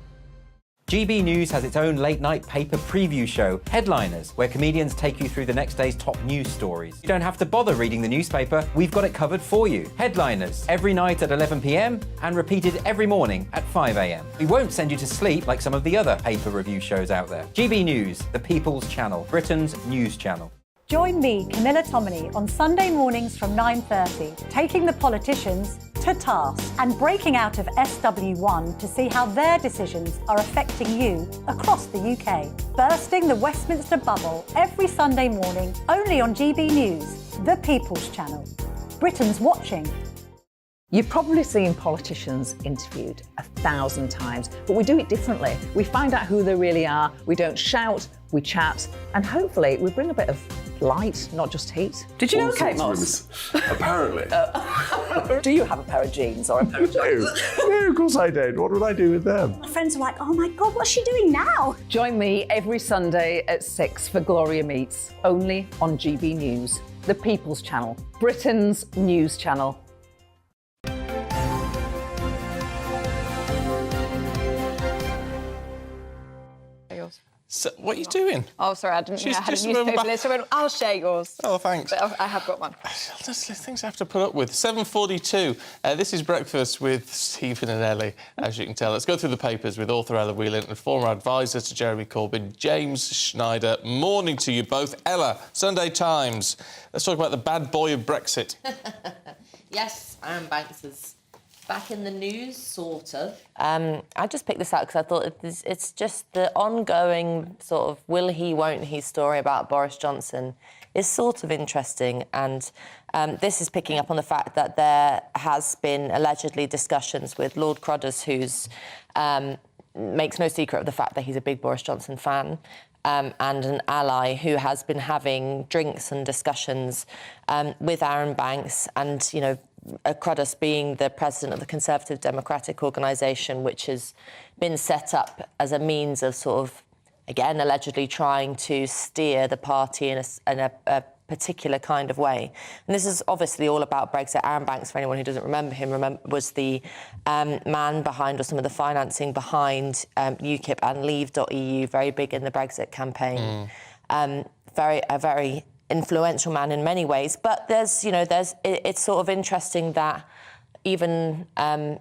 [SPEAKER 17] GB News has its own late-night paper preview show, Headliners, where comedians take you through the next day's top news stories. You don't have to bother reading the newspaper, we've got it covered for you. Headliners, every night at 11 p.m. and repeated every morning at 5 a.m. We won't send you to sleep like some of the other paper review shows out there. GB News, the People's Channel, Britain's news channel.
[SPEAKER 8] Join me, Camilla Tominey, on Sunday mornings from 9:30, taking the politicians to task and breaking out of SW1 to see how their decisions are affecting you across the UK. Bursting the Westminster bubble every Sunday morning, only on GB News, the People's Channel. Britain's watching.
[SPEAKER 22] You've probably seen politicians interviewed 1,000 times, but we do it differently. We find out who they really are, we don't shout, we chat, and hopefully we bring a bit of light, not just heat. Did you know Kate Moss?
[SPEAKER 9] Apparently.
[SPEAKER 22] Do you have a pair of jeans or a pair of jeans?
[SPEAKER 9] No, of course I don't. What would I do with them?
[SPEAKER 14] My friends are like, "Oh my God, what's she doing now?"
[SPEAKER 22] Join me every Sunday at 6 for Gloria Meets, only on GB News, the People's Channel, Britain's news channel.
[SPEAKER 2] So, what are you doing?
[SPEAKER 1] Oh, sorry, I didn't know I had a
[SPEAKER 2] just remember
[SPEAKER 1] newspaper list. So I'll share yours.
[SPEAKER 2] Oh, thanks.
[SPEAKER 1] But I have got one.
[SPEAKER 2] There's things I have to put up with. 7:42. This is Breakfast with Stephen and Ellie, as you can tell. Let's go through the papers with author Ella Whelan and former advisor to Jeremy Corbyn, James Schneider. Morning to you both. Ella, Sunday Times. Let's talk about the bad boy of Brexit.
[SPEAKER 19] Yes, Aaron Banks is back in the news, sort of.
[SPEAKER 20] I just picked this out because I thought it's just the ongoing sort of will he, won't he story about Boris Johnson is sort of interesting. And this is picking up on the fact that there has been allegedly discussions with Lord Crothers, who's makes no secret of the fact that he's a big Boris Johnson fan. And an ally who has been having drinks and discussions with Aaron Banks and, you know, Crothers being the president of the Conservative Democratic Organisation, which has been set up as a means of sort of, again, allegedly trying to steer the party in a particular kind of way. And this is obviously all about Brexit. Aaron Banks, for anyone who doesn't remember him, was the man behind, or some of the financing behind UKIP and Leave.eu, very big in the Brexit campaign. A very influential man in many ways. But it's sort of interesting that, even, on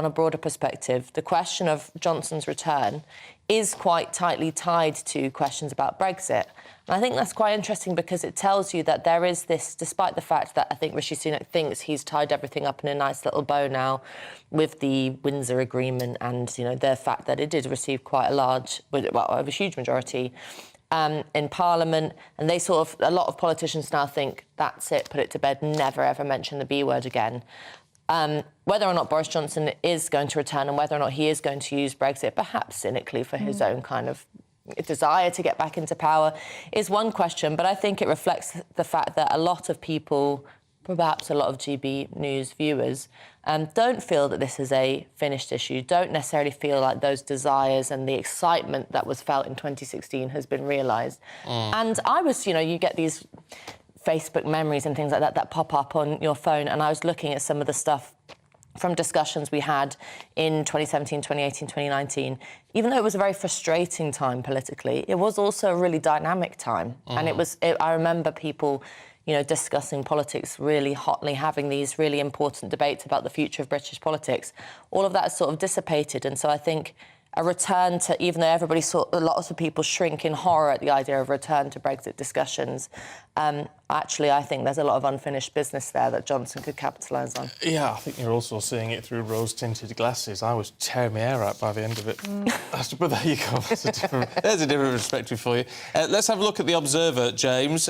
[SPEAKER 20] a broader perspective, the question of Johnson's return is quite tightly tied to questions about Brexit. And I think that's quite interesting because it tells you that there is this, despite the fact that I think Rishi Sunak thinks he's tied everything up in a nice little bow now with the Windsor Agreement and, the fact that it did receive quite a huge majority in Parliament, and a lot of politicians now think that's it, put it to bed, never ever mention the B word again. Whether or not Boris Johnson is going to return and whether or not he is going to use Brexit, perhaps cynically for his own kind of desire to get back into power, is one question. But I think it reflects the fact that a lot of people, perhaps a lot of GB News viewers, don't feel that this is a finished issue, don't necessarily feel like those desires and the excitement that was felt in 2016 has been realised. And I was, you get these Facebook memories and things like that pop up on your phone, and I was looking at some of the stuff from discussions we had in 2017, 2018, 2019. Even though it was a very frustrating time politically, it was also a really dynamic time. And I remember people, discussing politics really hotly, having these really important debates about the future of British politics. All of that has sort of dissipated. And so I think a return to, even though lots of people shrink in horror at the idea of return to Brexit discussions, actually, I think there's a lot of unfinished business there that Johnson could capitalise on.
[SPEAKER 2] Yeah, I think you're also seeing it through rose-tinted glasses. I was tearing my hair out by the end of it. But there you go. There's a different perspective for you. Let's have a look at The Observer, James.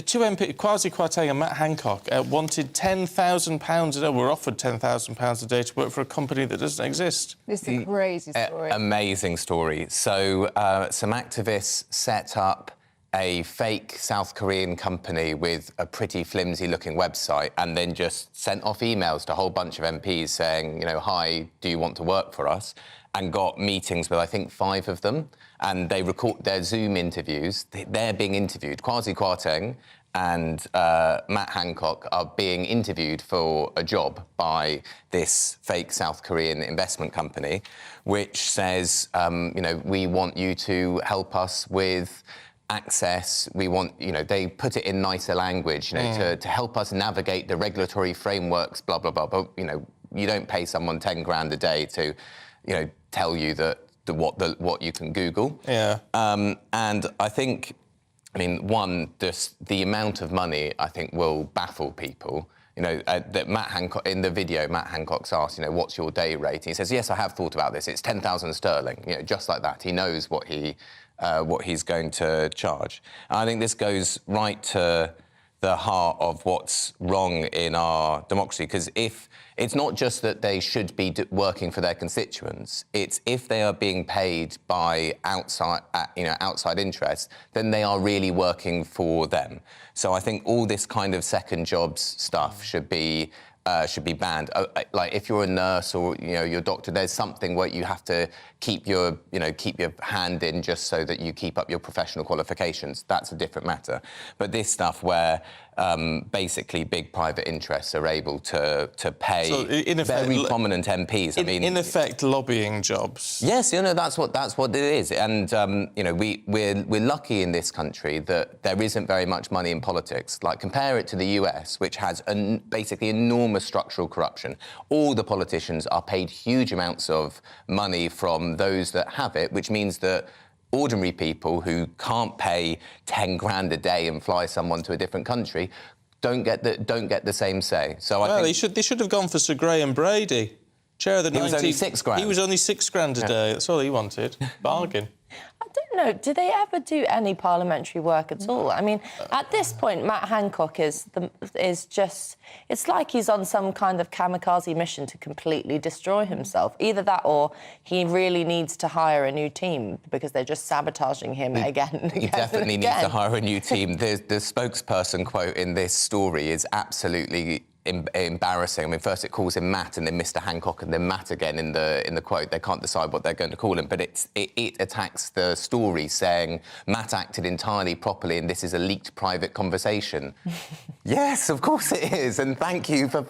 [SPEAKER 2] Two MP, Kwasi Kwarteng and Matt Hancock, wanted £10,000 a day, were offered £10,000 a day to work for a company that doesn't exist.
[SPEAKER 1] This is a crazy story.
[SPEAKER 4] Amazing story. So some activists set up a fake South Korean company with a pretty flimsy-looking website and then just sent off emails to a whole bunch of MPs saying, hi, do you want to work for us? And got meetings with, I think, 5 of them. And they record their Zoom interviews. They're being interviewed. Kwasi Kwarteng and Matt Hancock are being interviewed for a job by this fake South Korean investment company, which says, we want you to help us with access. We want, they put it in nicer language, to help us navigate the regulatory frameworks, blah, blah, blah. But, you don't pay someone 10 grand a day to, tell you what you can Google.
[SPEAKER 2] Yeah.
[SPEAKER 4] And I think, the amount of money, I think, will baffle people. That Matt Hancock, in the video, Matt Hancock's asked, what's your day rate? And he says, yes, I have thought about this. It's 10,000 sterling, just like that. He knows what he's going to charge. And I think this goes right to the heart of what's wrong in our democracy, because if it's not just that they should be working for their constituents, it's if they are being paid by outside interests, then they are really working for them. So I think all this kind of second jobs stuff should be banned. Like if you're a nurse or your doctor, there's something where you have to keep your hand in just so that you keep up your professional qualifications. That's a different matter. But this stuff where basically big private interests are able to pay very prominent MPs.
[SPEAKER 2] In effect, lobbying jobs.
[SPEAKER 4] Yes, that's what it is. And we're lucky in this country that there isn't very much money in politics. Like compare it to the US, which has basically enormous structural corruption. All the politicians are paid huge amounts of money from those that have it, which means that ordinary people who can't pay 10 grand a day and fly someone to a different country don't get the same say. So I think
[SPEAKER 2] they should have gone for Sir Graham Brady, chair of the 19th.
[SPEAKER 4] He was only 6 grand.
[SPEAKER 2] He was only 6 grand a day. That's all he wanted. Bargain.
[SPEAKER 20] I don't know. Do they ever do any parliamentary work at all? At this point, Matt Hancock is just... It's like he's on some kind of kamikaze mission to completely destroy himself. Either that or he really needs to hire a new team because they're just sabotaging him again and again.
[SPEAKER 4] He definitely needs to hire a new team. The spokesperson quote in this story is absolutely embarrassing. First it calls him Matt and then Mr. Hancock and then Matt again in the quote. They can't decide what they're going to call him, but it attacks the story saying Matt acted entirely properly and this is a leaked private conversation. Yes, of course it is, and thank you for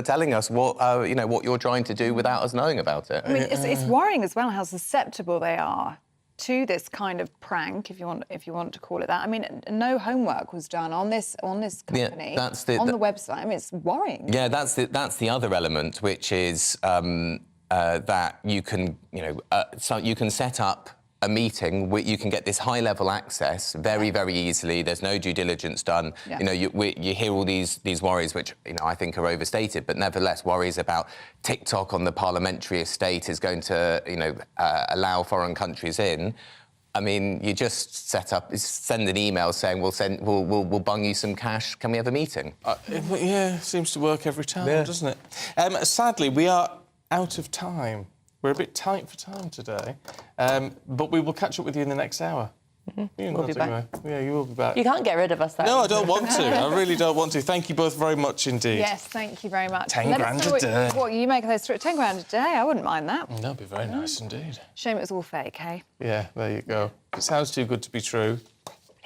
[SPEAKER 4] telling us what you're trying to do without us knowing about it.
[SPEAKER 1] It's worrying as well how susceptible they are to this kind of prank, if you want to call it that. I mean, no homework was done on this company,
[SPEAKER 4] on
[SPEAKER 1] the website. I mean, it's worrying.
[SPEAKER 4] Yeah, that's the other element, which is that you can, so you can set up a meeting where you can get this high-level access very, very easily. There's no due diligence done.
[SPEAKER 1] Yeah.
[SPEAKER 4] You hear all these worries, which I think are overstated, but nevertheless worries about TikTok on the parliamentary estate is going to allow foreign countries in. I mean, you just send an email saying we'll bung you some cash. Can we have a meeting?
[SPEAKER 2] Yeah, it seems to work every time, doesn't it? Sadly, we are out of time. We're a bit tight for time today, but we will catch up with you in the next hour.
[SPEAKER 20] We'll be back.
[SPEAKER 2] Yeah, you will be back.
[SPEAKER 20] You can't get rid of us, though.
[SPEAKER 2] No, I don't want to. I really don't want to. Thank you both very much indeed.
[SPEAKER 1] Yes, thank you very much.
[SPEAKER 2] 10 grand a day.
[SPEAKER 1] What you make of those 10 grand a day? I wouldn't mind that.
[SPEAKER 2] That'd be very nice indeed.
[SPEAKER 1] Shame it was all fake, eh?
[SPEAKER 2] Yeah, there you go. It sounds too good to be true.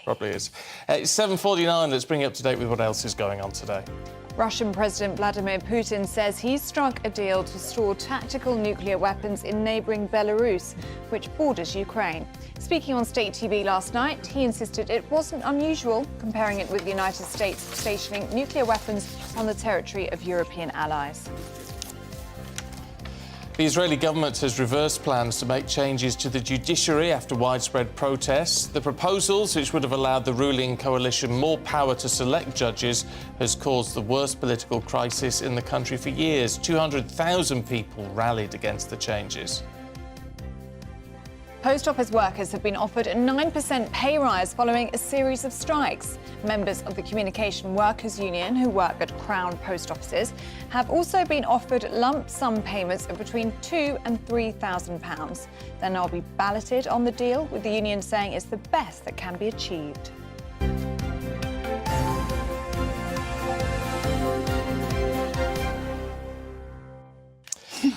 [SPEAKER 2] Probably is. It's 7:49. Let's bring you up to date with what else is going on today.
[SPEAKER 1] Russian President Vladimir Putin says he's struck a deal to store tactical nuclear weapons in neighbouring Belarus, which borders Ukraine. Speaking on state TV last night, he insisted it wasn't unusual, comparing it with the United States stationing nuclear weapons on the territory of European allies.
[SPEAKER 2] The Israeli government has reversed plans to make changes to the judiciary after widespread protests. The proposals, which would have allowed the ruling coalition more power to select judges, has caused the worst political crisis in the country for years. 200,000 people rallied against the changes.
[SPEAKER 1] Post office workers have been offered a 9% pay rise following a series of strikes. Members of the Communication Workers Union, who work at Crown post offices, have also been offered lump sum payments of between £2,000 and £3,000. They'll now be balloted on the deal, with the union saying it's the best that can be achieved.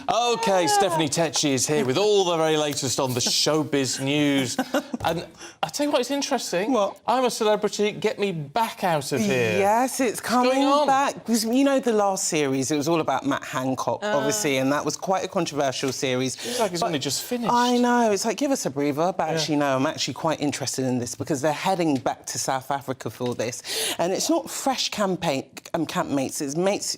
[SPEAKER 2] OK, Stephanie Tetchy is here with all the very latest on the showbiz news. And I tell you what, it's interesting. What? I'm a celebrity. Get me back out of here.
[SPEAKER 5] Yes, it's coming back. Because, the last series, it was all about Matt Hancock, obviously, and that was quite a controversial series.
[SPEAKER 2] It's like it's only just finished.
[SPEAKER 5] I know. It's like, give us a breather. But actually, no, I'm actually quite interested in this because they're heading back to South Africa for this. And it's not fresh campmates. It's mates,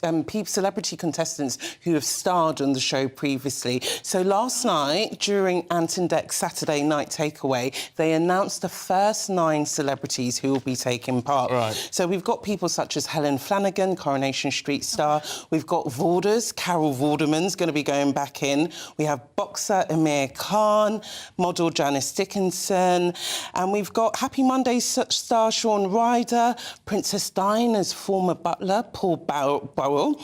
[SPEAKER 5] celebrity contestants who have starred on the show previously. So last night, during Ant and Dec's Saturday Night Takeaway, they announced the first 9 celebrities who will be taking part.
[SPEAKER 2] Right.
[SPEAKER 5] So we've got people such as Helen Flanagan, Coronation Street star. We've got Vorders, Carol Vorderman's going to be going back in. We have boxer Amir Khan, model Janice Dickinson, and we've got Happy Mondays star Shaun Ryder, Princess Diana's former butler Paul Burrell,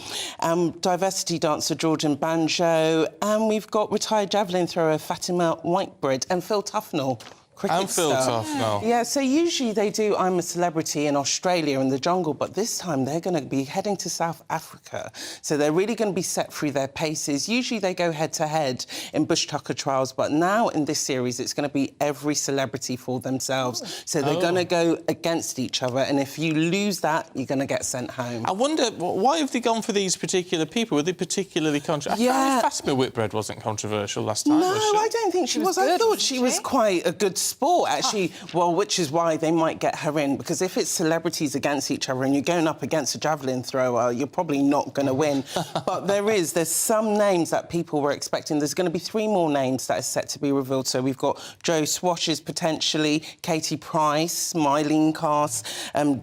[SPEAKER 5] diversity dancer Georgian Banjo, and we've got retired javelin thrower Fatima Whitebread and Phil Tufnell.
[SPEAKER 2] And Phil Tufnell.
[SPEAKER 5] Yeah, so usually they do I'm a Celebrity in Australia in the jungle, but this time they're going to be heading to South Africa. So they're really going to be set through their paces. Usually they go head-to-head in Bush Tucker trials, but now in this series it's going to be every celebrity for themselves. So they're going to go against each other, and if you lose that, you're going to get sent home.
[SPEAKER 2] I wonder, why have they gone for these particular people? Were they particularly controversial?
[SPEAKER 5] Yeah.
[SPEAKER 2] Fatima Whitbread wasn't controversial last time,
[SPEAKER 5] No,
[SPEAKER 2] was she?
[SPEAKER 5] I don't think she was. I thought she was quite a good sport, actually. Well, which is why they might get her in, because if it's celebrities against each other and you're going up against a javelin thrower, you're probably not going to win. But there's some names that people were expecting. There's going to be 3 more names that are set to be revealed. So we've got Joe Swashes potentially, Katie Price, Mylene Cass,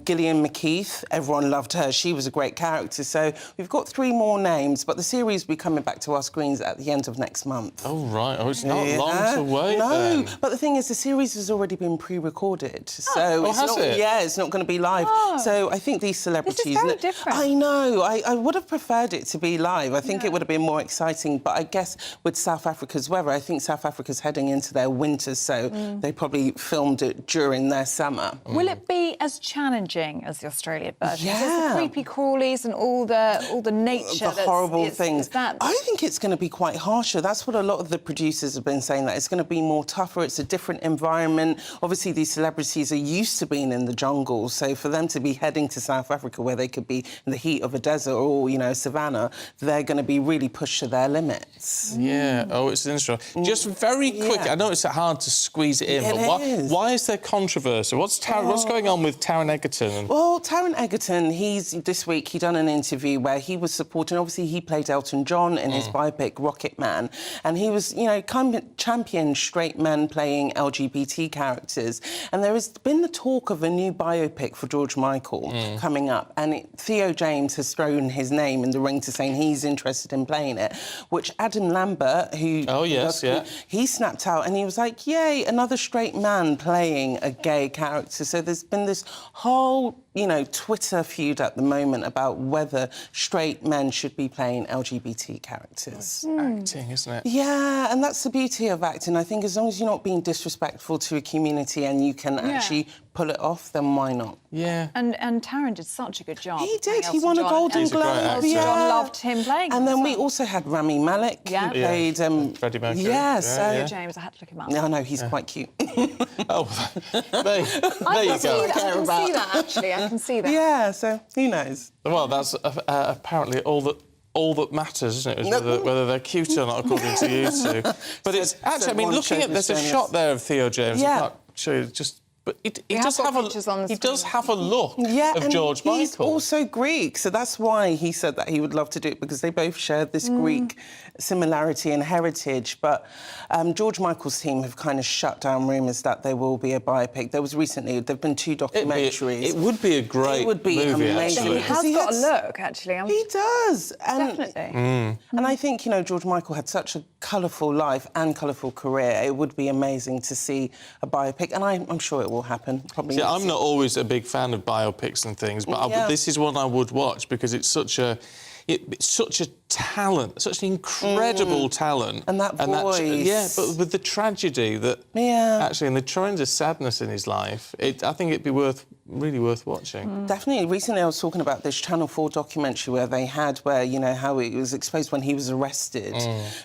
[SPEAKER 5] Gillian McKeith. Everyone loved her. She was a great character. So we've got 3 more names, but the series will be coming back to our screens at the end of next month.
[SPEAKER 2] Oh, right. Oh, it's not long to wait,
[SPEAKER 5] No,
[SPEAKER 2] then.
[SPEAKER 5] but the thing is, the series has already been pre-recorded, so it's
[SPEAKER 2] has
[SPEAKER 5] not.
[SPEAKER 2] it?
[SPEAKER 5] Yeah, it's not going to be live. So I think these celebrities.
[SPEAKER 1] This is very different.
[SPEAKER 5] I know. I would have preferred it to be live. I think it would have been more exciting. But I guess with South Africa's weather, I think South Africa's heading into their winter, so they probably filmed it during their summer.
[SPEAKER 1] Will it be as challenging as the Australian version?
[SPEAKER 5] Yeah.
[SPEAKER 1] There's the creepy crawlies and all the nature,
[SPEAKER 5] the horrible things.
[SPEAKER 1] That...
[SPEAKER 5] I think it's going to be quite harsher. That's what a lot of the producers have been saying. That it's going to be more tougher. It's a different environment. environment. Obviously, these celebrities are used to being in the jungle, so for them to be heading to South Africa, where they could be in the heat of a desert or, you know, savannah, they're going to be really pushed to their limits.
[SPEAKER 2] Yeah. Oh, it's interesting. Just very quick. I know it's hard to squeeze it in, but why is there controversy? What's going on with Taron Egerton?
[SPEAKER 5] Well, Taron Egerton, this week he done an interview where he was supporting. Obviously, he played Elton John in his biopic Rocket Man, and he was, you know, championed straight men playing LGBT characters. And there has been the talk of a new biopic for George Michael coming up, and Theo James has thrown his name in the ring to saying he's interested in playing it, which Adam Lambert, who he snapped out and he was like, yay, another straight man playing a gay character. So there's been this whole, you know, Twitter feud at the moment about whether straight men should be playing LGBT characters.
[SPEAKER 2] Acting, isn't it?
[SPEAKER 5] Yeah, and that's the beauty of acting. I think as long as you're not being disrespectful to a community and you can actually pull it off, then why not?
[SPEAKER 2] Yeah.
[SPEAKER 1] And Taron did such a good job.
[SPEAKER 5] He did. He won a Golden Globe.
[SPEAKER 1] John loved him playing.
[SPEAKER 5] And then we also had Rami Malek, who played
[SPEAKER 2] Freddie Mercury.
[SPEAKER 5] so
[SPEAKER 1] James, I had to look him up.
[SPEAKER 5] No, no, he's quite cute.
[SPEAKER 2] Oh, there you go.
[SPEAKER 1] I can see that, actually. I can see that.
[SPEAKER 5] Yeah, so who knows?
[SPEAKER 2] Well, that's apparently all that matters, isn't it? Is whether they're cute or not, according to you two. But it's actually, I mean, looking at, there's a shot there of Theo James. I can't show you, but he does have a look of George Michael.
[SPEAKER 5] He's also Greek, so that's why he said that he would love to do it, because they both shared this Greek similarity and heritage. But George Michael's team have kind of shut down rumours that there will be a biopic. There's been 2 documentaries.
[SPEAKER 2] It would be a great movie,
[SPEAKER 5] amazing.
[SPEAKER 2] actually.
[SPEAKER 1] He has got a look, actually.
[SPEAKER 5] He does.
[SPEAKER 1] Definitely.
[SPEAKER 5] And I think, you know, George Michael had such a colourful life and colourful career. It would be amazing to see a biopic, and I'm sure it will happen. Probably.
[SPEAKER 2] I'm not always a big fan of biopics and things, but this is one I would watch because it's such a talent, such an incredible talent.
[SPEAKER 5] And that voice.
[SPEAKER 2] But with the tragedy that... Actually, and the tremendous sadness in his life, I think it'd be really worth watching.
[SPEAKER 5] Definitely. Recently I was talking about this Channel 4 documentary where you know, how it was exposed when he was arrested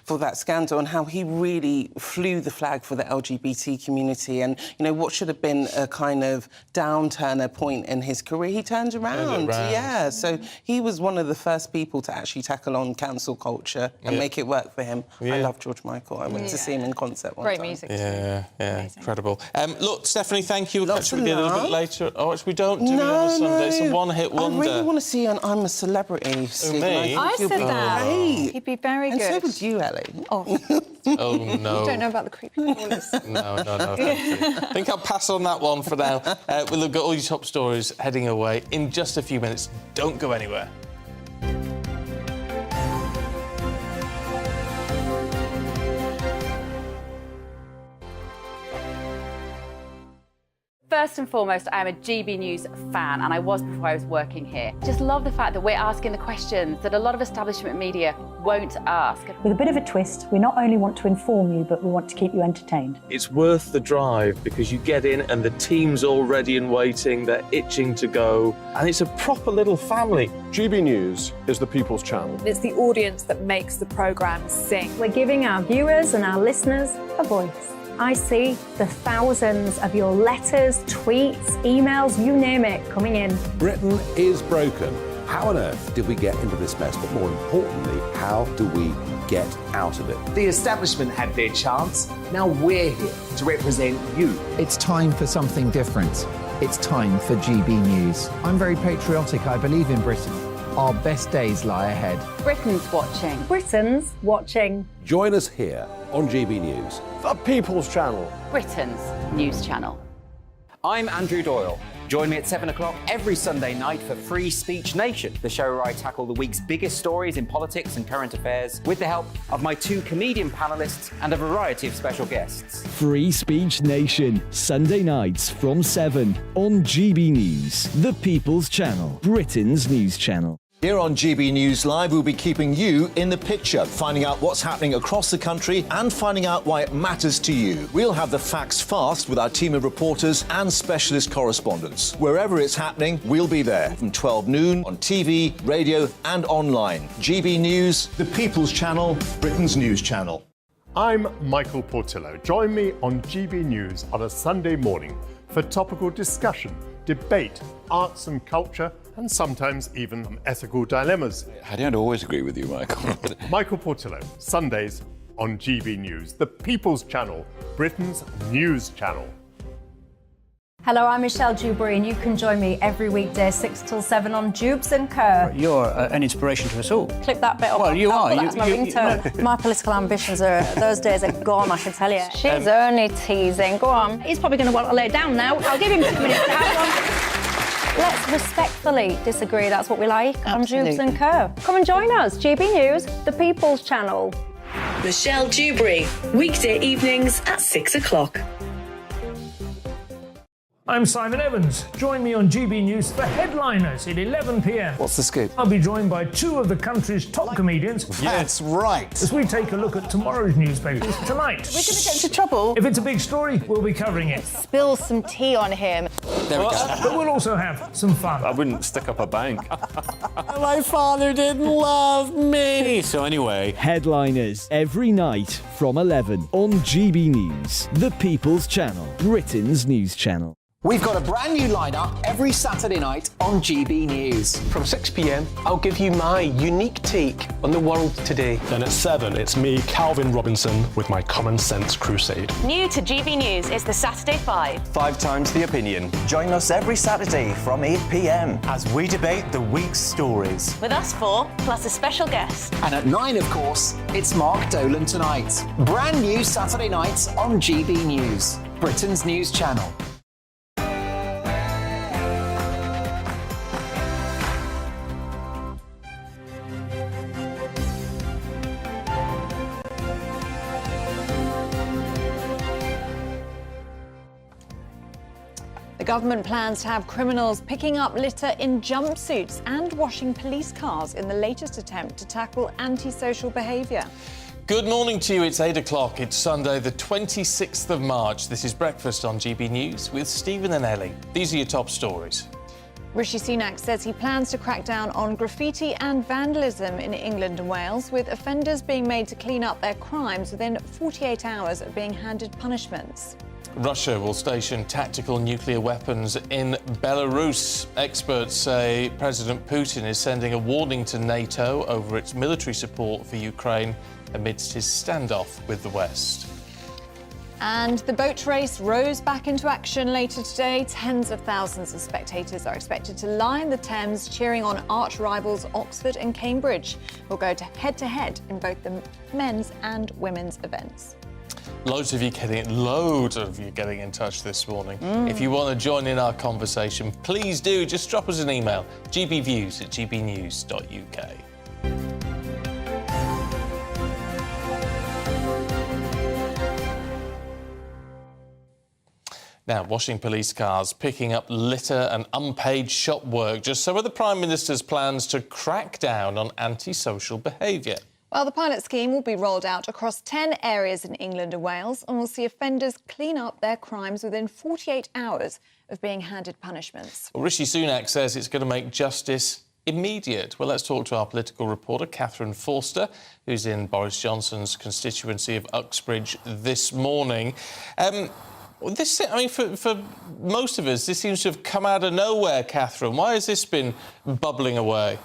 [SPEAKER 5] for that scandal, and how he really flew the flag for the LGBT community, and, you know, what should have been a kind of downturner point in his career, he turned around. Yeah, so he was one of the first people to actually tackle on cancel culture and make it work for him. I love George Michael. I went to see him in concert one time.
[SPEAKER 1] Great music.
[SPEAKER 2] Yeah, incredible. Look, Stephanie, thank you. We'll catch up with you a little bit later. Oh, we don't do it on a Sunday. It's a one-hit wonder.
[SPEAKER 5] I really want to see you on I'm a Celebrity.
[SPEAKER 2] Me?
[SPEAKER 1] I said that. He'd be very good.
[SPEAKER 5] And so would you, Ellie.
[SPEAKER 2] Oh, no.
[SPEAKER 1] You don't know about the creepy callers.
[SPEAKER 2] No, thank you. I think I'll pass on that one for now. We'll look at all your top stories heading away in just a few minutes. Don't go anywhere.
[SPEAKER 6] First and foremost, I am a GB News fan, and I was before I was working here. Just love the fact that we're asking the questions that a lot of establishment media won't ask.
[SPEAKER 8] With a bit of a twist, we not only want to inform you, but we want to keep you entertained.
[SPEAKER 23] It's worth the drive because you get in and the team's all ready and waiting, they're itching to go, and it's a proper little family.
[SPEAKER 9] GB News is the People's Channel.
[SPEAKER 13] It's the audience that makes the programme sing.
[SPEAKER 8] We're giving our viewers and our listeners a voice. I see the thousands of your letters, tweets, emails, you name it, coming in.
[SPEAKER 16] Britain is broken. How on earth did we get into this mess? But more importantly, how do we get out of it?
[SPEAKER 11] The establishment had their chance. Now we're here to represent you.
[SPEAKER 12] It's time for something different. It's time for GB News. I'm very patriotic. I believe in Britain. Our best days lie ahead.
[SPEAKER 6] Britain's watching.
[SPEAKER 8] Britain's watching.
[SPEAKER 16] Join us here on GB News.
[SPEAKER 9] The People's Channel.
[SPEAKER 6] Britain's news channel. I'm Andrew Doyle. Join me at 7 o'clock every Sunday night for Free Speech Nation, the show where I tackle the week's biggest stories in politics and current affairs with the help of my 2 comedian panellists and a variety of special guests.
[SPEAKER 7] Free Speech Nation, Sunday nights from 7 on GB News, the People's Channel, Britain's news channel.
[SPEAKER 10] Here on GB News Live, we'll be keeping you in the picture, finding out what's happening across the country and finding out why it matters to you. We'll have the facts fast with our team of reporters and specialist correspondents. Wherever it's happening, we'll be there from 12 noon on TV, radio and online. GB News, the People's Channel, Britain's news channel.
[SPEAKER 3] I'm Michael Portillo. Join me on GB News on a Sunday morning for topical discussion, debate, arts and culture, and sometimes even ethical dilemmas.
[SPEAKER 15] I don't always agree with you, Michael.
[SPEAKER 3] Michael Portillo, Sundays on GB News, the People's Channel, Britain's news channel.
[SPEAKER 8] Hello, I'm Michelle Dewberry, and you can join me every weekday 6 till 7 on Jubes and Co.
[SPEAKER 18] You're an inspiration to us all.
[SPEAKER 8] Clip that bit up.
[SPEAKER 18] Well, you are.
[SPEAKER 8] That's my ringtone. My political ambitions those days are gone, I can tell you. She's only teasing. Go on. He's probably going to want to lay down now. I'll give him 2 minutes to have one. Let's respectfully disagree. That's what we like on Jubes and Co. Come and join us. GB News, the People's Channel.
[SPEAKER 21] Michelle Dewberry, weekday evenings at 6 o'clock.
[SPEAKER 24] I'm Simon Evans. Join me on GB News for Headliners at 11 p.m.
[SPEAKER 25] What's the scoop?
[SPEAKER 24] I'll be joined by 2 of the country's top comedians.
[SPEAKER 25] That's right.
[SPEAKER 24] As we take a look at tomorrow's newspapers tonight.
[SPEAKER 5] We're going to get into trouble.
[SPEAKER 24] If it's a big story, we'll be covering it.
[SPEAKER 1] Spill some tea on him.
[SPEAKER 25] There we go.
[SPEAKER 24] But we'll also have some fun.
[SPEAKER 23] I wouldn't stick up a bank.
[SPEAKER 25] My father didn't love me. So anyway.
[SPEAKER 7] Headliners every night from 11 on GB News, the People's Channel, Britain's news channel.
[SPEAKER 27] We've got a brand new lineup every Saturday night on GB News.
[SPEAKER 28] From 6 p.m, I'll give you my unique take on the world today.
[SPEAKER 29] Then at 7, it's me, Calvin Robinson, with my Common Sense Crusade.
[SPEAKER 30] New to GB News is the Saturday 5.
[SPEAKER 31] 5 times the opinion. Join us every Saturday from 8 p.m. as we debate the week's stories.
[SPEAKER 30] With us 4, plus a special guest.
[SPEAKER 27] And at 9, of course, it's Mark Dolan Tonight. Brand new Saturday nights on GB News, Britain's news channel.
[SPEAKER 1] The government plans to have criminals picking up litter in jumpsuits and washing police cars in the latest attempt to tackle antisocial behaviour.
[SPEAKER 2] Good morning to you. It's 8 o'clock. It's Sunday, the 26th of March. This is Breakfast on GB News with Stephen and Ellie. These are your top stories.
[SPEAKER 1] Rishi Sunak says he plans to crack down on graffiti and vandalism in England and Wales, with offenders being made to clean up their crimes within 48 hours of being handed punishments.
[SPEAKER 2] Russia will station tactical nuclear weapons in Belarus. Experts say President Putin is sending a warning to NATO over its military support for Ukraine amidst his standoff with the West.
[SPEAKER 1] And the boat race rows back into action later today. Tens of thousands of spectators are expected to line the Thames, cheering on arch rivals Oxford and Cambridge, who will go to head in both the men's and women's events.
[SPEAKER 2] Loads of you getting in touch this morning. If you want to join in our conversation, please do. Just drop us an email, gbviews@gbnews.uk. Now, washing police cars, picking up litter and unpaid shop work, just some of the Prime Minister's plans to crack down on antisocial behaviour.
[SPEAKER 1] Well, the pilot scheme will be rolled out across 10 areas in England and Wales and will see offenders clean up their crimes within 48 hours of being handed punishments.
[SPEAKER 2] Well, Rishi Sunak says it's going to make justice immediate. Well, let's talk to our political reporter, Catherine Forster, who's in Boris Johnson's constituency of Uxbridge this morning. For most of us, this seems to have come out of nowhere, Catherine. Why has this been bubbling away?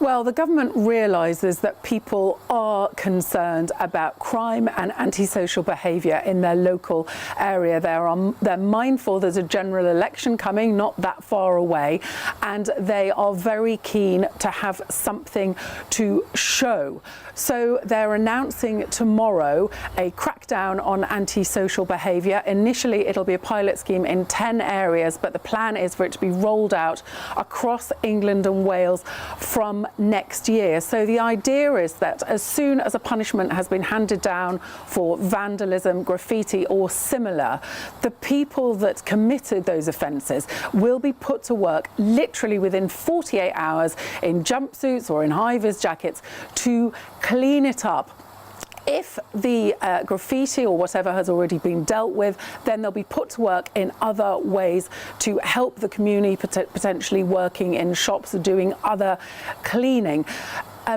[SPEAKER 32] Well, the government realises that people are concerned about crime and antisocial behaviour in their local area. They're mindful there's a general election coming, not that far away, and they are very keen to have something to show. So they're announcing tomorrow a crackdown on antisocial behaviour. Initially, it'll be a pilot scheme in 10 areas, but the plan is for it to be rolled out across England and Wales from next year. So the idea is that as soon as a punishment has been handed down for vandalism, graffiti or similar, the people that committed those offences will be put to work literally within 48 hours in jumpsuits or in high-vis jackets to clean it up. If the graffiti or whatever has already been dealt with, then they'll be put to work in other ways to help the community, potentially working in shops or doing other cleaning.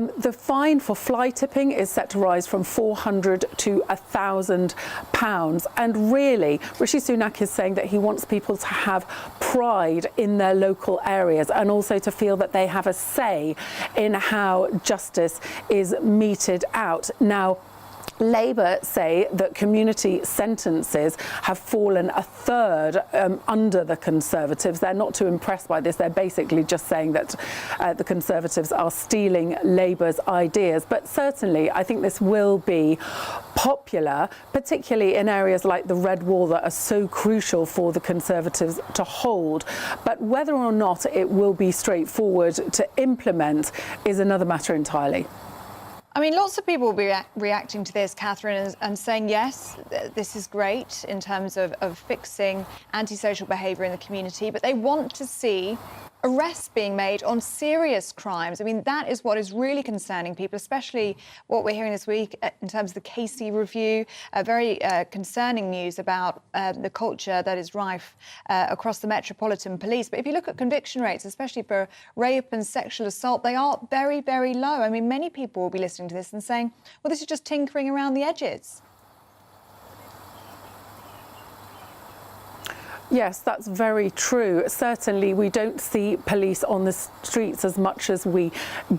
[SPEAKER 32] The fine for fly tipping is set to rise from £400 to £1,000. And really, Rishi Sunak is saying that he wants people to have pride in their local areas and also to feel that they have a say in how justice is meted out. Now, Labour say that community sentences have fallen a third under the Conservatives. They're not too impressed by this. They're basically just saying that the Conservatives are stealing Labour's ideas. But certainly, I think this will be popular, particularly in areas like the Red Wall that are so crucial for the Conservatives to hold. But whether or not it will be straightforward to implement is another matter entirely.
[SPEAKER 1] I mean, lots of people will be reacting to this, Catherine, and saying, yes, this is great in terms of fixing antisocial behaviour in the community, but they want to see arrests being made on serious crimes. I mean, that is what is really concerning people, especially what we're hearing this week in terms of the Casey review, very concerning news about the culture that is rife across the Metropolitan Police. But if you look at conviction rates, especially for rape and sexual assault, they are very, very low. I mean, many people will be listening to this and saying, well, this is just tinkering around the edges.
[SPEAKER 32] Yes, that's very true. Certainly, we don't see police on the streets as much as we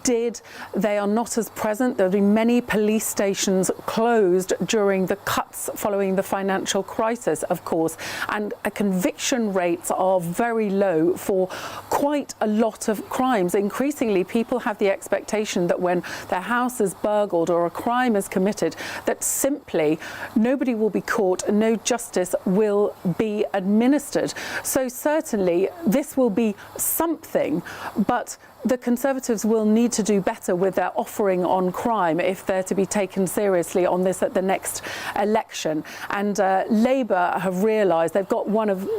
[SPEAKER 32] did. They are not as present. There have been many police stations closed during the cuts following the financial crisis, of course, and conviction rates are very low for quite a lot of crimes. Increasingly, people have the expectation that when their house is burgled or a crime is committed, that simply nobody will be caught and no justice will be administered. So certainly this will be something, but the Conservatives will need to do better with their offering on crime if they're to be taken seriously on this at the next election. And Labour have realised they've got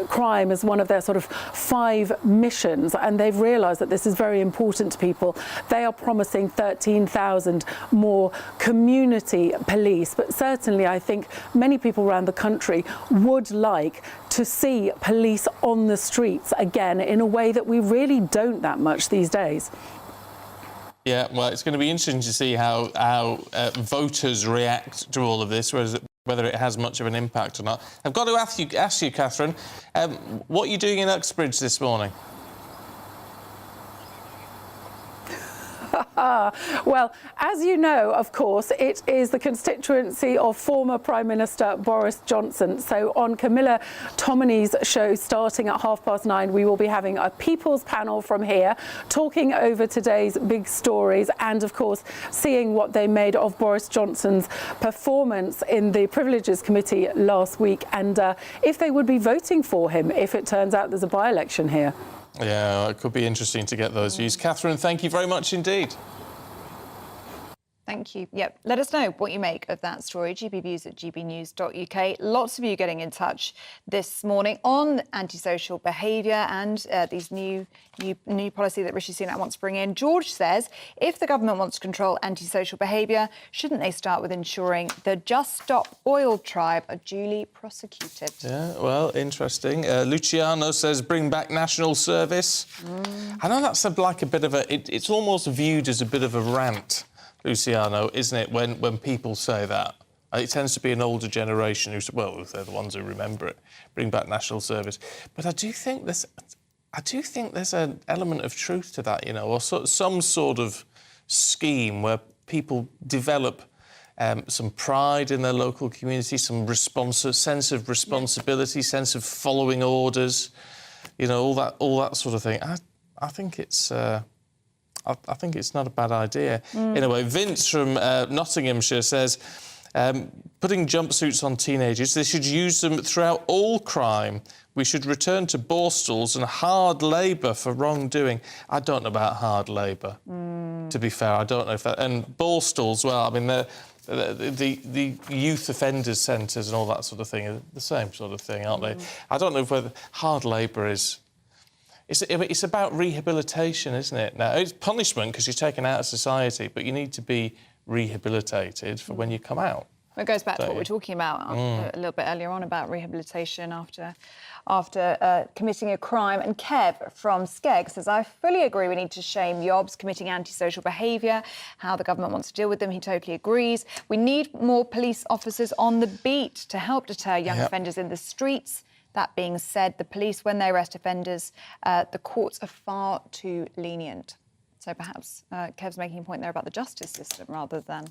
[SPEAKER 32] crime as one of their sort of 5 missions, and they've realised that this is very important to people. They are promising 13,000 more community police, but certainly I think many people around the country would like to see police on the streets again in a way that we really don't that much these days.
[SPEAKER 2] Yeah, well, it's going to be interesting to see how voters react to all of this, whether it has much of an impact or not. I've got to ask you, Catherine, what are you doing in Uxbridge this morning?
[SPEAKER 32] Well, as you know, of course, it is the constituency of former Prime Minister Boris Johnson. So on Camilla Tominey's show starting at 9:30, we will be having a People's panel from here, talking over today's big stories and, of course, seeing what they made of Boris Johnson's performance in the Privileges Committee last week and if they would be voting for him if it turns out there's a by-election here.
[SPEAKER 2] Yeah, it could be interesting to get those views. Catherine, thank you very much indeed.
[SPEAKER 1] Thank you. Yep. Let us know what you make of that story. gbviews@gbnews.uk. Lots of you getting in touch this morning on antisocial behaviour and these new policy that Rishi Sunak wants to bring in. George says, if the government wants to control antisocial behaviour, shouldn't they start with ensuring the Just Stop Oil tribe are duly prosecuted? Yeah,
[SPEAKER 2] well, interesting. Luciano says, bring back national service. I know that's like a bit of a... It's almost viewed as a bit of a rant, Luciano, isn't it, when people say that? It tends to be an older generation who, well, they're the ones who remember it, bring back national service. But I do think there's an element of truth to that, you know, or some sort of scheme where people develop some pride in their local community, some sense of responsibility, sense of following orders, you know, all that sort of thing. I think it's... I think it's not a bad idea. In a way, Vince from Nottinghamshire says, putting jumpsuits on teenagers, they should use them throughout all crime. We should return to borstals and hard labour for wrongdoing. I don't know about hard labour, to be fair. I don't know if that... And borstals, well, I mean, the youth offenders centres and all that sort of thing are the same sort of thing, aren't they? I don't know whether hard labour is... It's about rehabilitation, isn't it? Now, it's punishment because you're taken out of society, but you need to be rehabilitated for when you come out.
[SPEAKER 1] It goes back to what we were talking about a little bit earlier on about rehabilitation after committing a crime. And Kev from Skeg says, I fully agree we need to shame yobs committing antisocial behaviour, how the government wants to deal with them. He totally agrees. We need more police officers on the beat to help deter young offenders in the streets. That being said, the police, when they arrest offenders, the courts are far too lenient. So perhaps Kev's making a point there about the justice system rather than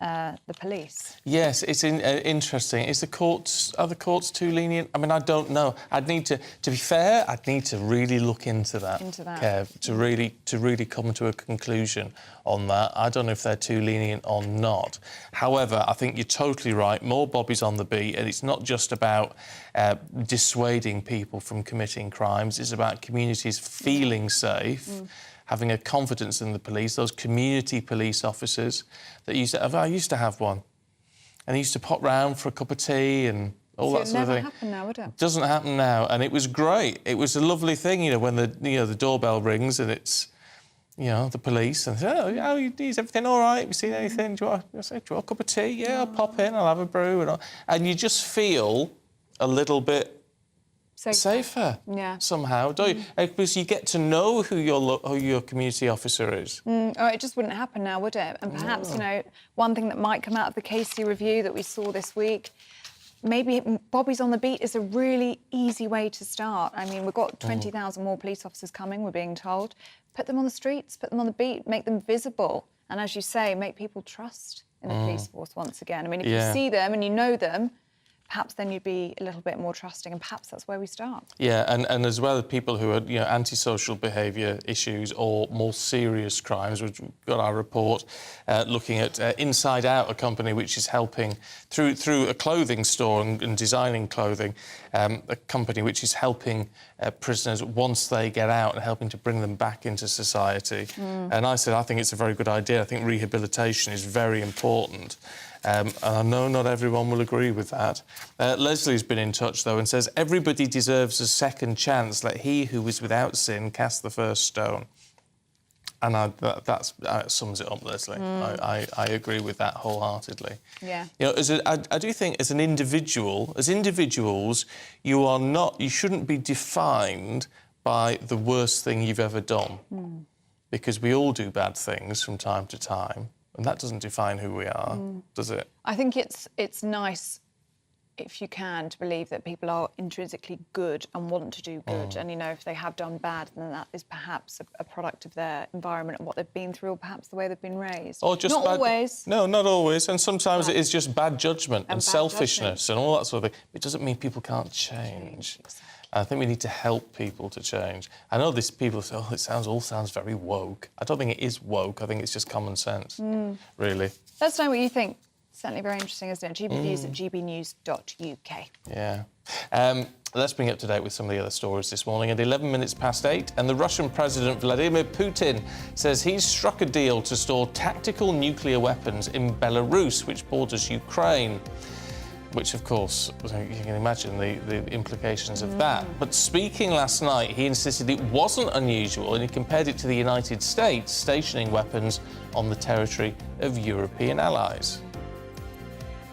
[SPEAKER 1] the police.
[SPEAKER 2] Yes, it's interesting. Are the courts too lenient? I mean, I don't know. I'd need to be fair, I'd need to really look into that. Kev, to really come to a conclusion on that. I don't know if they're too lenient or not. However, I think you're totally right. More bobbies on the beat, and it's not just about dissuading people from committing crimes. It's about communities feeling safe. Having a confidence in the police, those community police officers that I used to have one, and he used to pop round for a cup of tea and all that sort of thing.
[SPEAKER 1] It never happen now, would it?
[SPEAKER 2] Doesn't happen now, and it was great. It was a lovely thing, when the doorbell rings and it's, the police, and is everything all right? Have you seen anything? Do you want a cup of tea? Yeah, I'll pop in. I'll have a brew, and you just feel a little bit safer somehow, don't you? Because you get to know who your community officer is.
[SPEAKER 1] It just wouldn't happen now, would it? And perhaps, one thing that might come out of the Casey review that we saw this week, maybe Bobby's on the beat is a really easy way to start. I mean, we've got 20,000 more police officers coming, we're being told. Put them on the streets, put them on the beat, make them visible. And as you say, make people trust in the police force once again. I mean, if you see them and you know them, perhaps then you'd be a little bit more trusting, and perhaps that's where we start. Yeah,
[SPEAKER 2] and as well as people who are, antisocial behaviour issues or more serious crimes, we've got our report looking at Inside Out, a company which is helping, through a clothing store and designing clothing, a company which is helping prisoners once they get out and helping to bring them back into society. And I said, I think it's a very good idea. I think rehabilitation is very important. And I know not everyone will agree with that. Leslie's been in touch, though, and says, everybody deserves a second chance. Let he who is without sin cast the first stone. And that sums it up, Leslie. I agree with that wholeheartedly.
[SPEAKER 1] Yeah.
[SPEAKER 2] I do think as individuals, you shouldn't be defined by the worst thing you've ever done. Because we all do bad things from time to time. And that doesn't define who we are, does it?
[SPEAKER 1] I think it's nice, if you can, to believe that people are intrinsically good and want to do good. And, if they have done bad, then that is perhaps a product of their environment and what they've been through, or perhaps the way they've been raised.
[SPEAKER 2] Or just
[SPEAKER 1] not always.
[SPEAKER 2] No, not always. And sometimes it is just bad judgment and selfishness and all that sort of thing. It doesn't mean people can't change. Exactly. I think we need to help people to change. I know people say, it all sounds very woke. I don't think it is woke. I think it's just common sense, really.
[SPEAKER 1] Let us know what you think. Certainly very interesting, isn't it? GBNews at gbnews.uk.
[SPEAKER 2] Yeah. Let's bring you up to date with some of the other stories this morning. At 11 minutes past 8, and the Russian President Vladimir Putin says he's struck a deal to store tactical nuclear weapons in Belarus, which borders Ukraine. Which, of course, you can imagine the implications of that. But speaking last night, he insisted it wasn't unusual, and he compared it to the United States stationing weapons on the territory of European allies.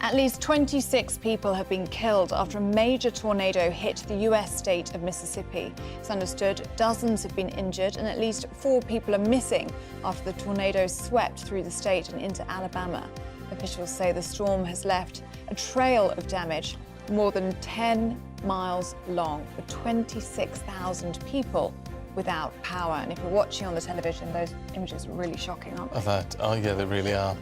[SPEAKER 1] At least 26 people have been killed after a major tornado hit the US state of Mississippi. It's understood dozens have been injured and at least 4 people are missing after the tornado swept through the state and into Alabama. Officials say the storm has left a trail of damage more than 10 miles long for 26,000 people without power. And if you're watching on the television, those images are really shocking, aren't they?
[SPEAKER 2] Oh, yeah, they really are.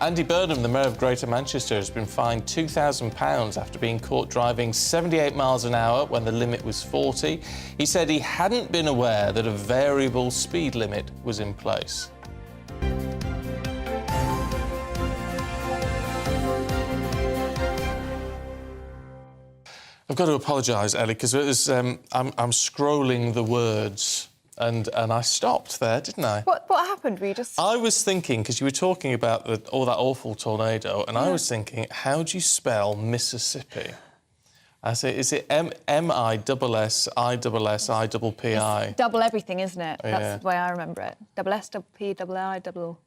[SPEAKER 2] Andy Burnham, the Mayor of Greater Manchester, has been fined £2,000 after being caught driving 78 miles an hour when the limit was 40. He said he hadn't been aware that a variable speed limit was in place. I've got to apologise, Ellie, because I'm scrolling the words and I stopped there, didn't I?
[SPEAKER 1] What happened? Were you just...
[SPEAKER 2] I was thinking, because you were talking about that awful tornado, and I was thinking, how do you spell Mississippi? I say, is it M-I-S-S-I-S-S-I-P-P-I?
[SPEAKER 1] It's double everything, isn't it? That's the way I remember it. Double S, double P, double I, double...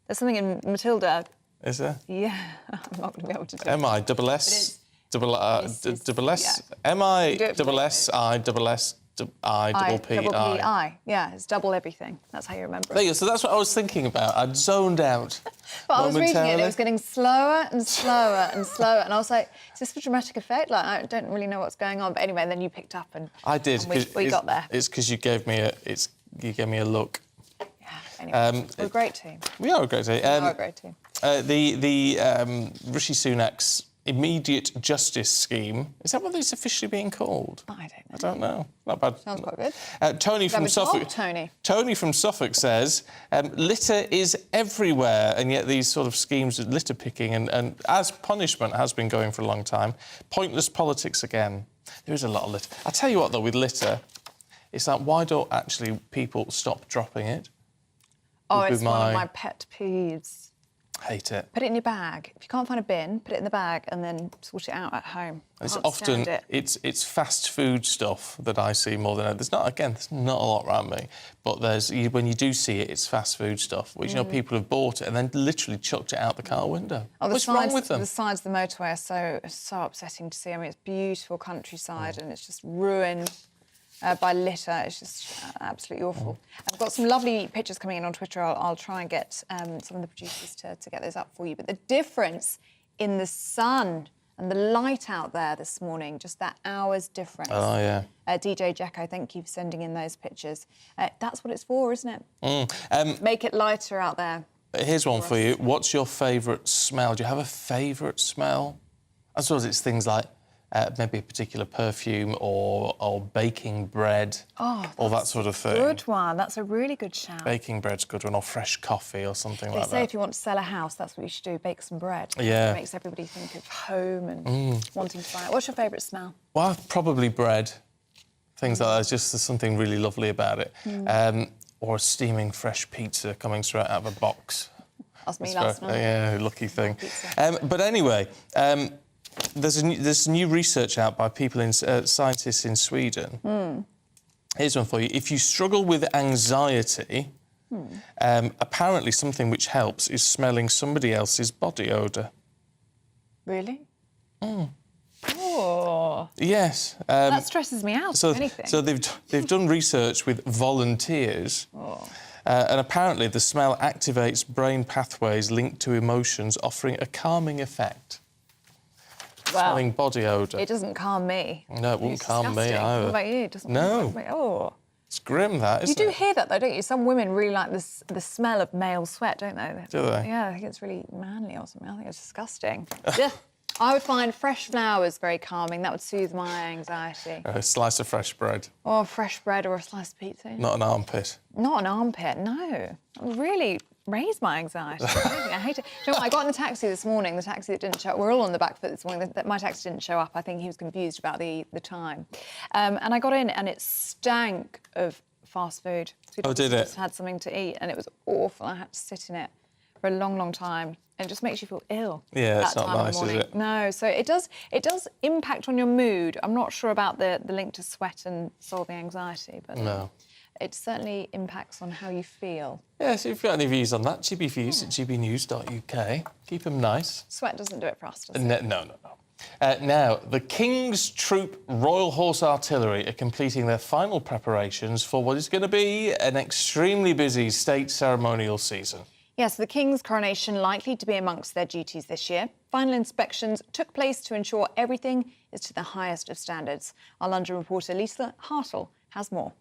[SPEAKER 1] There's something in Matilda...
[SPEAKER 2] Is there?
[SPEAKER 1] Yeah, I'm not going to be able to do it.
[SPEAKER 2] M-I-double-S, double-S,
[SPEAKER 1] M-I-double-S-I-double-S-I-double-P-I. Yeah, it's double everything. That's how you remember
[SPEAKER 2] There
[SPEAKER 1] it.
[SPEAKER 2] you go. So that's what I was thinking about. I'd zoned out.
[SPEAKER 1] But I was reading it and it was getting slower and slower and slower. And I was like, is this for dramatic effect? Like, I don't really know what's going on. But anyway, and then you picked up and
[SPEAKER 2] I did.
[SPEAKER 1] And we got there.
[SPEAKER 2] It's because you gave me a look.
[SPEAKER 1] Yeah, anyway, we're a great team.
[SPEAKER 2] We are a great team.
[SPEAKER 1] We are a great team.
[SPEAKER 2] Rishi Sunak's immediate justice scheme, is that what it's officially being called?
[SPEAKER 1] I don't know.
[SPEAKER 2] I don't know. Not bad.
[SPEAKER 1] Sounds quite good.
[SPEAKER 2] Tony from Suffolk. Tony from Suffolk says litter is everywhere, and yet these sort of schemes of litter picking and as punishment has been going for a long time. Pointless politics again. There is a lot of litter. I tell you what though, with litter, it's like why don't actually people stop dropping it?
[SPEAKER 1] Oh, it's one of my pet peeves.
[SPEAKER 2] Hate it.
[SPEAKER 1] Put it in your bag. If you can't find a bin, put it in the bag and then sort it out at home.
[SPEAKER 2] It's often it's fast food stuff that I see more than there's not a lot around me, but when you do see it, it's fast food stuff, which you know people have bought it and then literally chucked it out the car window.
[SPEAKER 1] Oh,
[SPEAKER 2] what's wrong with them?
[SPEAKER 1] The sides of the motorway are so upsetting to see. I mean, it's beautiful countryside and it's just ruined by litter. It's just absolutely awful. I've got some lovely pictures coming in on Twitter. I'll try and get some of the producers to get those up for you. But the difference in the sun and the light out there this morning, just that hour's difference.
[SPEAKER 2] Oh, yeah.
[SPEAKER 1] DJ Jacko, thank you for sending in those pictures. That's what it's for, isn't it? Make it lighter out there.
[SPEAKER 2] Here's one for you. What's your favourite smell? Do you have a favourite smell? I suppose it's things like maybe a particular perfume or baking bread, or that sort of thing.
[SPEAKER 1] Good one. That's a really good shout.
[SPEAKER 2] Baking bread's a good one, or fresh coffee or something like that.
[SPEAKER 1] They say if you want to sell a house, that's what you should do, bake some bread.
[SPEAKER 2] Yeah.
[SPEAKER 1] It makes everybody think of home and wanting to buy it. What's your favourite smell?
[SPEAKER 2] Well, probably bread. Things like that. There's just something really lovely about it. Or a steaming fresh pizza coming straight out of a box.
[SPEAKER 1] That's me last night.
[SPEAKER 2] Yeah, lucky thing. But anyway... There's new research out by scientists in Sweden. Here's one for you. If you struggle with anxiety, apparently something which helps is smelling somebody else's body odour.
[SPEAKER 1] Really? Oh.
[SPEAKER 2] Yes.
[SPEAKER 1] That stresses me out, if anything.
[SPEAKER 2] So they've done research with volunteers. And apparently the smell activates brain pathways linked to emotions, offering a calming effect. Smelling body odour.
[SPEAKER 1] It doesn't calm me.
[SPEAKER 2] No, it wouldn't calm me either.
[SPEAKER 1] What about you? It doesn't calm me. Oh.
[SPEAKER 2] It's grim, that, isn't it?
[SPEAKER 1] You do hear that, though, don't you? Some women really like the smell of male sweat, don't they?
[SPEAKER 2] Do they?
[SPEAKER 1] Yeah, I think it's really manly or something. I think it's disgusting. I would find fresh flowers very calming. That would soothe my anxiety.
[SPEAKER 2] A slice of fresh bread.
[SPEAKER 1] Or fresh bread or a slice of pizza.
[SPEAKER 2] Not an armpit.
[SPEAKER 1] Not an armpit, no. That would really raise my anxiety. I hate it. You know what, I got in the taxi this morning, the taxi that didn't show up. We're all on the back foot this morning. My taxi didn't show up. I think he was confused about the time. And I got in and it stank of fast food.
[SPEAKER 2] Oh, did it?
[SPEAKER 1] Just had something to eat and it was awful. I had to sit in it for a long, long time. And it just makes you feel ill.
[SPEAKER 2] Yeah, it's not
[SPEAKER 1] time
[SPEAKER 2] nice,
[SPEAKER 1] of the
[SPEAKER 2] is it?
[SPEAKER 1] No, so it does impact on your mood. I'm not sure about the link to sweat and solving anxiety, but
[SPEAKER 2] no.
[SPEAKER 1] It certainly impacts on how you feel.
[SPEAKER 2] Yeah, so if you've got any views on that, gbviews at gbnews.uk. Keep them nice.
[SPEAKER 1] Sweat doesn't do it for us, does it?
[SPEAKER 2] No. Now, the King's Troop Royal Horse Artillery are completing their final preparations for what is going to be an extremely busy state ceremonial season.
[SPEAKER 1] Yes, the King's coronation likely to be amongst their duties this year. Final inspections took place to ensure everything is to the highest of standards. Our London reporter Lisa Hartle has more.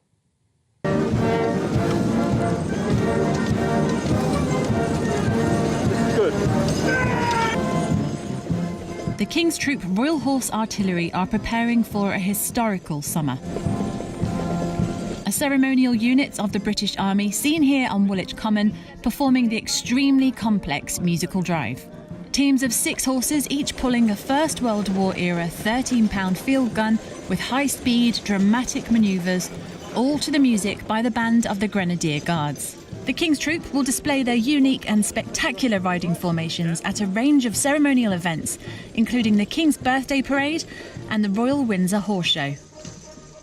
[SPEAKER 4] The King's Troop Royal Horse Artillery are preparing for a historical summer. A ceremonial unit of the British Army seen here on Woolwich Common performing the extremely complex musical drive. Teams of 6 horses, each pulling a First World War era 13-pound field gun with high-speed, dramatic manoeuvres, all to the music by the band of the Grenadier Guards. The King's Troop will display their unique and spectacular riding formations at a range of ceremonial events, including the King's Birthday Parade and the Royal Windsor Horse Show.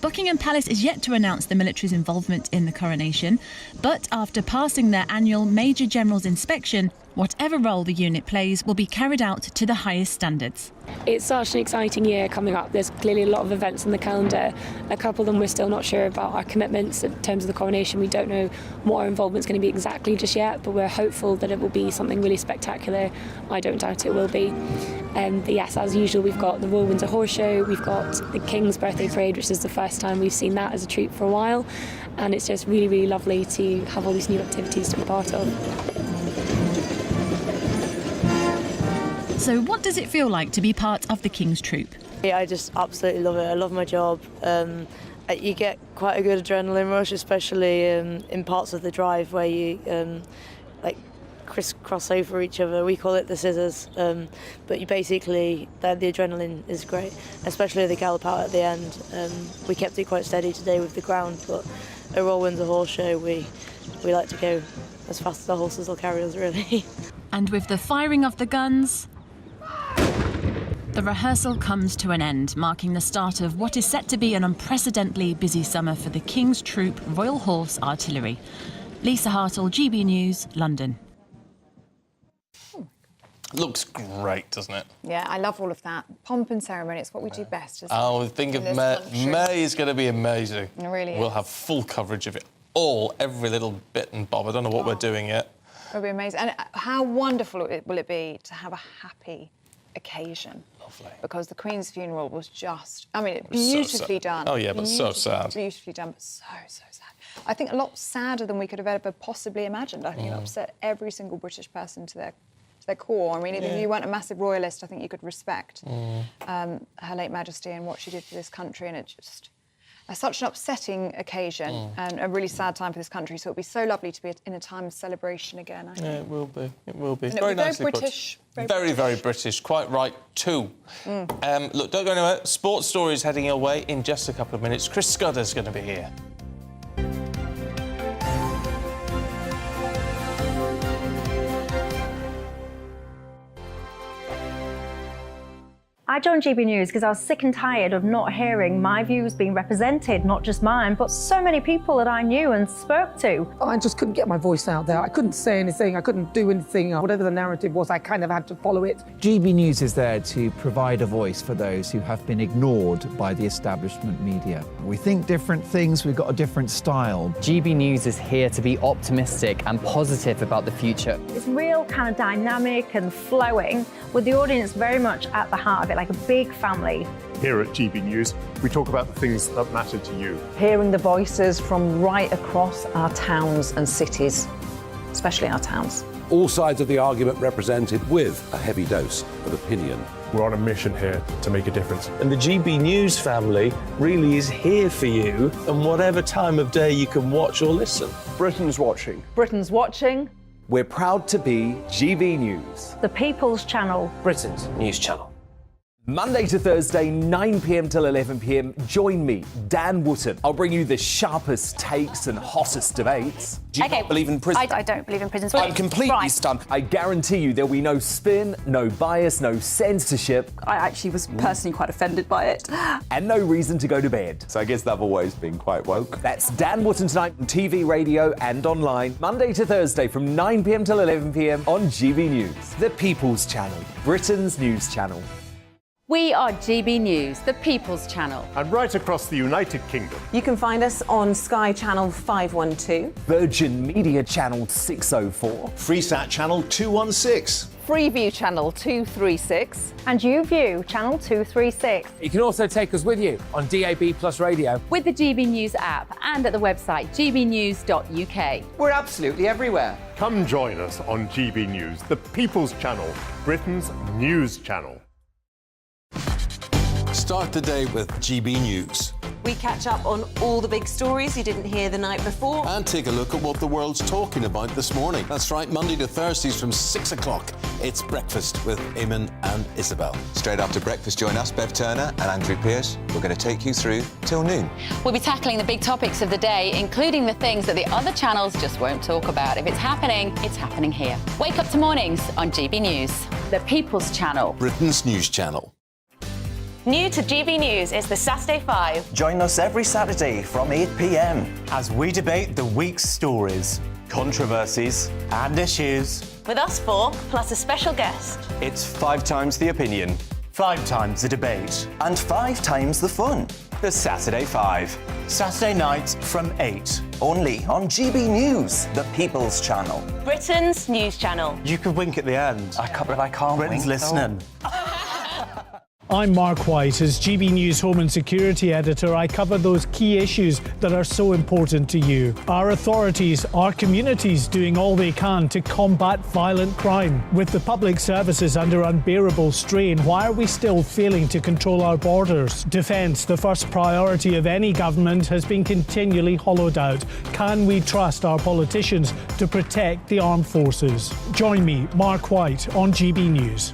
[SPEAKER 4] Buckingham Palace is yet to announce the military's involvement in the coronation, but after passing their annual Major General's inspection, Whatever role the unit plays will be carried out to the highest standards.
[SPEAKER 6] It's such an exciting year coming up. There's clearly a lot of events on the calendar. A couple of them we're still not sure about our commitments in terms of the coronation. We don't know what our involvement's going to be exactly just yet, but we're hopeful that it will be something really spectacular. I don't doubt it will be. But yes, as usual, we've got the Royal Windsor Horse Show, we've got the King's Birthday Parade, which is the first time we've seen that as a treat for a while, and it's just really, really lovely to have all these new activities to be part of.
[SPEAKER 4] So what does it feel like to be part of the King's Troop?
[SPEAKER 9] Yeah, I just absolutely love it. I love my job. You get quite a good adrenaline rush, especially in parts of the drive where you like crisscross over each other. We call it the scissors, but you basically, the adrenaline is great, especially the gallop out at the end. We kept it quite steady today with the ground, but at Royal Windsor Horse Show we like to go as fast as the horses will carry us, really.
[SPEAKER 4] And with the firing of the guns, the rehearsal comes to an end, marking the start of what is set to be an unprecedentedly busy summer for the King's Troop Royal Horse Artillery. Lisa Hartle, GB News, London.
[SPEAKER 2] Looks great, doesn't it?
[SPEAKER 1] Yeah, I love all of that. Pomp and ceremony, it's what we do best, isn't it?
[SPEAKER 2] Oh, think of May. May is going to be amazing.
[SPEAKER 1] It really is.
[SPEAKER 2] We'll have full coverage of it all, every little bit and bob. I don't know what we're doing yet.
[SPEAKER 1] It'll be amazing. And how wonderful will it be to have a happy occasion?
[SPEAKER 2] Lovely.
[SPEAKER 1] Because the Queen's funeral was just, I mean, beautifully done.
[SPEAKER 2] Oh, yeah, but so sad.
[SPEAKER 1] Beautifully done, but so sad. I think a lot sadder than we could have ever possibly imagined. I think it upset every single British person to their core. I mean, even if you weren't a massive royalist, I think you could respect Her late Majesty and what she did for this country, and it just... such an upsetting occasion and a really sad time for this country, so it'll be so lovely to be in a time of celebration again, I think.
[SPEAKER 2] Yeah, it will be. It will be.
[SPEAKER 1] And
[SPEAKER 2] Very
[SPEAKER 1] it'll be
[SPEAKER 2] nicely
[SPEAKER 1] very British.
[SPEAKER 2] put. Very British. Quite right, too. Look, don't go anywhere. Sports stories heading your way in just a couple of minutes. Chris Scudder's going to be here.
[SPEAKER 8] I joined GB News because I was sick and tired of not hearing my views being represented, not just mine, but so many people that I knew and spoke to.
[SPEAKER 11] I just couldn't get my voice out there. I couldn't say anything, I couldn't do anything. Whatever the narrative was, I kind of had to follow it.
[SPEAKER 12] GB News is there to provide a voice for those who have been ignored by the establishment media. We think different things, we've got a different style.
[SPEAKER 13] GB News is here to be optimistic and positive about the future.
[SPEAKER 8] It's real kind of dynamic and flowing, with the audience very much at the heart of it, like a big family.
[SPEAKER 3] Here at GB News, we talk about the things that matter to you.
[SPEAKER 14] Hearing the voices from right across our towns and cities, especially our towns.
[SPEAKER 16] All sides of the argument represented with a heavy dose of opinion.
[SPEAKER 29] We're on a mission here to make a difference.
[SPEAKER 23] And the GB News family really is here for you, and whatever time of day you can watch or listen.
[SPEAKER 17] Britain's watching.
[SPEAKER 14] Britain's watching.
[SPEAKER 17] We're proud to be GB News.
[SPEAKER 8] The People's Channel.
[SPEAKER 28] Britain's news channel.
[SPEAKER 17] Monday to Thursday, 9 p.m. till 11 p.m. Join me, Dan Wootton. I'll bring you the sharpest takes and hottest debates. Do you not believe in prison?
[SPEAKER 8] I don't believe in prisons.
[SPEAKER 17] I'm completely stunned. I guarantee you there'll be no spin, no bias, no censorship.
[SPEAKER 14] I actually was personally quite offended by it.
[SPEAKER 17] And no reason to go to bed.
[SPEAKER 15] So I guess they've always been quite woke.
[SPEAKER 17] That's Dan Wootton tonight on TV, radio and online. Monday to Thursday from 9 p.m. till 11 p.m. on GB News. The People's Channel, Britain's news channel.
[SPEAKER 19] We are GB News, the People's Channel.
[SPEAKER 3] And right across the United Kingdom.
[SPEAKER 14] You can find us on Sky Channel 512.
[SPEAKER 17] Virgin Media Channel 604.
[SPEAKER 10] Freesat Channel 216.
[SPEAKER 14] Freeview Channel 236.
[SPEAKER 8] And YouView Channel 236.
[SPEAKER 25] You can also take us with you on DAB Plus Radio.
[SPEAKER 19] With the GB News app and at the website gbnews.uk.
[SPEAKER 27] We're absolutely everywhere.
[SPEAKER 3] Come join us on GB News, the People's Channel, Britain's news channel.
[SPEAKER 10] Start the day with GB News.
[SPEAKER 14] We catch up on all the big stories you didn't hear the night before.
[SPEAKER 10] And take a look at what the world's talking about this morning. That's right, Monday to Thursdays from 6 o'clock. It's Breakfast with Eamon and Isabel.
[SPEAKER 31] Straight after breakfast, join us, Bev Turner and Andrew Pearce. We're going to take you through till noon.
[SPEAKER 30] We'll be tackling the big topics of the day, including the things that the other channels just won't talk about. If it's happening here. Wake up to mornings on GB News.
[SPEAKER 19] The People's Channel.
[SPEAKER 10] Britain's news channel.
[SPEAKER 30] New to GB News is the Saturday 5.
[SPEAKER 31] Join us every Saturday from 8 p.m. as we debate the week's stories, controversies and issues
[SPEAKER 4] with us 4 plus a special guest.
[SPEAKER 31] It's 5 times the opinion, 5 times the debate, and 5 times the fun. The Saturday 5. Saturday nights from 8. Only on GB News, the People's Channel.
[SPEAKER 4] Britain's news channel.
[SPEAKER 31] You could wink at the end. I can't Britain's
[SPEAKER 5] wink,
[SPEAKER 31] listening.
[SPEAKER 5] I'm Mark White. As GB News Home and Security Editor, I cover those key issues that are so important to you. Our authorities, our communities doing all they can to combat violent crime. With the public services under unbearable strain, why are we still failing to control our borders? Defence, the first priority of any government, has been continually hollowed out. Can we trust our politicians to protect the armed forces? Join me, Mark White, on GB News.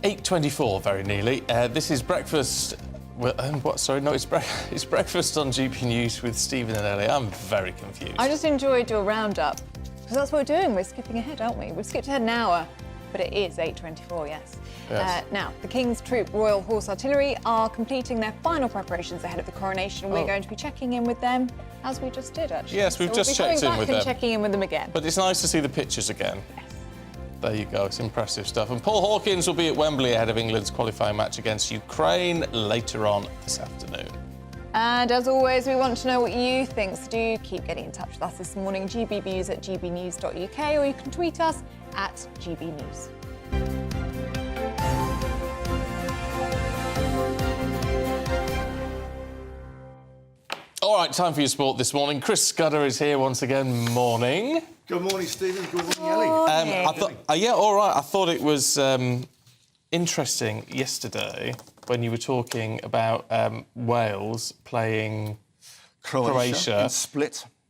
[SPEAKER 2] 8:24, very nearly. This is breakfast. Well, it's breakfast on GB News with Stephen and Ellie. I'm very confused.
[SPEAKER 1] I just enjoyed your roundup because that's what we're doing. We're skipping ahead, aren't we? We've skipped ahead an hour, but it is 8:24. Yes. Now, the King's Troop Royal Horse Artillery are completing their final preparations ahead of the coronation. We're going to be checking in with them, as we just did, actually.
[SPEAKER 2] Yes, we've just checked in with them.
[SPEAKER 1] Checking in with them again.
[SPEAKER 2] But it's nice to see the pictures again. Yes. There you go, it's impressive stuff. And Paul Hawkins will be at Wembley ahead of England's qualifying match against Ukraine later on this afternoon.
[SPEAKER 1] And as always, we want to know what you think, so do keep getting in touch with us this morning. gbnews@gbnews.uk, or you can tweet us at GBNews.
[SPEAKER 2] All right, time for your sport this morning. Chris Scudder is here once again. Morning.
[SPEAKER 6] Good morning, Stephen. Good morning, Ellie.
[SPEAKER 2] I thought it was interesting yesterday when you were talking about Wales playing Croatia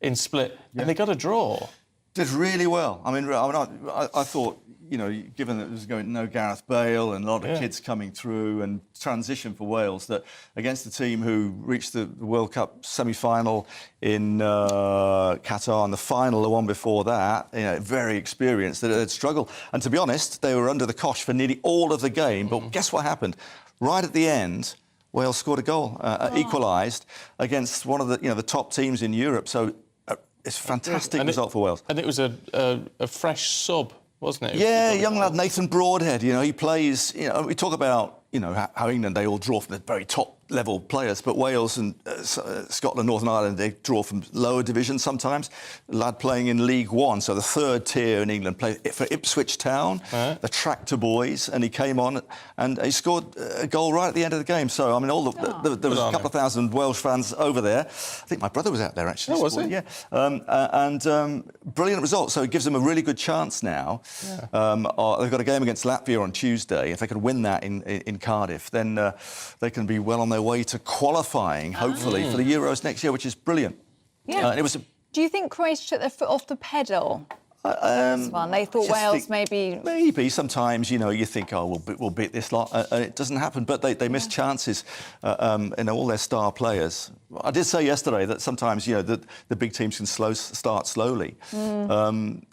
[SPEAKER 6] in Split,
[SPEAKER 2] and they got a draw.
[SPEAKER 6] Did really well. I mean, I thought, you know, given that there was no Gareth Bale and a lot of kids coming through and transition for Wales, that against the team who reached the World Cup semi-final in Qatar and the final, the one before that, you know, very experienced, that had struggled. And to be honest, they were under the cosh for nearly all of the game. But guess what happened? Right at the end, Wales scored a goal, equalised against one of the top teams in Europe. So it's a fantastic result for Wales.
[SPEAKER 2] And it was a fresh sub, wasn't it?
[SPEAKER 6] Yeah, young lad Nathan Broadhead. You know, he plays. You know, we talk about how England, they all draw from the very top level players, but Wales and Scotland, Northern Ireland, they draw from lower divisions sometimes. A lad playing in League One, so the third tier in England, played for Ipswich Town, the Tractor Boys, and he came on and he scored a goal right at the end of the game. So I mean, there was a couple of thousand Welsh fans over there. I think my brother was out there actually.
[SPEAKER 2] Oh, was he?
[SPEAKER 6] Yeah, brilliant result. So it gives them a really good chance now. They've got a game against Latvia on Tuesday. If they can win that in Cardiff, then they can be well on their way to qualifying, hopefully, for the Euros next year, which is brilliant.
[SPEAKER 1] Yeah.
[SPEAKER 6] And it was
[SPEAKER 1] Do you think Croatia took their foot off the pedal? This one. They thought Wales
[SPEAKER 6] maybe sometimes you think, oh, we'll beat this lot, and it doesn't happen. But they miss chances in all their star players. I did say yesterday that sometimes the big teams can start slowly, and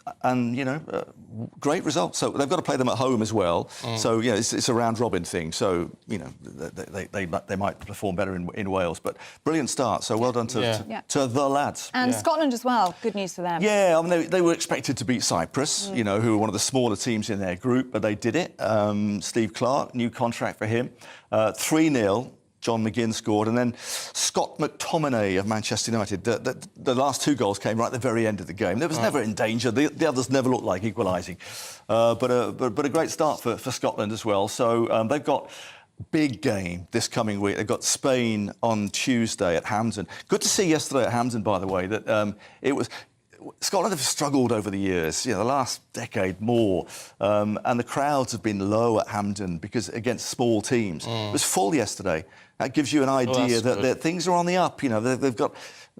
[SPEAKER 6] great results. So they've got to play them at home as well. So it's a round robin thing. So they might perform better in Wales. But brilliant start. So well done to the lads.
[SPEAKER 1] And Scotland as well. Good news for them.
[SPEAKER 6] Yeah, I mean they were expected to beat Cyprus, who were one of the smaller teams in their group, but they did it. Steve Clarke, new contract for him. 3-0. John McGinn scored, and then Scott McTominay of Manchester United. The last 2 goals came right at the very end of the game. They was never in danger. The others never looked like equalising. But a great start for Scotland as well. So they've got big game this coming week. They've got Spain on Tuesday at Hampden. Good to see yesterday at Hampden, by the way, that it was... Scotland have struggled over the years, the last decade more, and the crowds have been low at Hampden because against small teams. It was full yesterday. That gives you an idea that things are on the up. They've got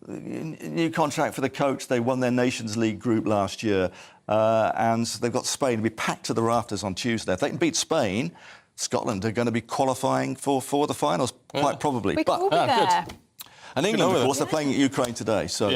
[SPEAKER 6] a new contract for the coach. They won their Nations League group last year, and they've got Spain. It'll be packed to the rafters on Tuesday. If they can beat Spain, Scotland are going to be qualifying for the finals, quite probably.
[SPEAKER 1] We can all be there.
[SPEAKER 6] And England, of course, they're playing Ukraine today. So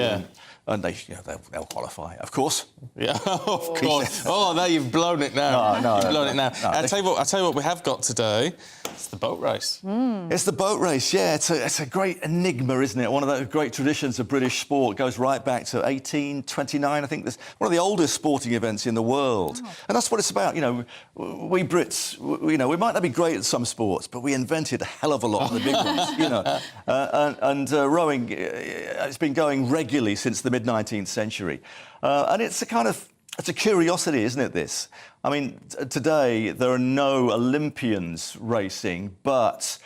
[SPEAKER 6] and they'll qualify, of course.
[SPEAKER 2] Yeah, of course. Oh, now you've blown it now.
[SPEAKER 6] No,
[SPEAKER 2] you've blown it now.
[SPEAKER 6] no.
[SPEAKER 2] I'll tell you what we have got today. It's the boat race.
[SPEAKER 6] It's the boat race, yeah. It's a great enigma, isn't it? One of the great traditions of British sport. It goes right back to 1829, I think. It's one of the oldest sporting events in the world.
[SPEAKER 1] Wow.
[SPEAKER 6] And that's what it's about. You know, we Brits, we might not be great at some sports, but we invented a hell of a lot of the big ones, you know. And rowing, it's been going regularly since the mid-19th century. And it's a curiosity, isn't it, this? I mean, today there are no Olympians racing, but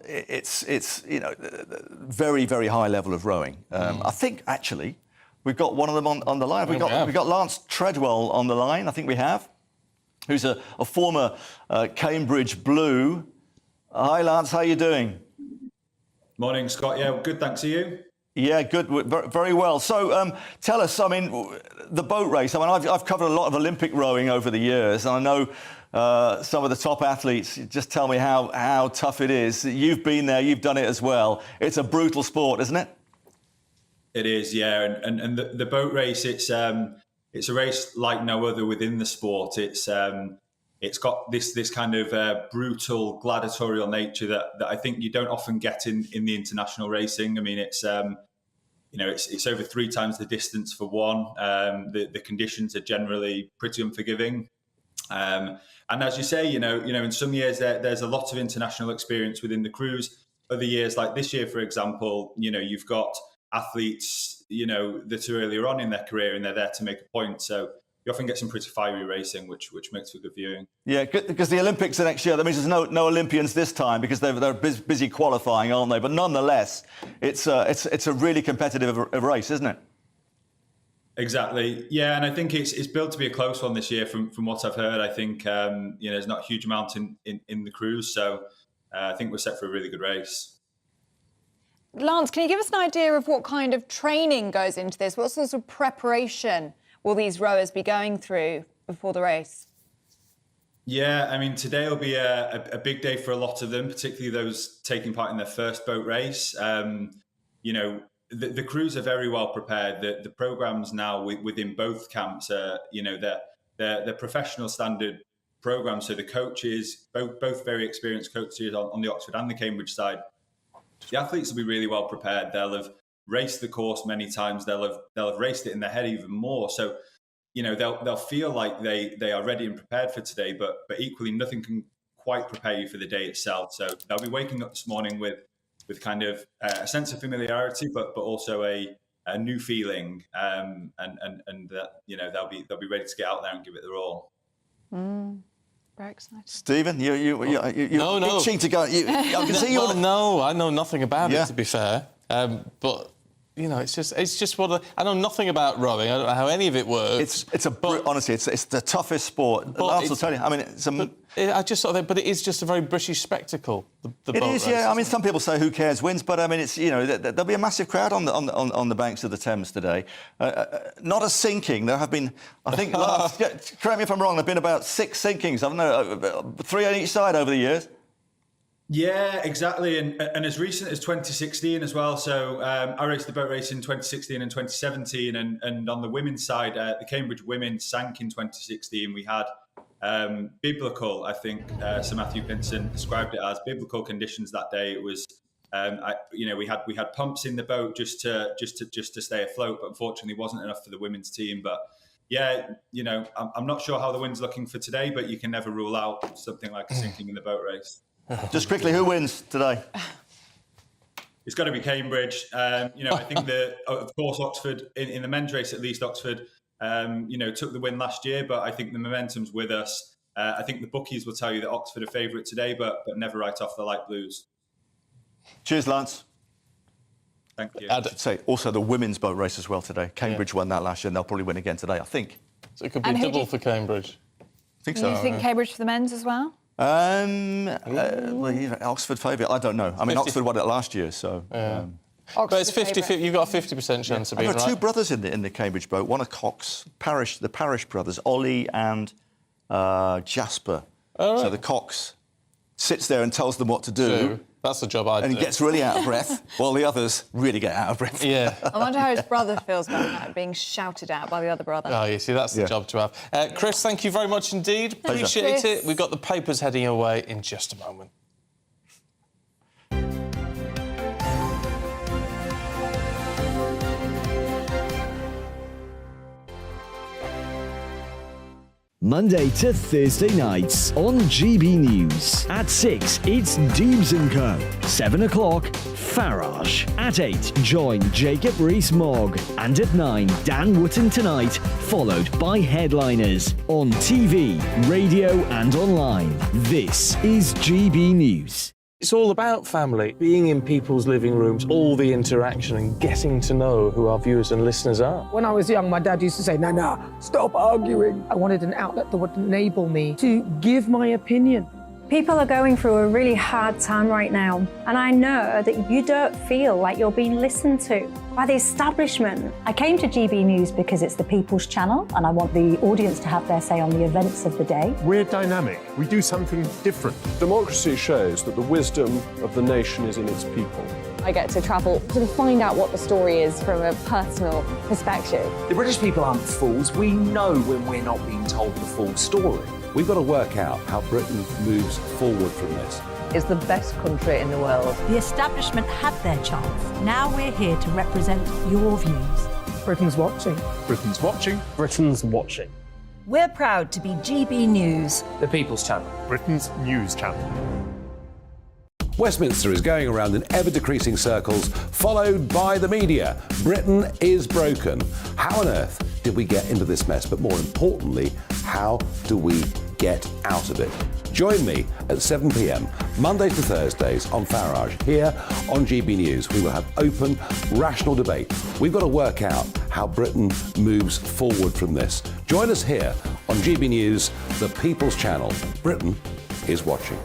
[SPEAKER 6] it's very, very high level of rowing. I think, actually, we've got one of them on the line. We've got Lance Treadwell on the line, I think we have, who's a former Cambridge Blue. Hi, Lance, how are you doing?
[SPEAKER 7] Morning, Scott. Yeah, good, thanks to you.
[SPEAKER 6] Yeah, good, very well. So tell us, I mean, the boat race. I mean, I've covered a lot of Olympic rowing over the years, and I know some of the top athletes. Just tell me how tough it is. You've been there, you've done it as well. It's a brutal sport, isn't it?
[SPEAKER 7] It is, yeah. And the boat race, it's a race like no other within the sport. It's got this kind of brutal gladiatorial nature that I think you don't often get in the international racing. I mean, it's over 3 times the distance for one. The conditions are generally pretty unforgiving. And as you say, in some years there's a lot of international experience within the crews. Other years, like this year, for example, you've got athletes, that are earlier on in their career and they're there to make a point. So you often get some pretty fiery racing, which makes for good viewing. Yeah,
[SPEAKER 6] because the Olympics are next year. That means there's no Olympians this time because they're busy qualifying, aren't they? But nonetheless, it's a really competitive race, isn't it?
[SPEAKER 7] Exactly. Yeah, and I think it's built to be a close one this year. From what I've heard, I think there's not a huge amount in the crews, so I think we're set for a really good race.
[SPEAKER 1] Lance, can you give us an idea of what kind of training goes into this? What sort of preparation will these rowers be going through before the race?
[SPEAKER 7] Yeah, I mean, today will be a big day for a lot of them, particularly those taking part in their first boat race. The crews are very well prepared. The programs now within both camps are, they're professional standard programs. So the coaches, both very experienced coaches on the Oxford and the Cambridge side, the athletes will be really well prepared. They'll have raced the course many times. They'll have raced it in their head even more. So, they'll feel like they are ready and prepared for today. But equally, nothing can quite prepare you for the day itself. So they'll be waking up this morning with kind of a sense of familiarity, but also a new feeling, and that they'll be ready to get out there and give it their all.
[SPEAKER 1] Very exciting.
[SPEAKER 6] Stephen, you're itching to go. I can see you.
[SPEAKER 2] No, I know nothing about it, to be fair. But it's just what I know nothing about rowing. I don't know how any of it works.
[SPEAKER 6] Honestly, it's the toughest sport. Lance will tell you. I mean,
[SPEAKER 2] but it is just a very British spectacle. The
[SPEAKER 6] it
[SPEAKER 2] boat
[SPEAKER 6] is,
[SPEAKER 2] race,
[SPEAKER 6] yeah. I mean, some people say who cares wins, but I mean, it's there'll be a massive crowd on the banks of the Thames today. Not a sinking. There have been, I think, correct me if I'm wrong. There've been about 6 sinkings. I don't know, 3 on each side over the years.
[SPEAKER 7] Yeah, exactly. And as recent as 2016 as well. So I raced the boat race in 2016 and 2017. And on the women's side, the Cambridge women sank in 2016. We had biblical, I think Sir Matthew Pinson described it as biblical conditions that day. It was, we had pumps in the boat just to stay afloat, but unfortunately wasn't enough for the women's team. But yeah, I'm not sure how the wind's looking for today, but you can never rule out something like a sinking in the boat race.
[SPEAKER 6] Just quickly, who wins today?
[SPEAKER 7] It's got to be Cambridge. I think of course, Oxford, in the men's race at least, Oxford, took the win last year, but I think the momentum's with us. I think the bookies will tell you that Oxford are favourite today, but never write off the light blues.
[SPEAKER 6] Cheers, Lance.
[SPEAKER 7] Thank you.
[SPEAKER 6] I'd say also the women's boat race as well today. Cambridge won that last year, and they'll probably win again today, I think.
[SPEAKER 2] So it could be double for Cambridge.
[SPEAKER 6] I think so.
[SPEAKER 1] Do you think Cambridge for the men's as well?
[SPEAKER 6] Oxford favourite. I don't know. I mean, 50. Oxford won it last year, so.
[SPEAKER 2] But it's 50-50. You've got a 50% chance of being right.
[SPEAKER 6] There are 2 brothers in the Cambridge boat. One of Cox, the Parish brothers, Ollie and Jasper. Oh, right. So the Cox sits there and tells them what to do,
[SPEAKER 2] That's the job I'd do.
[SPEAKER 6] And he gets really out of breath, while the others really get out of breath.
[SPEAKER 2] Yeah.
[SPEAKER 1] I wonder how his brother feels about that, being shouted at by the other brother.
[SPEAKER 2] Oh, you see, that's the job to have. Chris, thank you very much indeed. Appreciate it. We've got the papers heading your way in just a moment.
[SPEAKER 9] Monday to Thursday nights on GB News. At 6, it's Deebs & Co. 7 o'clock, Farage. At 8, join Jacob Rees-Mogg. And at 9, Dan Wootton Tonight, followed by Headliners. On TV, radio and online. This is GB News.
[SPEAKER 23] It's all about family, being in people's living rooms, all the interaction and getting to know who our viewers and listeners are.
[SPEAKER 11] When I was young, my dad used to say, Nana, stop arguing. I wanted an outlet that would enable me to give my opinion.
[SPEAKER 8] People are going through a really hard time right now, and I know that you don't feel like you're being listened to by the establishment. I came to GB News because it's the People's Channel, and I want the audience to have their say on the events of the day.
[SPEAKER 3] We're dynamic. We do something different.
[SPEAKER 15] Democracy shows that the wisdom of the nation is in its people.
[SPEAKER 12] I get to travel to find out what the story is from a personal perspective.
[SPEAKER 17] The British people aren't fools. We know when we're not being told the full story.
[SPEAKER 15] We've got to work out how Britain moves forward from this.
[SPEAKER 14] It's the best country in the world.
[SPEAKER 13] The establishment had their chance. Now we're here to represent your views.
[SPEAKER 11] Britain's watching.
[SPEAKER 3] Britain's watching.
[SPEAKER 23] Britain's watching.
[SPEAKER 13] We're proud to be GB News.
[SPEAKER 17] The People's Channel.
[SPEAKER 3] Britain's news channel.
[SPEAKER 15] Westminster is going around in ever-decreasing circles, followed by the media. Britain is broken. How on earth did we get into this mess? But more importantly, how do we get out of it? Join me at 7 p.m, Mondays to Thursdays on Farage, here on GB News. We will have open, rational debate. We've got to work out how Britain moves forward from this. Join us here on GB News, the People's Channel. Britain is watching.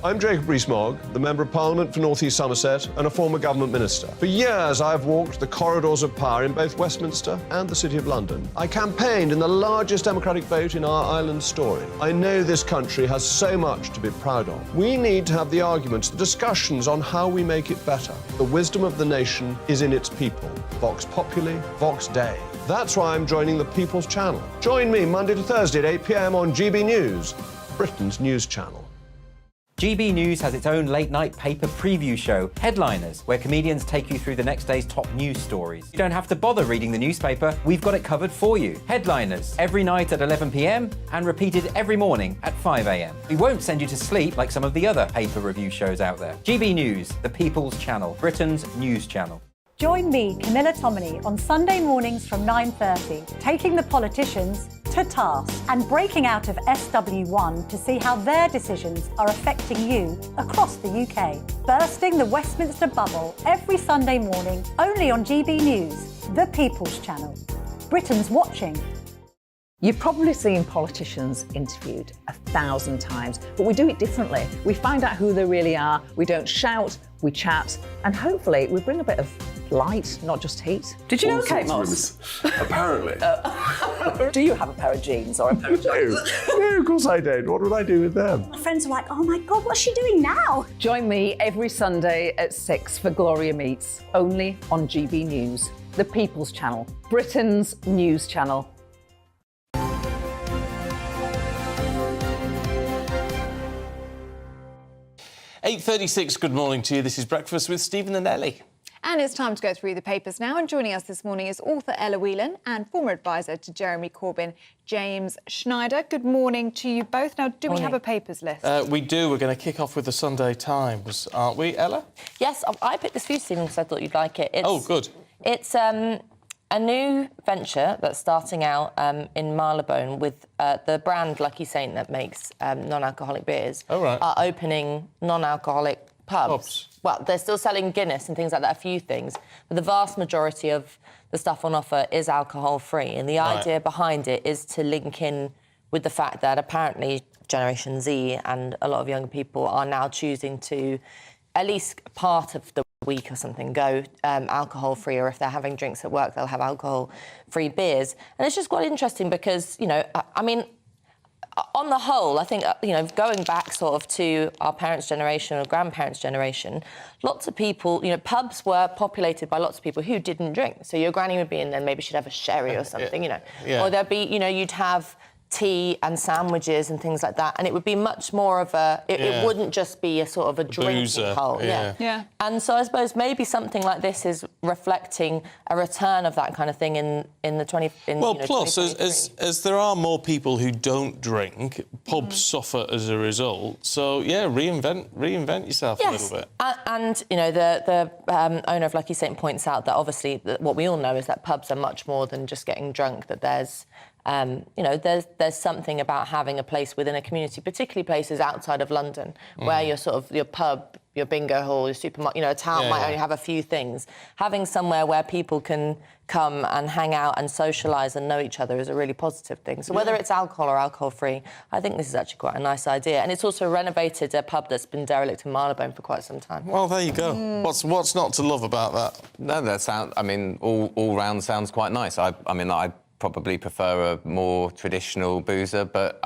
[SPEAKER 15] I'm Jacob Rees-Mogg, the Member of Parliament for North East Somerset and a former government minister. For years, I've walked the corridors of power in both Westminster and the City of London. I campaigned in the largest democratic vote in our island story. I know this country has so much to be proud of. We need to have the arguments, the discussions on how we make it better. The wisdom of the nation is in its people. Vox Populi, Vox Dei. That's why I'm joining the People's Channel. Join me Monday to Thursday at 8 p.m. on GB News, Britain's news channel.
[SPEAKER 16] GB News has its own late-night paper preview show, Headliners, where comedians take you through the next day's top news stories. You don't have to bother reading the newspaper, we've got it covered for you. Headliners, every night at 11 p.m. and repeated every morning at 5 a.m. We won't send you to sleep like some of the other paper review shows out there. GB News, the People's Channel, Britain's news channel.
[SPEAKER 8] Join me, Camilla Tominey, on Sunday mornings from 9:30, taking the politicians to task and breaking out of SW1 to see how their decisions are affecting you across the UK. Bursting the Westminster bubble every Sunday morning, only on GB News, the People's Channel. Britain's watching.
[SPEAKER 14] You've probably seen politicians interviewed 1,000 times, but we do it differently. We find out who they really are, we don't shout, we chat, and hopefully we bring a bit of light, not just heat. Did you know Kate Moss?
[SPEAKER 15] Apparently.
[SPEAKER 14] Do you have a pair of jeans or a pair of jeans?
[SPEAKER 15] No, of course I don't. What would I do with them?
[SPEAKER 13] My friends are like, oh my God, what's she doing now?
[SPEAKER 14] Join me every Sunday at 6 for Gloria Meets, only on GB News, the People's Channel, Britain's news channel.
[SPEAKER 2] 8:36, good morning to you. This is Breakfast with Stephen and Ellie.
[SPEAKER 1] And it's time to go through the papers now. And joining us this morning is author Ella Whelan and former advisor to Jeremy Corbyn, James Schneider. Good morning to you both. Now, do we have a papers list?
[SPEAKER 2] We do. We're going to kick off with the Sunday Times, aren't we, Ella?
[SPEAKER 18] Yes, I picked this for you, Stephen, because I thought you'd like it.
[SPEAKER 2] Oh, good.
[SPEAKER 18] It's a new venture that's starting out in Marylebone with the brand Lucky Saint that makes non-alcoholic beers.
[SPEAKER 2] Oh, right.
[SPEAKER 18] Are opening non-alcoholic pubs. Well, they're still selling Guinness and things like that, a few things, but the vast majority of the stuff on offer is alcohol-free. And the idea behind it is to link in with the fact that apparently Generation Z and a lot of younger people are now choosing to, at least part of the week or something, go alcohol-free, or if they're having drinks at work, they'll have alcohol-free beers. And it's just quite interesting because, you know, I mean, on the whole, I think, going back sort of to our parents' generation or grandparents' generation, lots of people, pubs were populated by lots of people who didn't drink. So your granny would be in there, maybe she'd have a sherry or something,
[SPEAKER 2] Yeah.
[SPEAKER 18] Or there'd be, you'd have tea and sandwiches and things like that, and it would be much more of it wouldn't just be a sort of a drinking
[SPEAKER 2] boozer,
[SPEAKER 18] hole.
[SPEAKER 2] yeah.
[SPEAKER 18] And so I suppose maybe something like this is reflecting a return of that kind of thing in the 20.
[SPEAKER 2] Plus, as there are more people who don't drink, pubs suffer as a result. So reinvent yourself a little bit.
[SPEAKER 18] And the owner of Lucky Saint points out that obviously what we all know is that pubs are much more than just getting drunk. That there's there's something about having a place within a community, particularly places outside of London, where your pub, your bingo hall, your supermarket, a town might only have a few things. Having somewhere where people can come and hang out and socialise and know each other is a really positive thing. So whether it's alcohol or alcohol-free, I think this is actually quite a nice idea. And it's also renovated a pub that's been derelict in Marylebone for quite some time.
[SPEAKER 2] Well, there you go. What's not to love about that?
[SPEAKER 10] No, that sounds. I mean, all round sounds quite nice. I probably prefer a more traditional boozer, but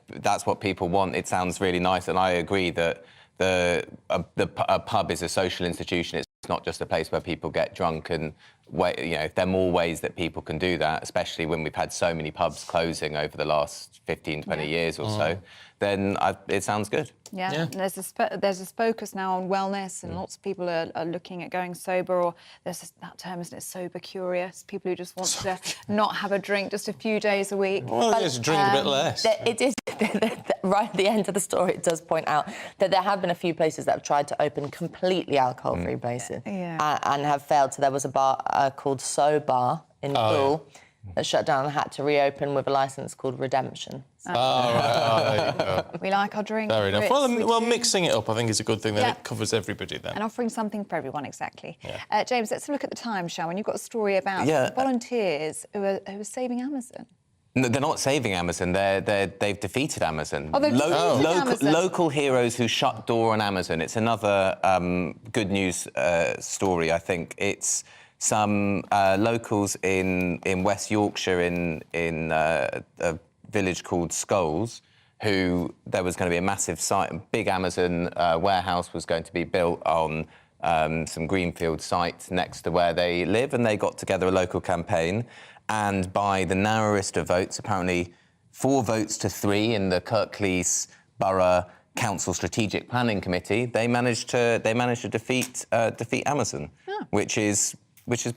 [SPEAKER 10] that's what people want. It sounds really nice, and I agree that a pub is a social institution. It's not just a place where people get drunk. And if there are more ways that people can do that, especially when we've had so many pubs closing over the last 15, 20 years or so, then it sounds good.
[SPEAKER 1] Yeah. And there's a focus now on wellness, and lots of people are looking at going sober, or there's that term, isn't it, sober curious? People who just want to not have a drink just a few days a week.
[SPEAKER 2] Well, just drink a bit less.
[SPEAKER 18] It is right at the end of the story. It does point out that there have been a few places that have tried to open completely alcohol-free places and have failed. So there was a bar called So Bar in Poole that shut down and had to reopen with a licence called Redemption.
[SPEAKER 2] There you go.
[SPEAKER 1] We like our drink.
[SPEAKER 2] Fair enough.
[SPEAKER 1] Brits,
[SPEAKER 2] Well, mixing it up, I think, is a good thing. Then it covers everybody then.
[SPEAKER 1] And offering something for everyone, exactly.
[SPEAKER 2] Yeah.
[SPEAKER 1] James, let's look at the Times, shall we? And you've got a story about volunteers who are saving Amazon.
[SPEAKER 10] No, they're not saving Amazon. They've defeated Amazon.
[SPEAKER 1] Oh, they've defeated Amazon.
[SPEAKER 10] Local heroes who shut door on Amazon. It's another good news story, I think. It's some locals in West Yorkshire in a village called Scoles, who there was going to be a massive site, a big Amazon warehouse was going to be built on some greenfield site next to where they live, and they got together a local campaign. And by the narrowest of votes, apparently 4 votes to 3 in the Kirklees Borough Council Strategic Planning Committee, they managed to defeat Amazon, which is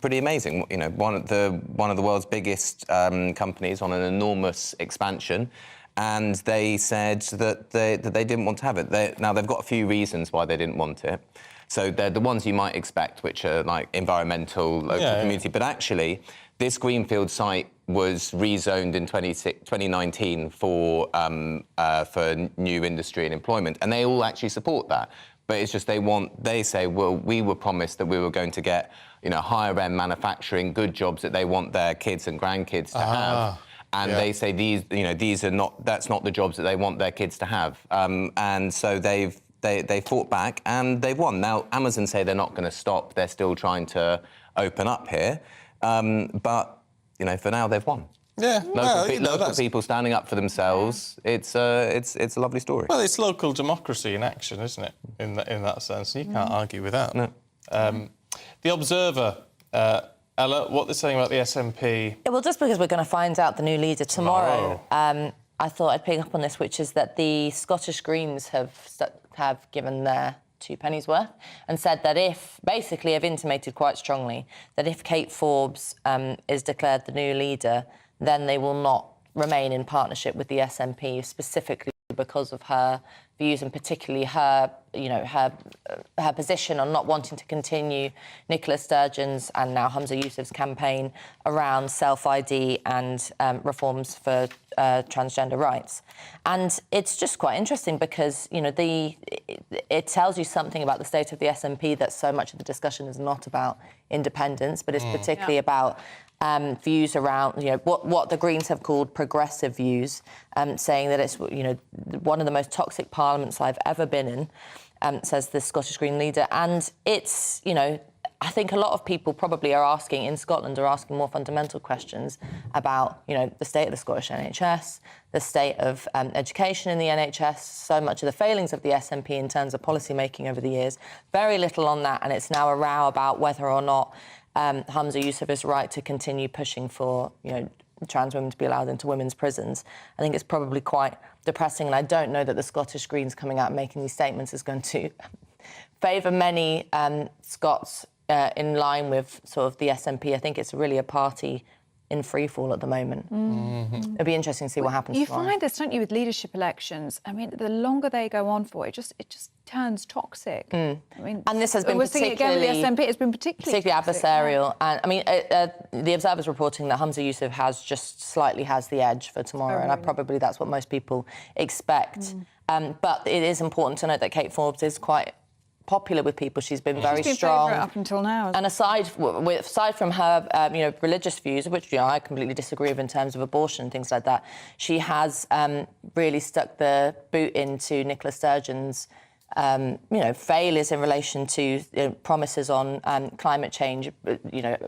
[SPEAKER 10] pretty amazing. One of the world's biggest companies on an enormous expansion, and they said that they didn't want to have it. Now they've got a few reasons why they didn't want it. So they're the ones you might expect, which are like environmental, local community. But actually, this greenfield site was rezoned in 2019 for new industry and employment, and they all actually support that. But it's just they say, well, we were promised that we were going to get, higher end manufacturing, good jobs that they want their kids and grandkids to have. And they say that's not the jobs that they want their kids to have. And so they fought back and they've won. Now, Amazon say they're not going to stop. They're still trying to open up here. But, for now, they've won.
[SPEAKER 2] Yeah,
[SPEAKER 10] local people standing up for themselves. It's a lovely story.
[SPEAKER 2] Well, it's local democracy in action, isn't it? In that sense, you can't argue with that.
[SPEAKER 10] No.
[SPEAKER 2] The Observer, Ella, what they're saying about the SNP.
[SPEAKER 18] Yeah, well, just because we're going to find out the new leader tomorrow, I thought I'd pick up on this, which is that the Scottish Greens have given their 2 pennies worth and said that have intimated quite strongly that if Kate Forbes is declared the new leader, then they will not remain in partnership with the SNP, specifically because of her views and particularly her position on not wanting to continue Nicola Sturgeon's and now Humza Yousaf's campaign around self-ID and reforms for transgender rights. And it's just quite interesting because, it tells you something about the state of the SNP that so much of the discussion is not about independence, but it's particularly about views around, what the Greens have called progressive views, saying that it's, one of the most toxic parliaments I've ever been in, says the Scottish Green leader. And it's, I think a lot of people probably are asking, in Scotland, are asking more fundamental questions about, you know, the state of the Scottish NHS, the state of education in the NHS, so much of the failings of the SNP in terms of policy making over the years. Very little on that, and it's now a row about whether or not Hamza Yusuf is right to continue pushing for, you know, trans women to be allowed into women's prisons. I think it's probably quite depressing, and I don't know that the Scottish Greens coming out and making these statements is going to favour many Scots in line with sort of the SNP. I think it's really a party in freefall at the moment. It'll be interesting to see what happens
[SPEAKER 1] You
[SPEAKER 18] tomorrow.
[SPEAKER 1] find this, don't you, with leadership elections? I mean, the longer they go on for, it just turns toxic. I mean,
[SPEAKER 18] and this has been
[SPEAKER 1] we're seeing it again with the SNP. It's been particularly toxic,
[SPEAKER 18] adversarial. And I mean, the Observer's reporting that Hamza Yusuf slightly has the edge for tomorrow, and probably that's what most people expect. But it is important to note that Kate Forbes is quite popular with people. She's been very strong
[SPEAKER 1] up until now.
[SPEAKER 18] And aside from her, you know, religious views, which, you know, I completely disagree with in terms of abortion and things like that, she has really stuck the boot into Nicola Sturgeon's, you know, failures in relation to promises on climate change, you know,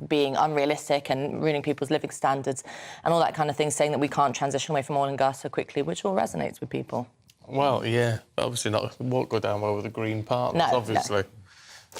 [SPEAKER 18] being unrealistic and ruining people's living standards and all that kind of thing, saying that we can't transition away from oil and gas so quickly, which all resonates with people.
[SPEAKER 2] Well, yeah, but obviously won't go down well with the Green partners, obviously.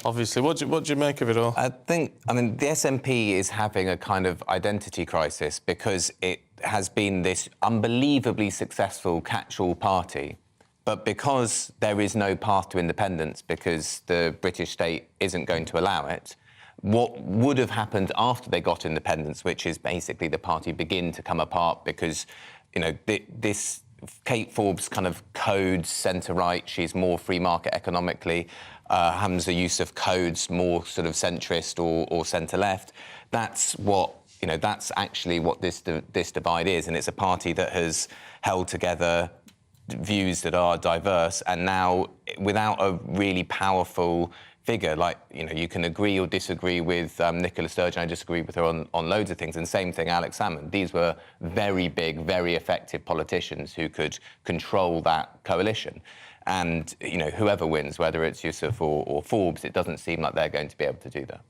[SPEAKER 2] Obviously. What do you make of it all?
[SPEAKER 10] I mean, the SNP is having a kind of identity crisis because it has been this unbelievably successful catch-all party, but because there is no path to independence, because the British state isn't going to allow it, what would have happened after they got independence, which is basically the party begin to come apart because, you know, this Kate Forbes kind of codes centre-right, she's more free market economically. Hamza Yusuf codes more sort of centrist or centre-left. That's what, you know, that's actually what this divide is, and it's a party that has held together views that are diverse, and now without a really powerful figure, like, you know, you can agree or disagree with Nicola Sturgeon. I disagree with her on loads of things. And same thing, Alex Salmond. These were very big, very effective politicians who could control that coalition. And, you know, whoever wins, whether it's Yusuf or Forbes, it doesn't seem like they're going to be able to do that.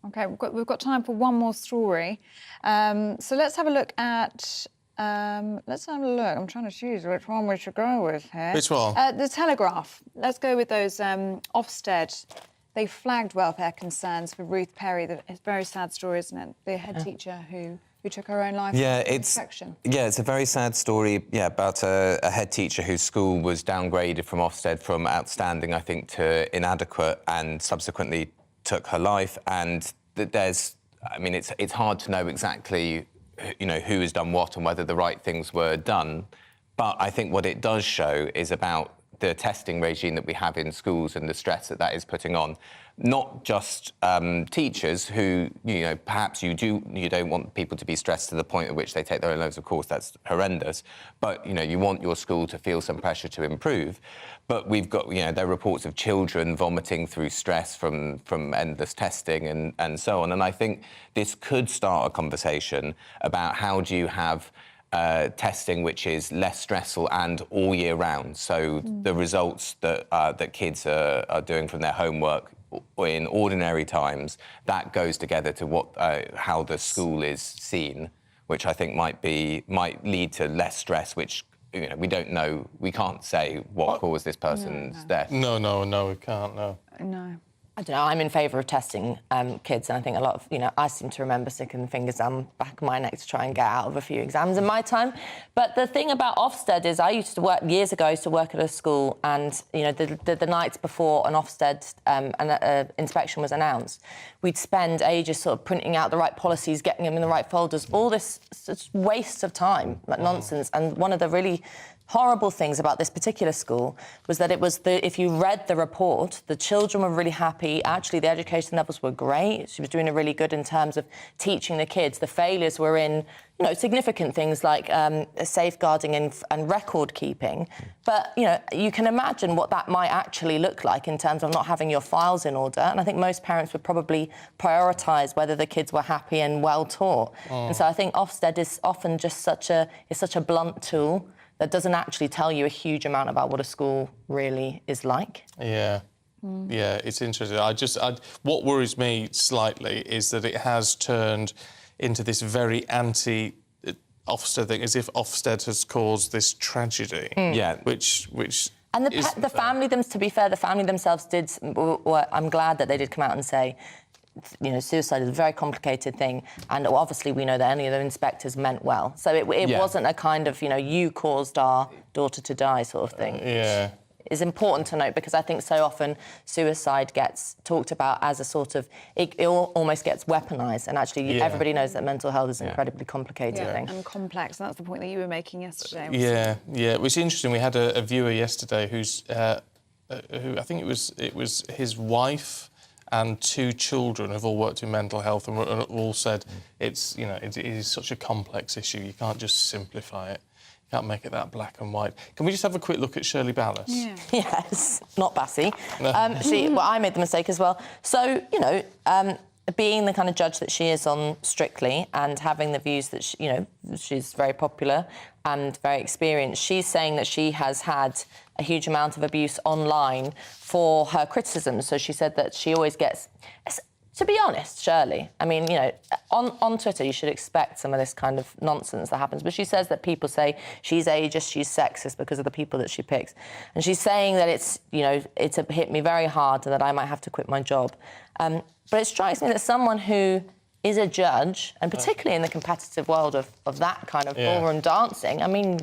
[SPEAKER 1] OK, we've got time for one more story. So let's have a look at... let's have a look. I'm trying to choose which one we should go with here.
[SPEAKER 2] Which one?
[SPEAKER 1] The Telegraph. Let's go with those Ofsted. They flagged welfare concerns for Ruth Perry. It's a very sad story, isn't it? The head teacher who took her own life.
[SPEAKER 10] Yeah, it's a very sad story. Yeah, about a head teacher whose school was downgraded from Ofsted from outstanding, I think, to inadequate, and subsequently took her life. And I mean, it's hard to know exactly, you know, who has done what and whether the right things were done. But I think what it does show is about the testing regime that we have in schools and the stress that is putting on, not just teachers who, you know, perhaps you don't want people to be stressed to the point at which they take their own lives. Of course, that's horrendous. But, you know, you want your school to feel some pressure to improve. But we've got, you know, there are reports of children vomiting through stress from endless testing and so on. And I think this could start a conversation about how do you have testing which is less stressful and all year round. So the results that kids are doing from their homework in ordinary times, that goes together to how the school is seen, which I think might lead to less stress, which, you know, we don't know. We can't say what caused this person's death.
[SPEAKER 2] No, we can't, no.
[SPEAKER 1] No.
[SPEAKER 18] I don't know, I'm in favour of testing kids, and I think a lot of, you know, I seem to remember sticking the fingers down the back of my neck to try and get out of a few exams in my time. But the thing about Ofsted is I used to work, years ago, I used to work at a school, and, you know, the nights before an Ofsted inspection was announced, we'd spend ages sort of printing out the right policies, getting them in the right folders, all this waste of time, like nonsense. And one of the really horrible things about this particular school was that if you read the report, the children were really happy. Actually, the education levels were great. She was doing really good in terms of teaching the kids. The failures were in, you know, significant things like safeguarding and record keeping. But, you know, you can imagine what that might actually look like in terms of not having your files in order. And I think most parents would probably prioritise whether the kids were happy and well taught. And so I think Ofsted is often just such a blunt tool that doesn't actually tell you a huge amount about what a school really is like.
[SPEAKER 2] Yeah. Yeah, it's interesting. What worries me slightly is that it has turned into this very anti-Ofsted thing, as if Ofsted has caused this tragedy.
[SPEAKER 10] Yeah.
[SPEAKER 2] Which
[SPEAKER 18] And the family, to be fair, the family themselves did. Well, I'm glad that they did come out and say, you know, suicide is a very complicated thing, and obviously we know that any of the inspectors meant well. So it wasn't a kind of, you know, you caused our daughter to die sort of thing.
[SPEAKER 2] Yeah.
[SPEAKER 18] Is important to note, because I think so often suicide gets talked about as a sort of it almost gets weaponised, and actually everybody knows that mental health is an incredibly complicated thing
[SPEAKER 1] and complex, and that's the point that you were making yesterday.
[SPEAKER 2] Yeah, it was interesting. We had a viewer yesterday who I think it was his wife and 2 children have all worked in mental health and all said it's, you know, it is such a complex issue. You can't just simplify it. You can't make it that black and white. Can we just have a quick look at Shirley Ballas?
[SPEAKER 18] Yeah. Yes, not Bassie.
[SPEAKER 2] No.
[SPEAKER 18] I made the mistake as well. So, you know, being the kind of judge that she is on Strictly and having the views that, you know, she's very popular and very experienced, she's saying that she has had a huge amount of abuse online for her criticism. So she said that she always gets... To be honest, Shirley, I mean, you know, on Twitter you should expect some of this kind of nonsense that happens, but she says that people say she's ageist, she's sexist because of the people that she picks. And she's saying that it's, you know, it's hit me very hard and that I might have to quit my job. But it strikes me that someone who is a judge, and particularly in the competitive world of that kind of ballroom dancing, I mean,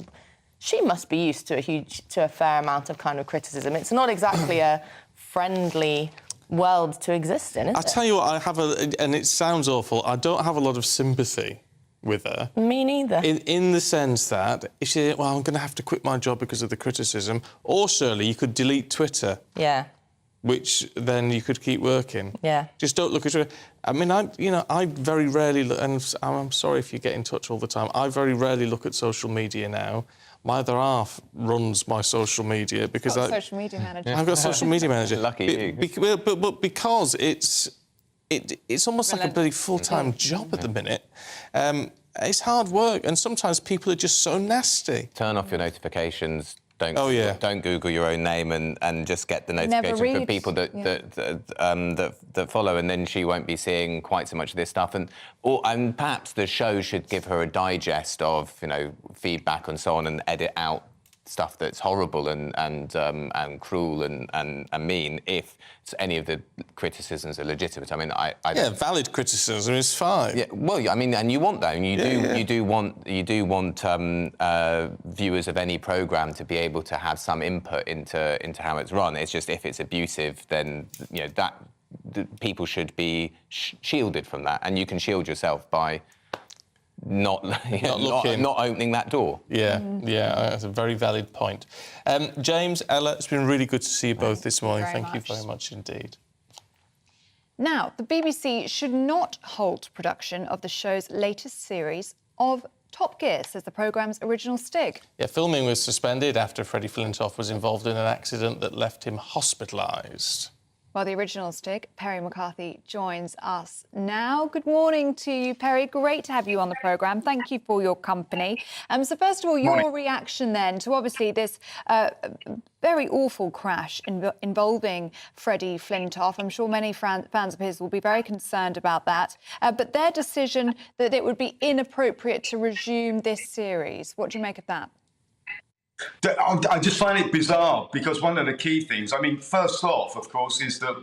[SPEAKER 18] she must be used to a fair amount of kind of criticism. It's not exactly a friendly world to exist in, is it?
[SPEAKER 2] I tell you what, and it sounds awful, I don't have a lot of sympathy with her.
[SPEAKER 18] Me neither.
[SPEAKER 2] In the sense that if she said, well, I'm going to have to quit my job because of the criticism, or surely you could delete Twitter.
[SPEAKER 18] Yeah.
[SPEAKER 2] Which then you could keep working.
[SPEAKER 18] Yeah.
[SPEAKER 2] Just don't look at Twitter. I mean, I very rarely, and I'm sorry if you get in touch all the time, I very rarely look at social media now. My other half runs my social media because
[SPEAKER 1] I've got a social media manager.
[SPEAKER 2] I've got a social media manager.
[SPEAKER 10] Lucky you.
[SPEAKER 2] But because it's almost like a bloody full-time job at the minute. It's hard work, and sometimes people are just so nasty.
[SPEAKER 10] Turn off your notifications. Don't Google your own name and just get the notification for people that follow, and then she won't be seeing quite so much of this stuff. And perhaps the show should give her a digest of, you know, feedback and so on, and edit out stuff that's horrible and cruel and mean if any of the criticisms are legitimate. I mean,
[SPEAKER 2] valid criticism is fine.
[SPEAKER 10] Yeah, well, I mean, and you want that, and you do want viewers of any programme to be able to have some input into how it's run. It's just if it's abusive, then you know that people should be shielded from that, and you can shield yourself by not opening that door.
[SPEAKER 2] Yeah, that's a very valid point. James, Ella, it's been really good to see you both this morning. Thank you very much indeed.
[SPEAKER 1] Now, the BBC should not halt production of the show's latest series of Top Gear, says the programme's original Stig.
[SPEAKER 2] Yeah, filming was suspended after Freddie Flintoff was involved in an accident that left him hospitalised.
[SPEAKER 1] Well, the original Stig, Perry McCarthy, joins us now. Good morning to you, Perry. Great to have you on the programme. Thank you for your company. So first of all, your reaction then to obviously this very awful crash involving Freddie Flintoff. I'm sure many fans of his will be very concerned about that. But their decision that it would be inappropriate to resume this series, what do you make of that?
[SPEAKER 19] I just find it bizarre because one of the key things, I mean, first off, of course, is that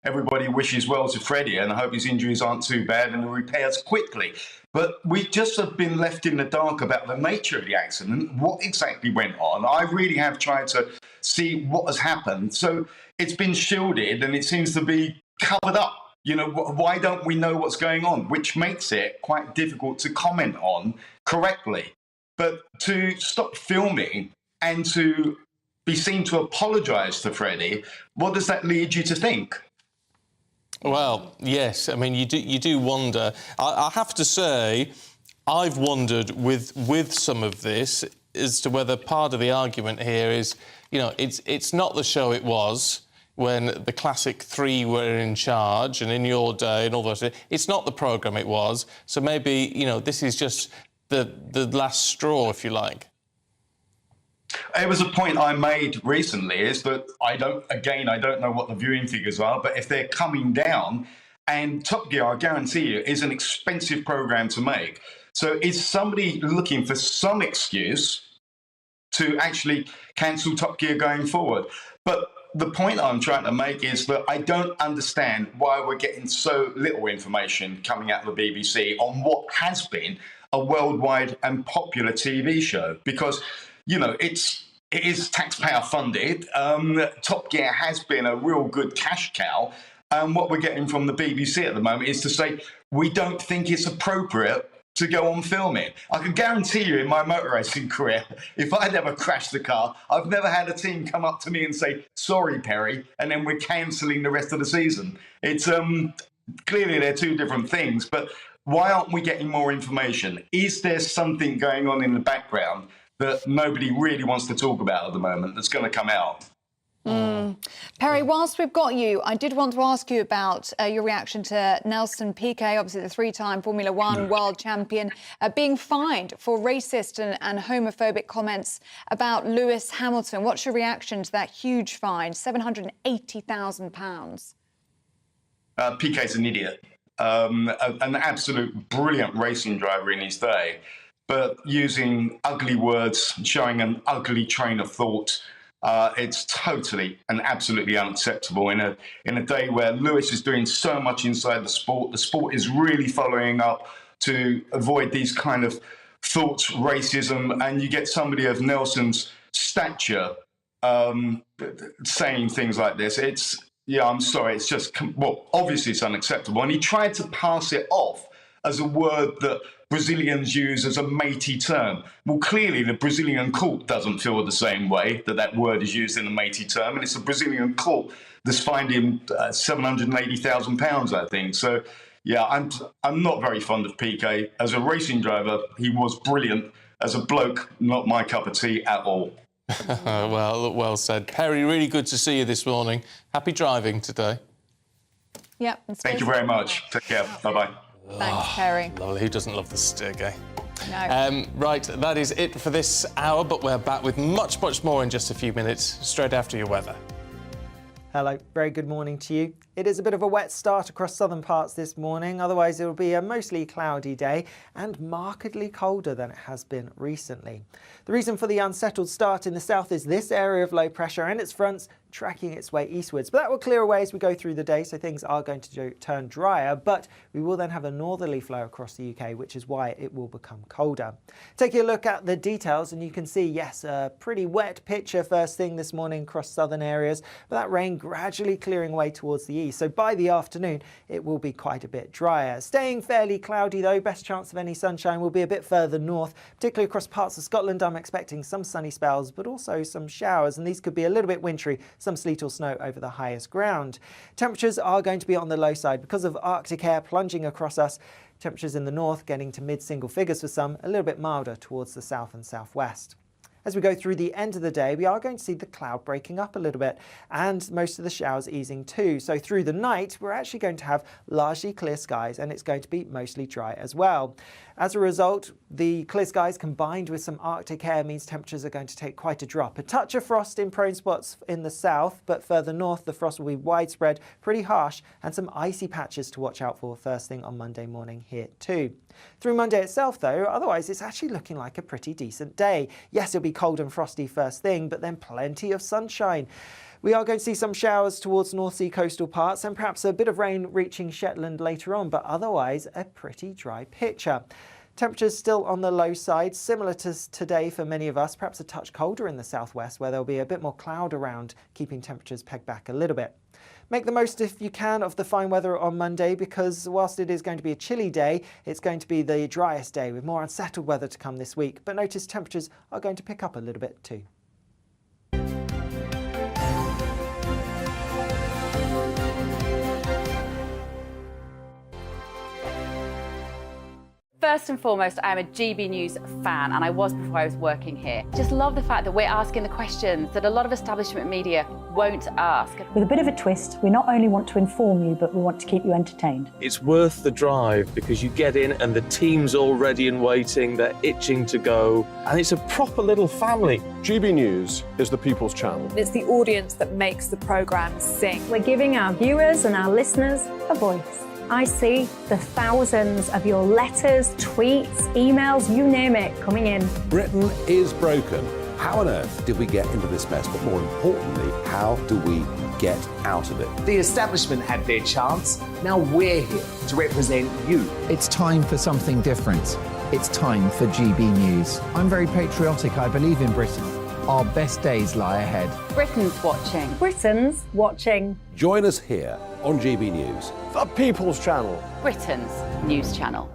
[SPEAKER 19] everybody wishes well to Freddie, and I hope his injuries aren't too bad and he repairs quickly. But we just have been left in the dark about the nature of the accident, what exactly went on. I really have tried to see what has happened. So it's been shielded and it seems to be covered up. You know, why don't we know what's going on? Which makes it quite difficult to comment on correctly. But to stop filming and to be seen to apologise to Freddie, what does that lead you to think?
[SPEAKER 2] Well, yes. I mean, you do wonder. I have to say, I've wondered with some of this as to whether part of the argument here is, you know, it's not the show it was when the classic 3 were in charge and in your day and all those things. It's not the programme it was. So maybe, you know, this is just the last straw, if you like.
[SPEAKER 19] It was a point I made recently, is that I don't know what the viewing figures are, but if they're coming down, and Top Gear, I guarantee you, is an expensive program to make. So is somebody looking for some excuse to actually cancel Top Gear going forward? But the point I'm trying to make is that I don't understand why we're getting so little information coming out of the BBC on what has been a worldwide and popular TV show, because, you know, it is taxpayer funded. Top Gear has been a real good cash cow. And what we're getting from the BBC at the moment is to say, we don't think it's appropriate to go on filming. I can guarantee you in my motor racing career, if I'd ever crashed the car, I've never had a team come up to me and say, sorry, Perry, and then we're cancelling the rest of the season. It's clearly they're two different things, but why aren't we getting more information? Is there something going on in the background that nobody really wants to talk about at the moment that's going to come out?
[SPEAKER 1] Perry, whilst we've got you, I did want to ask you about your reaction to Nelson Piquet, obviously the three-time Formula One world champion, being fined for racist and homophobic comments about Lewis Hamilton. What's your reaction to that huge fine, £780,000?
[SPEAKER 19] Piquet's an idiot, an absolute brilliant racing driver in his day, but using ugly words, showing an ugly train of thought. It's totally and absolutely unacceptable in a day where Lewis is doing so much inside the sport. The sport is really following up to avoid these kind of thoughts, racism, and you get somebody of Nelson's stature saying things like this. I'm sorry, it's just, well, obviously it's unacceptable. And he tried to pass it off as a word that Brazilians use as a matey term. Well, clearly the Brazilian court doesn't feel the same way that word is used in a matey term, and it's the Brazilian court that's fined him £780,000, I think. So, yeah, I'm not very fond of Piquet. As a racing driver, he was brilliant. As a bloke, not my cup of tea at all.
[SPEAKER 2] Well said. Perry, really good to see you this morning. Happy driving today.
[SPEAKER 1] Yeah.
[SPEAKER 19] Thank you very much. Take care. Bye-bye.
[SPEAKER 1] Thanks, Perry.
[SPEAKER 2] Lovely. Who doesn't love the stick, eh?
[SPEAKER 1] No.
[SPEAKER 2] Right, that is it for this hour, but we're back with much, much more in just a few minutes, straight after your weather.
[SPEAKER 4] Hello, very good morning to you. It is a bit of a wet start across southern parts this morning, otherwise it will be a mostly cloudy day and markedly colder than it has been recently. The reason for the unsettled start in the south is this area of low pressure and its fronts tracking its way eastwards, but that will clear away as we go through the day, so things are going to turn drier, but we will then have a northerly flow across the UK, which is why it will become colder. Taking a look at the details, and you can see, yes, a pretty wet picture first thing this morning across southern areas, but that rain gradually clearing away towards the east, so by the afternoon it will be quite a bit drier. Staying fairly cloudy though, best chance of any sunshine will be a bit further north, particularly across parts of Scotland. I'm expecting some sunny spells, but also some showers, and these could be a little bit wintry, some sleet or snow over the highest ground. Temperatures are going to be on the low side because of Arctic air plunging across us. Temperatures in the north getting to mid-single figures for some, a little bit milder towards the south and southwest. As we go through the end of the day, we are going to see the cloud breaking up a little bit and most of the showers easing too. So through the night, we're actually going to have largely clear skies and it's going to be mostly dry as well. As a result, the clear skies combined with some Arctic air means temperatures are going to take quite a drop. A touch of frost in prone spots in the south, but further north the frost will be widespread, pretty harsh, and some icy patches to watch out for first thing on Monday morning here too. Through Monday itself though, otherwise it's actually looking like a pretty decent day. Yes, it'll be cold and frosty first thing, but then plenty of sunshine. We are going to see some showers towards North Sea coastal parts and perhaps a bit of rain reaching Shetland later on, but otherwise a pretty dry picture. Temperatures still on the low side, similar to today for many of us, perhaps a touch colder in the southwest where there'll be a bit more cloud around, keeping temperatures pegged back a little bit. Make the most, if you can, of the fine weather on Monday because whilst it is going to be a chilly day, it's going to be the driest day with more unsettled weather to come this week. But notice temperatures are going to pick up a little bit too.
[SPEAKER 20] First and foremost, I am a GB News fan, and I was before I was working here. Just love the fact that we're asking the questions that a lot of establishment media won't ask.
[SPEAKER 8] With a bit of a twist, we not only want to inform you, but we want to keep you entertained.
[SPEAKER 23] It's worth the drive because you get in and the team's all ready and waiting, they're itching to go, and it's a proper little family.
[SPEAKER 15] GB News is the People's Channel.
[SPEAKER 21] It's the audience that makes the programme sing.
[SPEAKER 8] We're giving our viewers and our listeners a voice. I see the thousands of your letters, tweets, emails, you name it, coming in.
[SPEAKER 22] Britain is broken. How on earth did we get into this mess? But more importantly, how do we get out of it?
[SPEAKER 24] The establishment had their chance. Now we're here to represent you.
[SPEAKER 25] It's time for something different. It's time for GB News. I'm very patriotic. I believe in Britain. Our best days lie ahead.
[SPEAKER 20] Britain's watching.
[SPEAKER 8] Britain's watching.
[SPEAKER 22] Join us here on GB News.
[SPEAKER 15] The People's Channel.
[SPEAKER 20] Britain's news channel.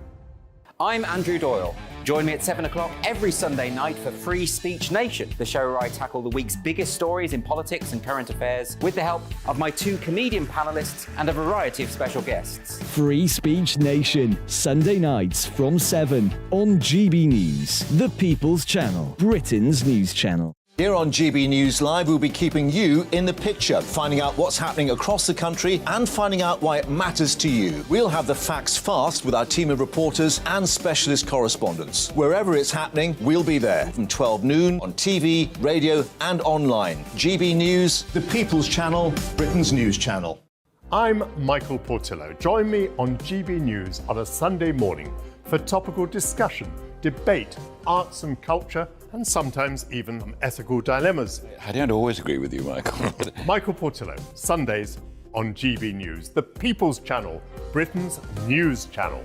[SPEAKER 16] I'm Andrew Doyle. Join me at 7 o'clock every Sunday night for Free Speech Nation, the show where I tackle the week's biggest stories in politics and current affairs with the help of my 2 comedian panellists and a variety of special guests.
[SPEAKER 9] Free Speech Nation, Sunday nights from 7 on GB News, the People's Channel, Britain's news channel.
[SPEAKER 26] Here on GB News Live, we'll be keeping you in the picture, finding out what's happening across the country and finding out why it matters to you. We'll have the facts fast with our team of reporters and specialist correspondents. Wherever it's happening, we'll be there from 12 noon on TV, radio and online. GB News, the People's Channel, Britain's news channel.
[SPEAKER 3] I'm Michael Portillo. Join me on GB News on a Sunday morning for topical discussion, debate, arts and culture, and sometimes even some ethical dilemmas.
[SPEAKER 27] I don't always agree with you, Michael.
[SPEAKER 3] Michael Portillo, Sundays on GB News, the People's Channel, Britain's news channel.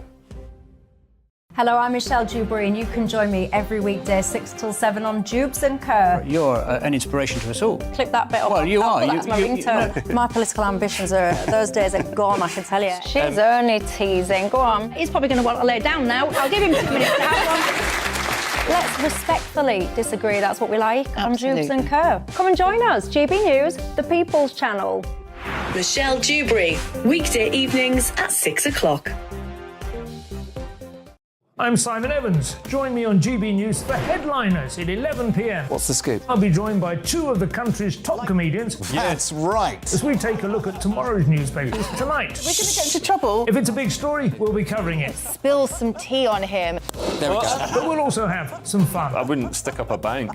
[SPEAKER 8] Hello, I'm Michelle Dewberry, and you can join me every weekday 6 till 7 on Jubes and Kerr.
[SPEAKER 28] You're an inspiration to us all.
[SPEAKER 8] Clip that bit up.
[SPEAKER 28] Well, you are.
[SPEAKER 8] That's my ringtone. My political ambitions are, those days are gone, I can tell you. She's only teasing. Go on. He's probably going to want to lay down now. I'll give him 2 minutes to have one. Let's respectfully disagree. That's what we like on Jubes and Kerr. Come and join us. GB News, the People's Channel.
[SPEAKER 29] Michelle Dewberry, weekday evenings at 6 o'clock.
[SPEAKER 5] I'm Simon Evans. Join me on GB News for Headliners at 11 p.m.
[SPEAKER 22] What's the scoop?
[SPEAKER 5] I'll be joined by 2 of the country's top comedians.
[SPEAKER 22] That's right.
[SPEAKER 5] As we take a look at tomorrow's newspapers tonight.
[SPEAKER 1] We're going to get into trouble.
[SPEAKER 5] If it's a big story, we'll be covering it.
[SPEAKER 1] Spill some tea on him.
[SPEAKER 22] There we go.
[SPEAKER 5] But we'll also have some fun.
[SPEAKER 23] I wouldn't stick up a bank.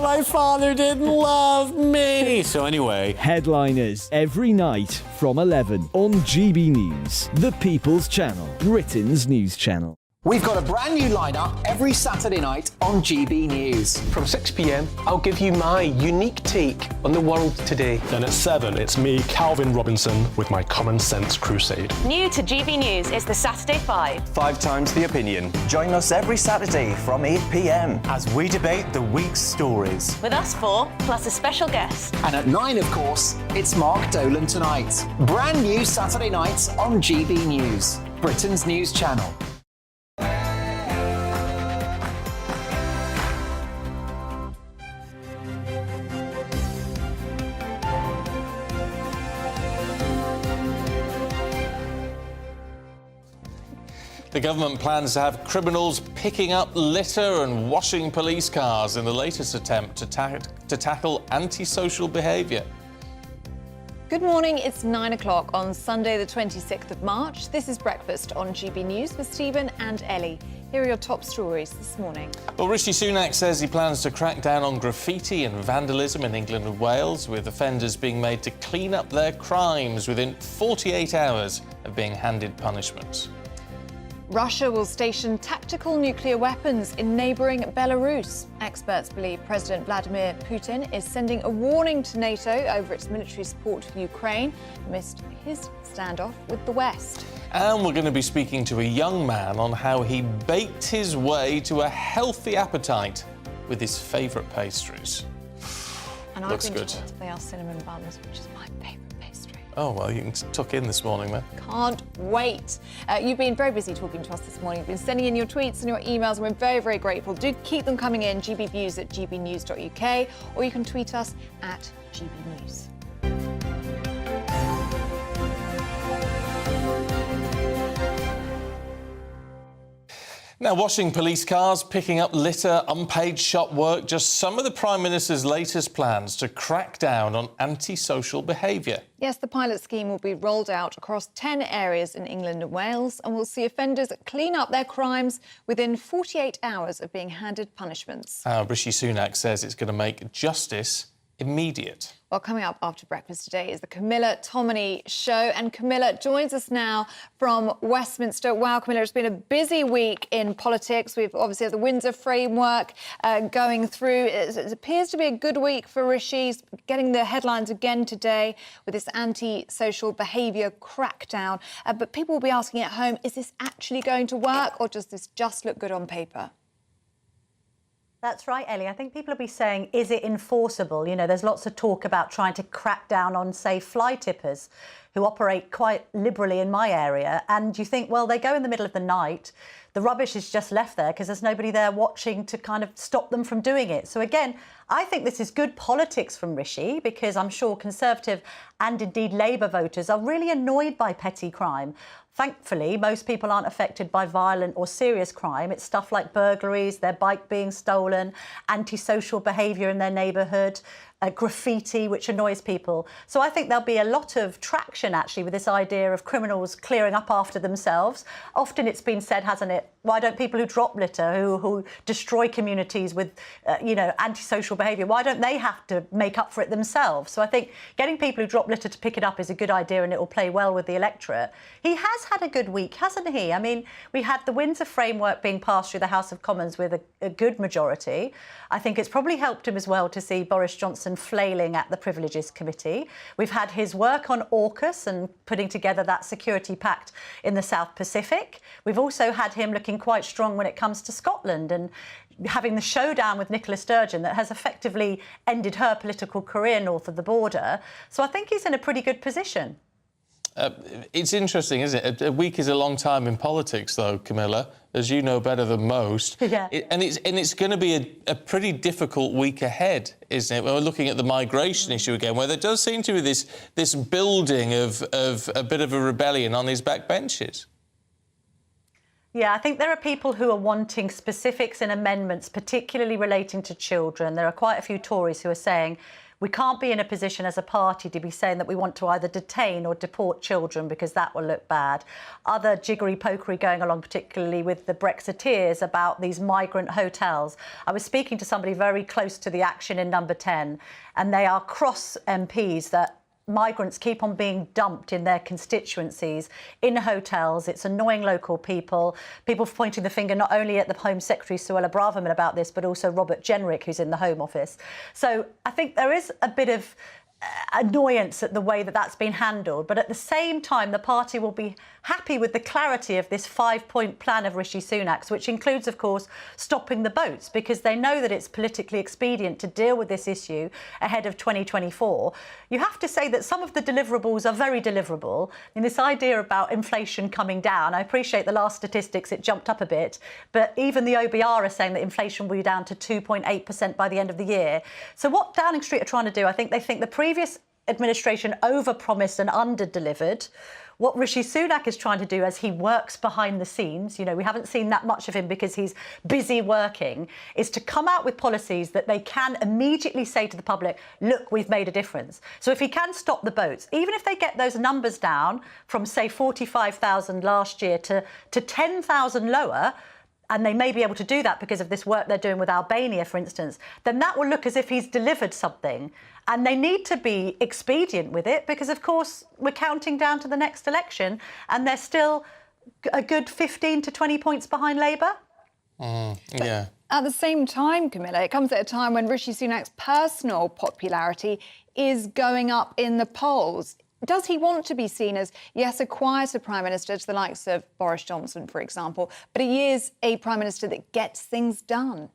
[SPEAKER 22] My father didn't love me.
[SPEAKER 23] So anyway.
[SPEAKER 9] Headliners every night from 11 on GB News, the People's Channel, Britain's news channel.
[SPEAKER 24] We've got a brand new lineup every Saturday night on GB News.
[SPEAKER 30] From 6 p.m, I'll give you my unique take on the world today.
[SPEAKER 23] Then at 7, it's me, Calvin Robinson, with my Common Sense Crusade.
[SPEAKER 31] New to GB News is the Saturday 5.
[SPEAKER 32] 5 times the opinion. Join us every Saturday from 8 p.m. as we debate the week's stories.
[SPEAKER 31] With us 4, plus a special guest.
[SPEAKER 24] And at 9, of course, it's Mark Dolan Tonight. Brand new Saturday nights on GB News, Britain's news channel.
[SPEAKER 2] The government plans to have criminals picking up litter and washing police cars in the latest attempt to tackle antisocial behaviour.
[SPEAKER 1] Good morning, it's 9 o'clock on Sunday the 26th of March. This is Breakfast on GB News with Stephen and Ellie. Here are your top stories this morning.
[SPEAKER 2] Well, Rishi Sunak says he plans to crack down on graffiti and vandalism in England and Wales, with offenders being made to clean up their crimes within 48 hours of being handed punishment.
[SPEAKER 1] Russia will station tactical nuclear weapons in neighbouring Belarus. Experts believe President Vladimir Putin is sending a warning to NATO over its military support for Ukraine amidst his standoff with the West.
[SPEAKER 2] And we're going to be speaking to a young man on how he baked his way to a healthy appetite with his favourite pastries.
[SPEAKER 1] And
[SPEAKER 2] Looks
[SPEAKER 1] I've been
[SPEAKER 2] good.
[SPEAKER 1] told they are cinnamon buns, which is my favourite pastry.
[SPEAKER 2] Oh, well, you can tuck in this morning, then.
[SPEAKER 1] Can't wait. You've been very busy talking to us this morning. You've been sending in your tweets and your emails, and we're very, very grateful. Do keep them coming in, gbviews@gbnews.uk, or you can tweet us at gbnews.
[SPEAKER 2] Now, washing police cars, picking up litter, unpaid shop work, just some of the Prime Minister's latest plans to crack down on antisocial behaviour.
[SPEAKER 1] Yes, the pilot scheme will be rolled out across 10 areas in England and Wales and will see offenders clean up their crimes within 48 hours of being handed punishments.
[SPEAKER 2] Rishi Sunak says it's going to make justice immediate.
[SPEAKER 1] Well, coming up after breakfast today is the Camilla Tominey Show, and Camilla joins us now from Westminster. Wow, Camilla, it's been a busy week in politics. We've obviously had the Windsor framework going through. It appears to be a good week for Rishi. He's getting the headlines again today with this anti-social behaviour crackdown. But people will be asking at home, is this actually going to work, or does this just look good on paper?
[SPEAKER 4] That's right, Ellie. I think people will be saying, is it enforceable? You know, there's lots of talk about trying to crack down on, say, fly tippers who operate quite liberally in my area. And you think, well, they go in the middle of the night. The rubbish is just left there because there's nobody there watching to kind of stop them from doing it. So again, I think this is good politics from Rishi, because I'm sure Conservative and indeed Labour voters are really annoyed by petty crime. Thankfully, most people aren't affected by violent or serious crime. It's stuff like burglaries, their bike being stolen, antisocial behaviour in their neighbourhood, graffiti, which annoys people. So I think there'll be a lot of traction, actually, with this idea of criminals clearing up after themselves. Often it's been said, hasn't it, why don't people who drop litter, who destroy communities with, antisocial behaviour, why don't they have to make up for it themselves? So I think getting people who drop litter to pick it up is a good idea, and it will play well with the electorate. He has had a good week, hasn't he? I mean, we had the Windsor framework being passed through the House of Commons with a good majority. I think it's probably helped him as well to see Boris Johnson flailing at the Privileges Committee. We've had his work on AUKUS and putting together that security pact in the South Pacific. We've also had him looking quite strong when it comes to Scotland and having the showdown with Nicola Sturgeon that has effectively ended her political career north of the border. So I think he's in a pretty good position.
[SPEAKER 2] It's interesting, isn't it? A week is a long time in politics, though, Camilla, as you know better than most.
[SPEAKER 4] Yeah.
[SPEAKER 2] And it's going to be a pretty difficult week ahead, isn't it? We're looking at the migration issue again, where there does seem to be this building of a bit of a rebellion on his backbenches.
[SPEAKER 4] Yeah, I think there are people who are wanting specifics in amendments, particularly relating to children. There are quite a few Tories who are saying we can't be in a position as a party to be saying that we want to either detain or deport children because that will look bad. Other jiggery-pokery going along, particularly with the Brexiteers, about these migrant hotels. I was speaking to somebody very close to the action in Number 10, and they are cross MPs that migrants keep on being dumped in their constituencies, in hotels. It's annoying local people. People pointing the finger not only at the Home Secretary, Suella Braverman, about this, but also Robert Jenrick, who's in the Home Office. So I think there is a bit of annoyance at the way that that's been handled. But at the same time, the party will be happy with the clarity of this 5-point plan of Rishi Sunak's, which includes, of course, stopping the boats, because they know that it's politically expedient to deal with this issue ahead of 2024. You have to say that some of the deliverables are very deliverable. In this idea about inflation coming down, I appreciate the last statistics, it jumped up a bit, but even the OBR are saying that inflation will be down to 2.8% by the end of the year. So what Downing Street are trying to do, I think they think the previous administration over-promised and under-delivered. What Rishi Sunak is trying to do as he works behind the scenes, you know, we haven't seen that much of him because he's busy working, is to come out with policies that they can immediately say to the public, look, we've made a difference. So if he can stop the boats, even if they get those numbers down from, say, 45,000 last year to 10,000 lower, and they may be able to do that because of this work they're doing with Albania, for instance, then that will look as if he's delivered something. And they need to be expedient with it because, of course, we're counting down to the next election and they're still a good 15 to 20 points behind Labour.
[SPEAKER 2] Yeah.
[SPEAKER 1] At the same time, Camilla, it comes at a time when Rishi Sunak's personal popularity is going up in the polls. Does he want to be seen as, yes, a quieter Prime Minister to the likes of Boris Johnson, for example, but he is a Prime Minister that gets things done?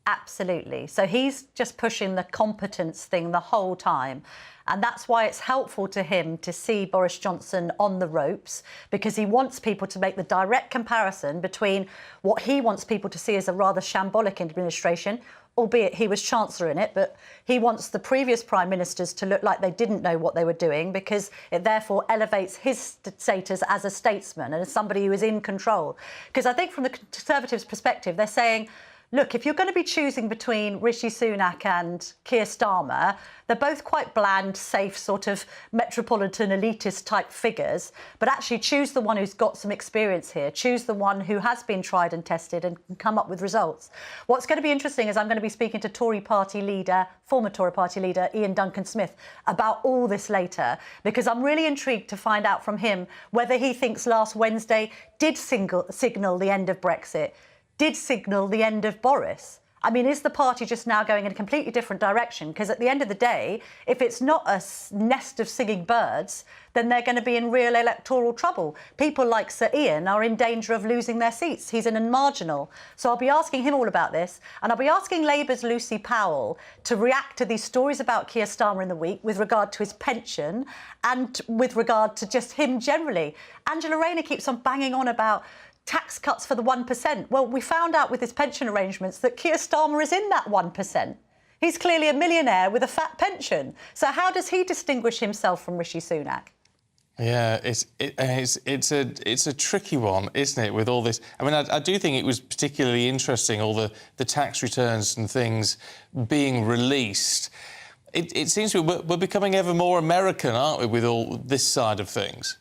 [SPEAKER 4] Absolutely. So he's just pushing the competence thing the whole time. And that's why it's helpful to him to see Boris Johnson on the ropes, because he wants people to make the direct comparison between what he wants people to see as a rather shambolic administration, albeit he was Chancellor in it, but he wants the previous Prime Ministers to look like they didn't know what they were doing, because it therefore elevates his status as a statesman and as somebody who is in control. Because I think from the Conservatives' perspective, they're saying, look, if you're going to be choosing between Rishi Sunak and Keir Starmer, they're both quite bland, safe, sort of metropolitan elitist type figures, but actually choose the one who's got some experience here. Choose the one who has been tried and tested and can come up with results. What's going to be interesting is I'm going to be speaking to Tory party leader, former Tory party leader, Ian Duncan-Smith, about all this later, because I'm really intrigued to find out from him whether he thinks last Wednesday did signal the end of Brexit, did signal the end of Boris. I mean, is the party just now going in a completely different direction? Because at the end of the day, if it's not a nest of singing birds, then they're going to be in real electoral trouble. People like Sir Ian are in danger of losing their seats. He's in a marginal. So I'll be asking him all about this. And I'll be asking Labour's Lucy Powell to react to these stories about Keir Starmer in the week with regard to his pension and with regard to just him generally. Angela Rayner keeps on banging on about tax cuts for the 1%. Well, we found out with his pension arrangements that Keir Starmer is in that 1%. He's clearly a millionaire with a fat pension. So how does he distinguish himself from Rishi Sunak?
[SPEAKER 2] Yeah, it's a tricky one, isn't it, with all this? I mean, I do think it was particularly interesting, all the tax returns and things being released. It seems we're becoming ever more American, aren't we, with all this side of things?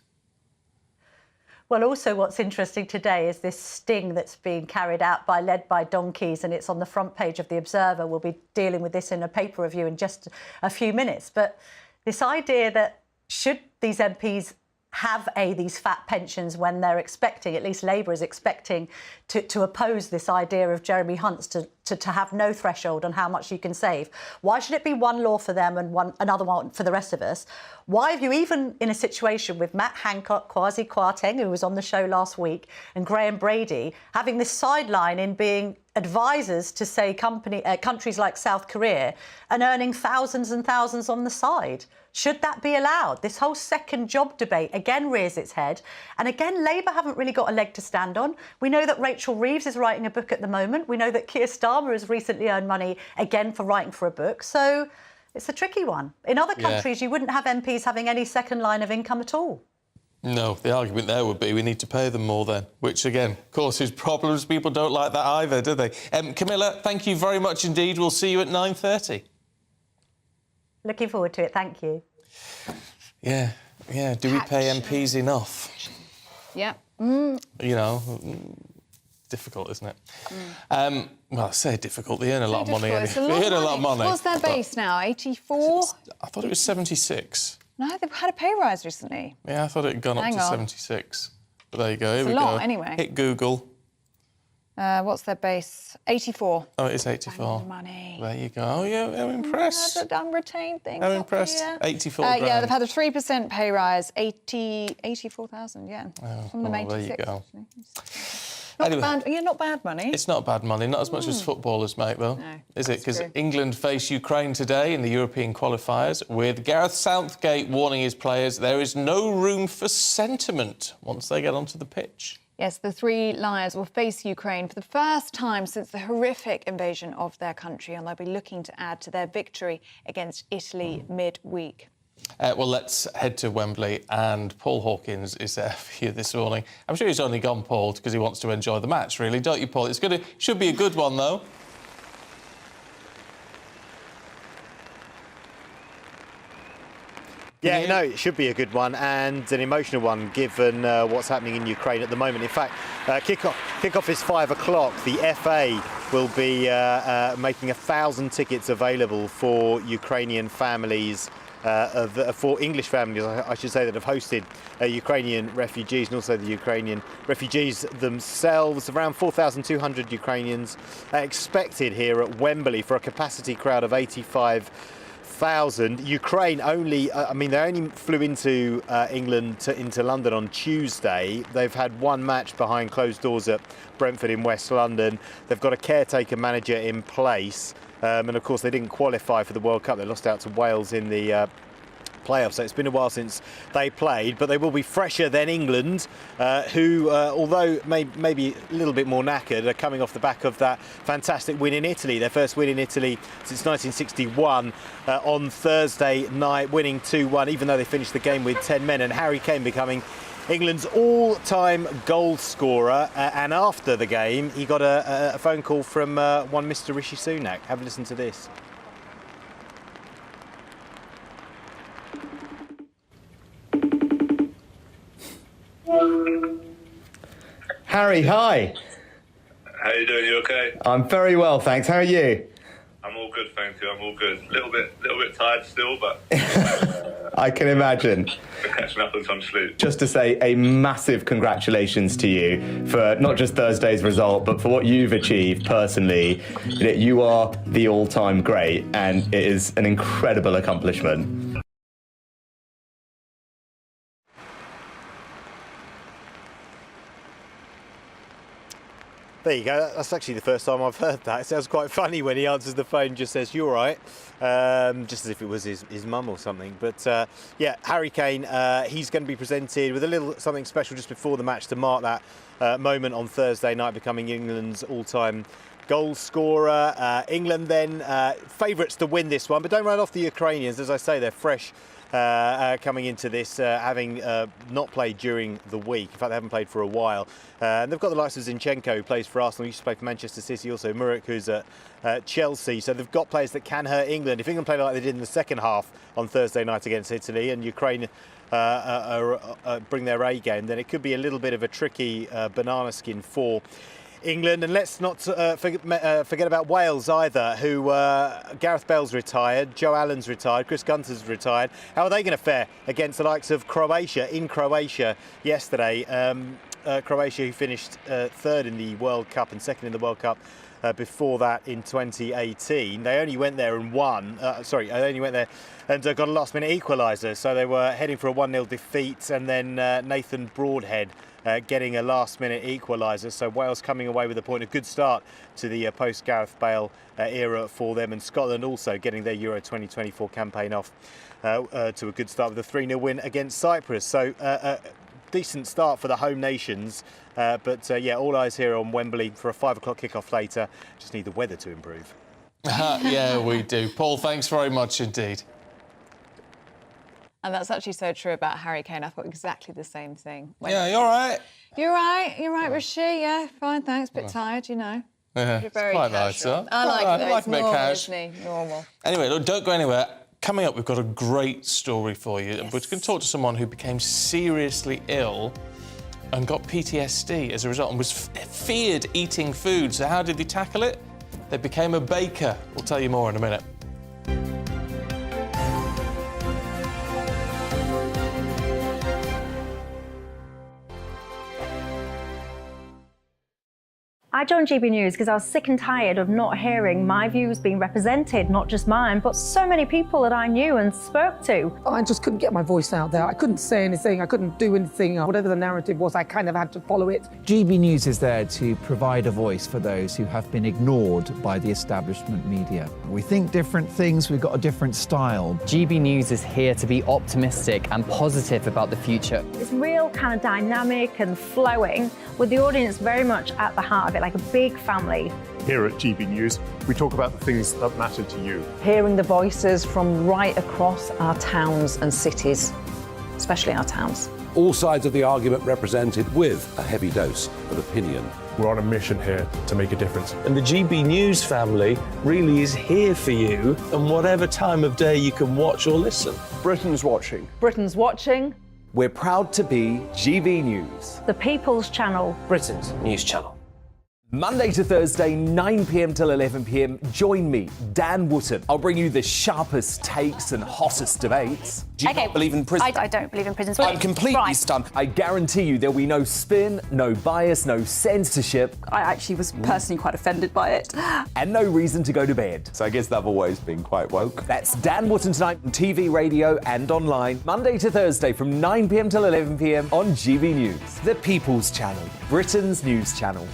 [SPEAKER 4] Well, also what's interesting today is this sting that's being carried out led by donkeys, and it's on the front page of The Observer. We'll be dealing with this in a paper review in just a few minutes. But this idea that should these MPs have these fat pensions when they're expecting, at least Labour is expecting, to oppose this idea of Jeremy Hunt's to have no threshold on how much you can save. Why should it be one law for them and another one for the rest of us? Why have you, even in a situation with Matt Hancock, Kwasi Kwarteng, who was on the show last week, and Graham Brady, having this sideline in being advisors to, say, countries like South Korea and earning thousands and thousands on the side? Should that be allowed? This whole second job debate again rears its head. And again, Labour haven't really got a leg to stand on. We know that Rachel Reeves is writing a book at the moment. We know that Keir Starmer has recently earned money again for writing for a book. So it's a tricky one. In other countries, you wouldn't have MPs having any second line of income at all.
[SPEAKER 2] No, the argument there would be we need to pay them more then, which, again, causes problems. People don't like that either, do they? Camilla, thank you very much indeed. We'll see you at 9:30.
[SPEAKER 4] Looking forward to it. Thank you.
[SPEAKER 2] Yeah. Do we pay MPs enough?
[SPEAKER 1] Yeah.
[SPEAKER 2] You know, difficult, isn't it? Well, I say difficult. They earn a lot of money.
[SPEAKER 1] They
[SPEAKER 2] earn a lot of money.
[SPEAKER 1] What's their base now? 84?
[SPEAKER 2] I thought it was 76.
[SPEAKER 1] No, they've had a pay rise recently.
[SPEAKER 2] Yeah, I thought it had gone up to 76. But there you go. Here we
[SPEAKER 1] go.
[SPEAKER 2] Anyway. Hit Google.
[SPEAKER 1] What's their base? 84.
[SPEAKER 2] Oh, it is 84.
[SPEAKER 1] Money.
[SPEAKER 2] There you go. Oh, yeah, I'm impressed.
[SPEAKER 1] I'm retained things.
[SPEAKER 2] I'm impressed. 84 grand.
[SPEAKER 1] Yeah, they've had a 3% pay rise. 84,000, yeah.
[SPEAKER 2] Oh,
[SPEAKER 1] From them 86.
[SPEAKER 2] There you go.
[SPEAKER 1] Not bad money.
[SPEAKER 2] It's not bad money, not as much as footballers make, though, is it? Because England face Ukraine today in the European qualifiers, with Gareth Southgate warning his players there is no room for sentiment once they get onto the pitch.
[SPEAKER 1] Yes, the Three Lions will face Ukraine for the first time since the horrific invasion of their country, and they'll be looking to add to their victory against Italy midweek.
[SPEAKER 2] Well, let's head to Wembley, and Paul Hawkins is there for you this morning. I'm sure he's only gone, Paul, because he wants to enjoy the match, really, don't you, Paul? Should be a good one, though.
[SPEAKER 6] Yeah, no, it should be a good one and an emotional one, given what's happening in Ukraine at the moment. In fact, kick-off is 5 o'clock. The FA will be making 1,000 tickets available for Ukrainian families, for English families, I should say, that have hosted Ukrainian refugees, and also the Ukrainian refugees themselves. Around 4,200 Ukrainians expected here at Wembley for a capacity crowd of 85,000. Ukraine only, they only flew into England, into London on Tuesday. They've had one match behind closed doors at Brentford in West London. They've got a caretaker manager in place. And of course, they didn't qualify for the World Cup. They lost out to Wales in the playoffs. So it's been a while since they played, but they will be fresher than England, who, although maybe a little bit more knackered, are coming off the back of that fantastic win in Italy, their first win in Italy since 1961 on Thursday night, winning 2-1, even though they finished the game with 10 men, and Harry Kane becoming England's all-time goal scorer. And after the game, he got a phone call from one Mr. Rishi Sunak. Have a listen to this.
[SPEAKER 7] Harry, hi.
[SPEAKER 10] How are you doing? You okay?
[SPEAKER 7] I'm very well, thanks. How are you?
[SPEAKER 10] I'm all good, thank you. I'm all good. A little bit tired still, but
[SPEAKER 7] I can imagine.
[SPEAKER 10] catching up on some sleep.
[SPEAKER 7] Just to say a massive congratulations to you for not just Thursday's result, but for what you've achieved personally. You are the all-time great, and it is an incredible accomplishment.
[SPEAKER 6] There you go. That's actually the first time I've heard that. It sounds quite funny when he answers the phone and just says, "You're right," just as if it was his mum or something. But yeah, Harry Kane, he's going to be presented with a little something special just before the match to mark that moment on Thursday night, becoming England's all-time goal scorer. England then favourites to win this one, but don't write off the Ukrainians. As I say, they're fresh. Coming into this, having not played during the week. In fact, they haven't played for a while. And they've got the likes of Zinchenko, who plays for Arsenal, used to play for Manchester City, also Muric, who's at Chelsea. So they've got players that can hurt England. If England played like they did in the second half on Thursday night against Italy, and Ukraine bring their A game, then it could be a little bit of a tricky banana skin for England. And let's not forget about Wales either, who Gareth Bale's retired, Joe Allen's retired, Chris Gunter's retired. How are they going to fare against the likes of Croatia in Croatia yesterday? Croatia, who finished third in the World Cup and second in the World Cup before that in 2018. They only went there and won. They only went there and got a last-minute equaliser. So they were heading for a 1-0 defeat, and then Nathan Broadhead getting a last-minute equaliser. So Wales coming away with a point. A good start to the post-Gareth Bale era for them, and Scotland also getting their Euro 2024 campaign off to a good start with a 3-0 win against Cyprus. So decent start for the home nations, but yeah, all eyes here on Wembley for a 5 o'clock kickoff later. Just need the weather to improve.
[SPEAKER 2] Yeah, we do. Paul, thanks very much indeed.
[SPEAKER 1] And that's actually so true about Harry Kane. I thought exactly the same thing.
[SPEAKER 2] Yeah, you're right.
[SPEAKER 1] You're right, Rishi. Yeah, fine, thanks. Bit tired, you know.
[SPEAKER 2] Yeah,
[SPEAKER 1] You're very
[SPEAKER 2] quite
[SPEAKER 1] casual.
[SPEAKER 2] nice, huh?
[SPEAKER 1] I like that.
[SPEAKER 2] I like
[SPEAKER 1] It's
[SPEAKER 2] a bit
[SPEAKER 1] normal,
[SPEAKER 2] cash.
[SPEAKER 1] isn't he? Normal.
[SPEAKER 2] Anyway, look, don't go anywhere. Coming up, we've got a great story for you. Yes. We're going to talk to someone who became seriously ill and got PTSD as a result and was feared eating food. So how did they tackle it? They became a baker. We'll tell you more in a minute.
[SPEAKER 8] I joined GB News because I was sick and tired of not hearing my views being represented, not just mine, but so many people that I knew and spoke to.
[SPEAKER 11] I just couldn't get my voice out there. I couldn't say anything, I couldn't do anything. Whatever the narrative was, I kind of had to follow it.
[SPEAKER 12] GB News is there to provide a voice for those who have been ignored by the establishment media. We think different things, we've got a different style.
[SPEAKER 13] GB News is here to be optimistic and positive about the future.
[SPEAKER 8] It's real kind of dynamic and flowing, with the audience very much at the heart of it, like a big family.
[SPEAKER 3] Here at GB News, we talk about the things that matter to you.
[SPEAKER 14] Hearing the voices from right across our towns and cities, especially our towns.
[SPEAKER 22] All sides of the argument represented with a heavy dose of opinion.
[SPEAKER 3] We're on a mission here to make a difference.
[SPEAKER 23] And the GB News family really is here for you, and whatever time of day you can watch or listen.
[SPEAKER 28] Britain's watching.
[SPEAKER 14] Britain's watching.
[SPEAKER 24] We're proud to be GB News.
[SPEAKER 8] The People's Channel.
[SPEAKER 28] Britain's news channel.
[SPEAKER 24] Monday to Thursday, 9 p.m. till 11 p.m. Join me, Dan Wootton. I'll bring you the sharpest takes and hottest debates.
[SPEAKER 15] Do you not believe in prison? I don't believe in prison.
[SPEAKER 24] I'm completely stunned. I guarantee you there'll be no spin, no bias, no censorship.
[SPEAKER 15] I actually was personally quite offended by it.
[SPEAKER 24] And no reason to go to bed.
[SPEAKER 22] So I guess they've always been quite woke.
[SPEAKER 24] That's Dan Wootton tonight on TV, radio and online. Monday to Thursday from 9 p.m. till 11 p.m. on GB News. The People's Channel, Britain's news channel.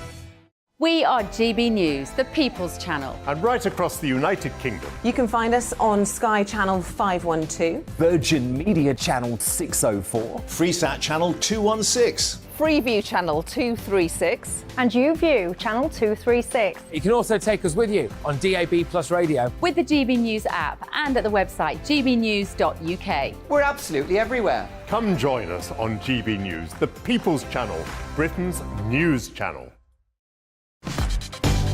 [SPEAKER 5] We are GB News, the People's Channel.
[SPEAKER 3] And right across the United Kingdom.
[SPEAKER 14] You can find us on Sky Channel 512,
[SPEAKER 24] Virgin Media Channel 604,
[SPEAKER 9] Freesat Channel 216,
[SPEAKER 14] Freeview Channel 236,
[SPEAKER 8] and YouView Channel 236.
[SPEAKER 24] You can also take us with you on DAB Plus Radio,
[SPEAKER 5] with the GB News app and at the website gbnews.uk.
[SPEAKER 9] We're absolutely everywhere.
[SPEAKER 3] Come join us on GB News, the People's Channel, Britain's news channel.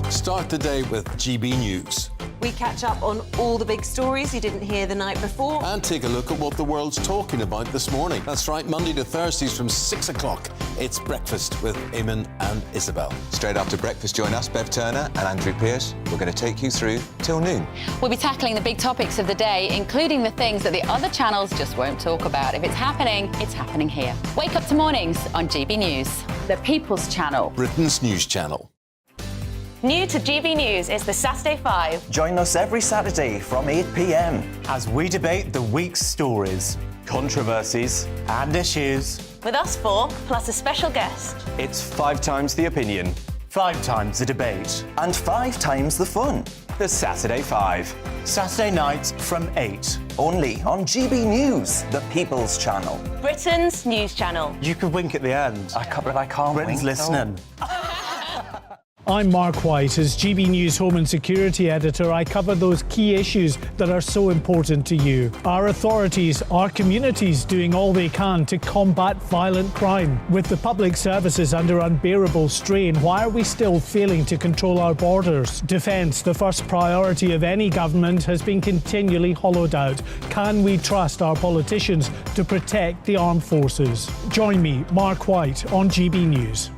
[SPEAKER 22] Start the day with GB News.
[SPEAKER 16] We catch up on all the big stories you didn't hear the night before.
[SPEAKER 22] And take a look at what the world's talking about this morning. That's right, Monday to Thursdays from 6 o'clock. It's Breakfast with Eamon and Isabel.
[SPEAKER 17] Straight after breakfast, join us, Bev Turner and Andrew Pearce. We're going to take you through till noon.
[SPEAKER 5] We'll be tackling the big topics of the day, including the things that the other channels just won't talk about. If it's happening here. Wake up to mornings on GB News, the People's Channel.
[SPEAKER 22] Britain's news channel.
[SPEAKER 31] New to GB News is the Saturday 5.
[SPEAKER 32] Join us every Saturday from 8 p.m. as we debate the week's stories, controversies and issues.
[SPEAKER 31] With us 4, plus a special guest.
[SPEAKER 32] It's 5 times the opinion, 5 times the debate, and 5 times the fun. The Saturday 5. Saturday nights from 8. Only on GB News, the People's Channel.
[SPEAKER 31] Britain's news channel.
[SPEAKER 32] You could wink at the end. I can't Britain's
[SPEAKER 24] wink.
[SPEAKER 32] listening.
[SPEAKER 18] I'm Mark White. As GB News Home and Security Editor, I cover those key issues that are so important to you. Our authorities, our communities doing all they can to combat violent crime. With the public services under unbearable strain, why are we still failing to control our borders? Defence, the first priority of any government, has been continually hollowed out. Can we trust our politicians to protect the armed forces? Join me, Mark White, on GB News.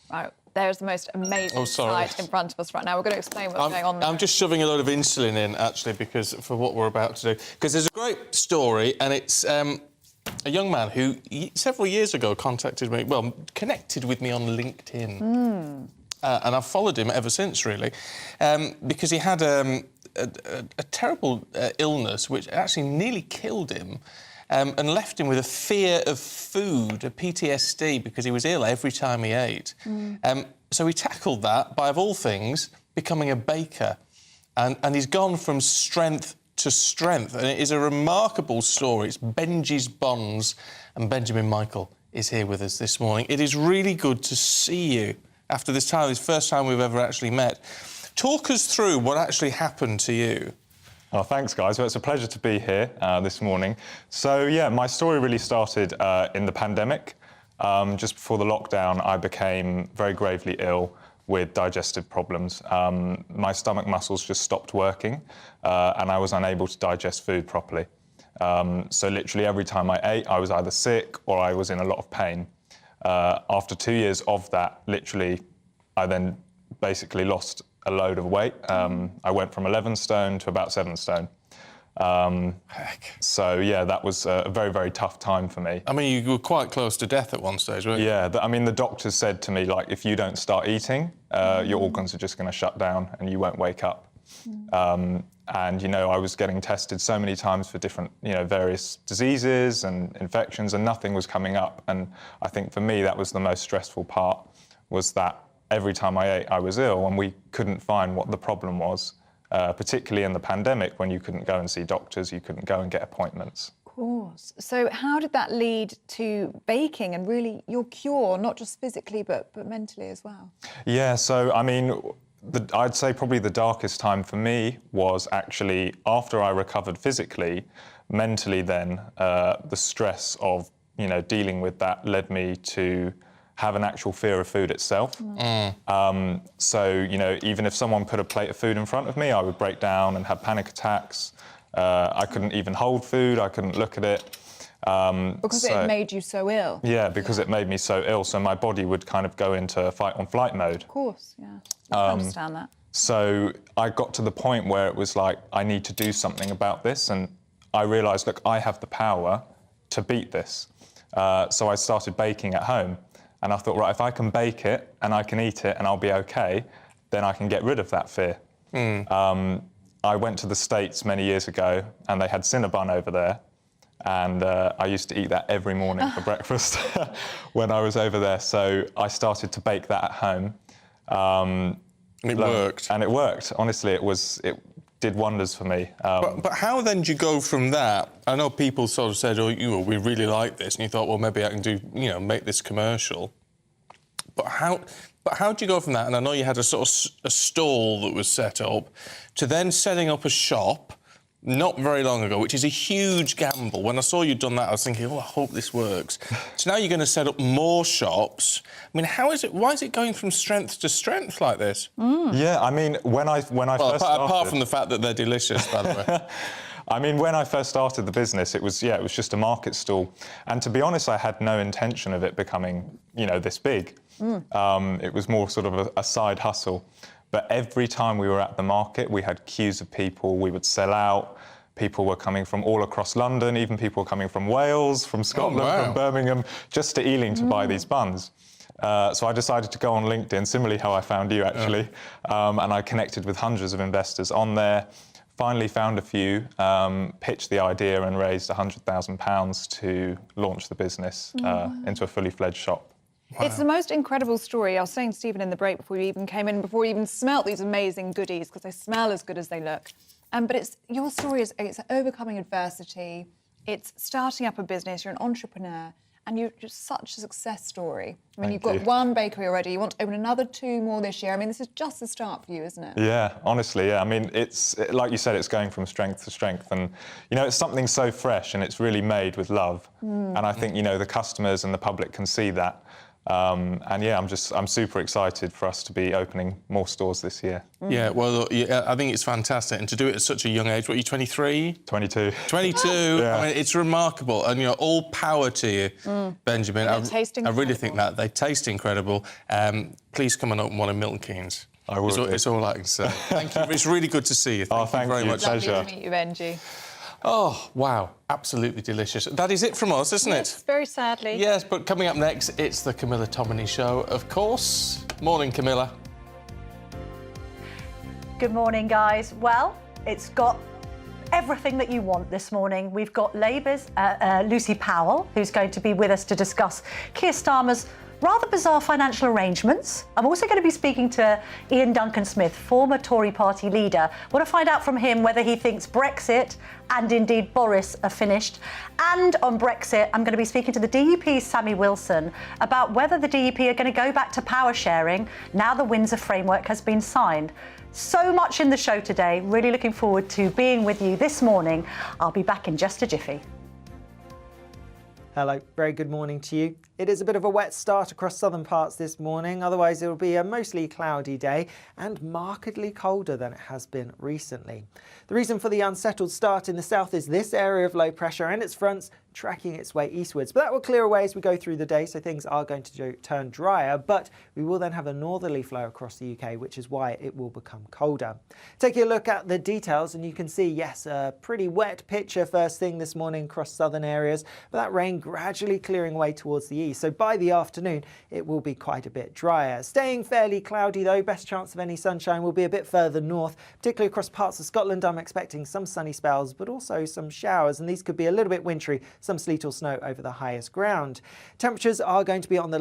[SPEAKER 1] Right, there's the most amazing sight in front of us right now. We're going to explain what's going on there.
[SPEAKER 2] I'm just shoving a load of insulin in, actually, because for what we're about to do. Because there's a great story, and it's a young man who several years ago contacted me, well, connected with me on LinkedIn. And I've followed him ever since, really, because he had a terrible illness which actually nearly killed him. And left him with a fear of food, a PTSD, because he was ill every time he ate. So he tackled that by, of all things, becoming a baker. And he's gone from strength to strength. And it is a remarkable story. It's Benji's Bonds, and Benjamin Michael is here with us this morning. It is really good to see you after this time. It's the first time we've ever actually met. Talk us through what actually happened to you.
[SPEAKER 19] Oh, thanks, guys. Well, it's a pleasure to be here this morning. So, yeah, my story really started in the pandemic. Just before the lockdown, I became very gravely ill with digestive problems. My stomach muscles just stopped working, and I was unable to digest food properly. So literally every time I ate, I was either sick or I was in a lot of pain. After 2 years of that, literally, I then basically lost a load of weight. I went from 11 stone to about 7 stone. So, yeah, that was a very, very tough time for me.
[SPEAKER 2] I mean, you were quite close to death at one stage, weren't you?
[SPEAKER 19] Yeah, I mean, the doctors said to me, like, if you don't start eating, your organs are just going to shut down and you won't wake up. And, you know, I was getting tested so many times for different, you know, various diseases and infections, and nothing was coming up. And I think for me, that was the most stressful part, was that every time I ate, I was ill, and we couldn't find what the problem was, particularly in the pandemic when you couldn't go and see doctors, you couldn't go and get appointments.
[SPEAKER 1] Of course. So how did that lead to baking and really your cure, not just physically, but mentally as well?
[SPEAKER 19] Yeah, so, I mean, I'd say probably the darkest time for me was actually after I recovered physically. Mentally then, the stress of, you know, dealing with that led me to have an actual fear of food itself. So, you know, even if someone put a plate of food in front of me, I would break down and have panic attacks. I couldn't even hold food, I couldn't look at it.
[SPEAKER 1] Because it made you so ill?
[SPEAKER 19] Yeah, because it made me so ill, so my body would kind of go into fight-on-flight mode.
[SPEAKER 1] Of course, yeah. I understand that.
[SPEAKER 19] So I got to the point where it was like, I need to do something about this, and I realised, look, I have the power to beat this. So I started baking at home. And I thought, right, if I can bake it and I can eat it and I'll be okay, then I can get rid of that fear. I went to the States many years ago and they had Cinnabon over there. And I used to eat that every morning for breakfast when I was over there. So I started to bake that at home.
[SPEAKER 2] It worked.
[SPEAKER 19] And it worked. Honestly, it did wonders for me.
[SPEAKER 2] But how then do you go from that? I know people sort of said, oh, we really like this. And you thought, well, maybe I can do, make this commercial. But how do you go from that? And I know you had a sort of a stall that was set up to then setting up a shop not very long ago, which is a huge gamble. When I saw you'd done that, I was thinking, oh, I hope this works. So now you're going to set up more shops. I mean, why is it going from strength to strength like this?
[SPEAKER 19] Yeah, I mean, when I first started...
[SPEAKER 2] Apart from the fact that they're delicious, by the way.
[SPEAKER 19] I mean, when I first started the business, it was just a market stall. And to be honest, I had no intention of it becoming, this big. It was more sort of a side hustle. But every time we were at the market, we had queues of people. We would sell out. People were coming from all across London. Even people were coming from Wales, from Scotland, from Birmingham, just to Ealing to buy these buns. So I decided to go on LinkedIn, similarly how I found you, actually. And I connected with hundreds of investors on there. Finally found a few, pitched the idea and raised £100,000 to launch the business into a fully fledged shop.
[SPEAKER 1] Wow. It's the most incredible story. I was saying to Stephen in the break before you even came in, before you even smelt these amazing goodies, because they smell as good as they look. But your story is overcoming adversity. It's starting up a business. You're an entrepreneur, and you're just such a success story. I mean, you've got one bakery already. You want to open another 2 more this year. I mean, this is just the start for you, isn't it?
[SPEAKER 19] Yeah, honestly, yeah. I mean, like you said, it's going from strength to strength, and it's something so fresh, and it's really made with love. And I think the customers and the public can see that. And yeah, I'm super excited for us to be opening more stores this year.
[SPEAKER 2] Yeah, well, I think it's fantastic. And to do it at such a young age, what are you, 23?
[SPEAKER 19] 22.
[SPEAKER 2] 22?
[SPEAKER 19] Yeah.
[SPEAKER 2] I mean, it's remarkable. And, all power to you, Benjamin. I really think that. They taste incredible. Please come and open one in Milton Keynes.
[SPEAKER 19] I will.
[SPEAKER 2] It's all I can say. Thank you. It's really good to see you. Thank you very much.
[SPEAKER 1] Lovely to meet you, Benji.
[SPEAKER 2] Oh, wow. Absolutely delicious. That is it from us, isn't
[SPEAKER 1] it? Very sadly.
[SPEAKER 2] Yes, but coming up next, it's the Camilla Tominey Show, of course. Morning, Camilla.
[SPEAKER 4] Good morning, guys. Well, it's got everything that you want this morning. We've got Labour's Lucy Powell, who's going to be with us to discuss Keir Starmer's rather bizarre financial arrangements. I'm also going to be speaking to Ian Duncan-Smith, former Tory party leader. I want to find out from him whether he thinks Brexit and indeed Boris are finished. And on Brexit, I'm going to be speaking to the DUP's Sammy Wilson about whether the DUP are going to go back to power sharing now the Windsor framework has been signed. So much in the show today. Really looking forward to being with you this morning. I'll be back in just a jiffy.
[SPEAKER 6] Hello, very good morning to you. It is a bit of a wet start across southern parts this morning, otherwise it will be a mostly cloudy day and markedly colder than it has been recently. The reason for the unsettled start in the south is this area of low pressure and its fronts tracking its way eastwards, but that will clear away as we go through the day, so things are going to turn drier, but we will then have a northerly flow across the UK, which is why it will become colder. Taking a look at the details, and you can see, yes, a pretty wet picture first thing this morning across southern areas, but that rain gradually clearing away towards the east, so by the afternoon it will be quite a bit drier. Staying fairly cloudy though, best chance of any sunshine will be a bit further north, particularly across parts of Scotland. I'm expecting some sunny spells, but also some showers, and these could be a little bit wintry, some sleet or snow over the highest ground. Temperatures are going to be on the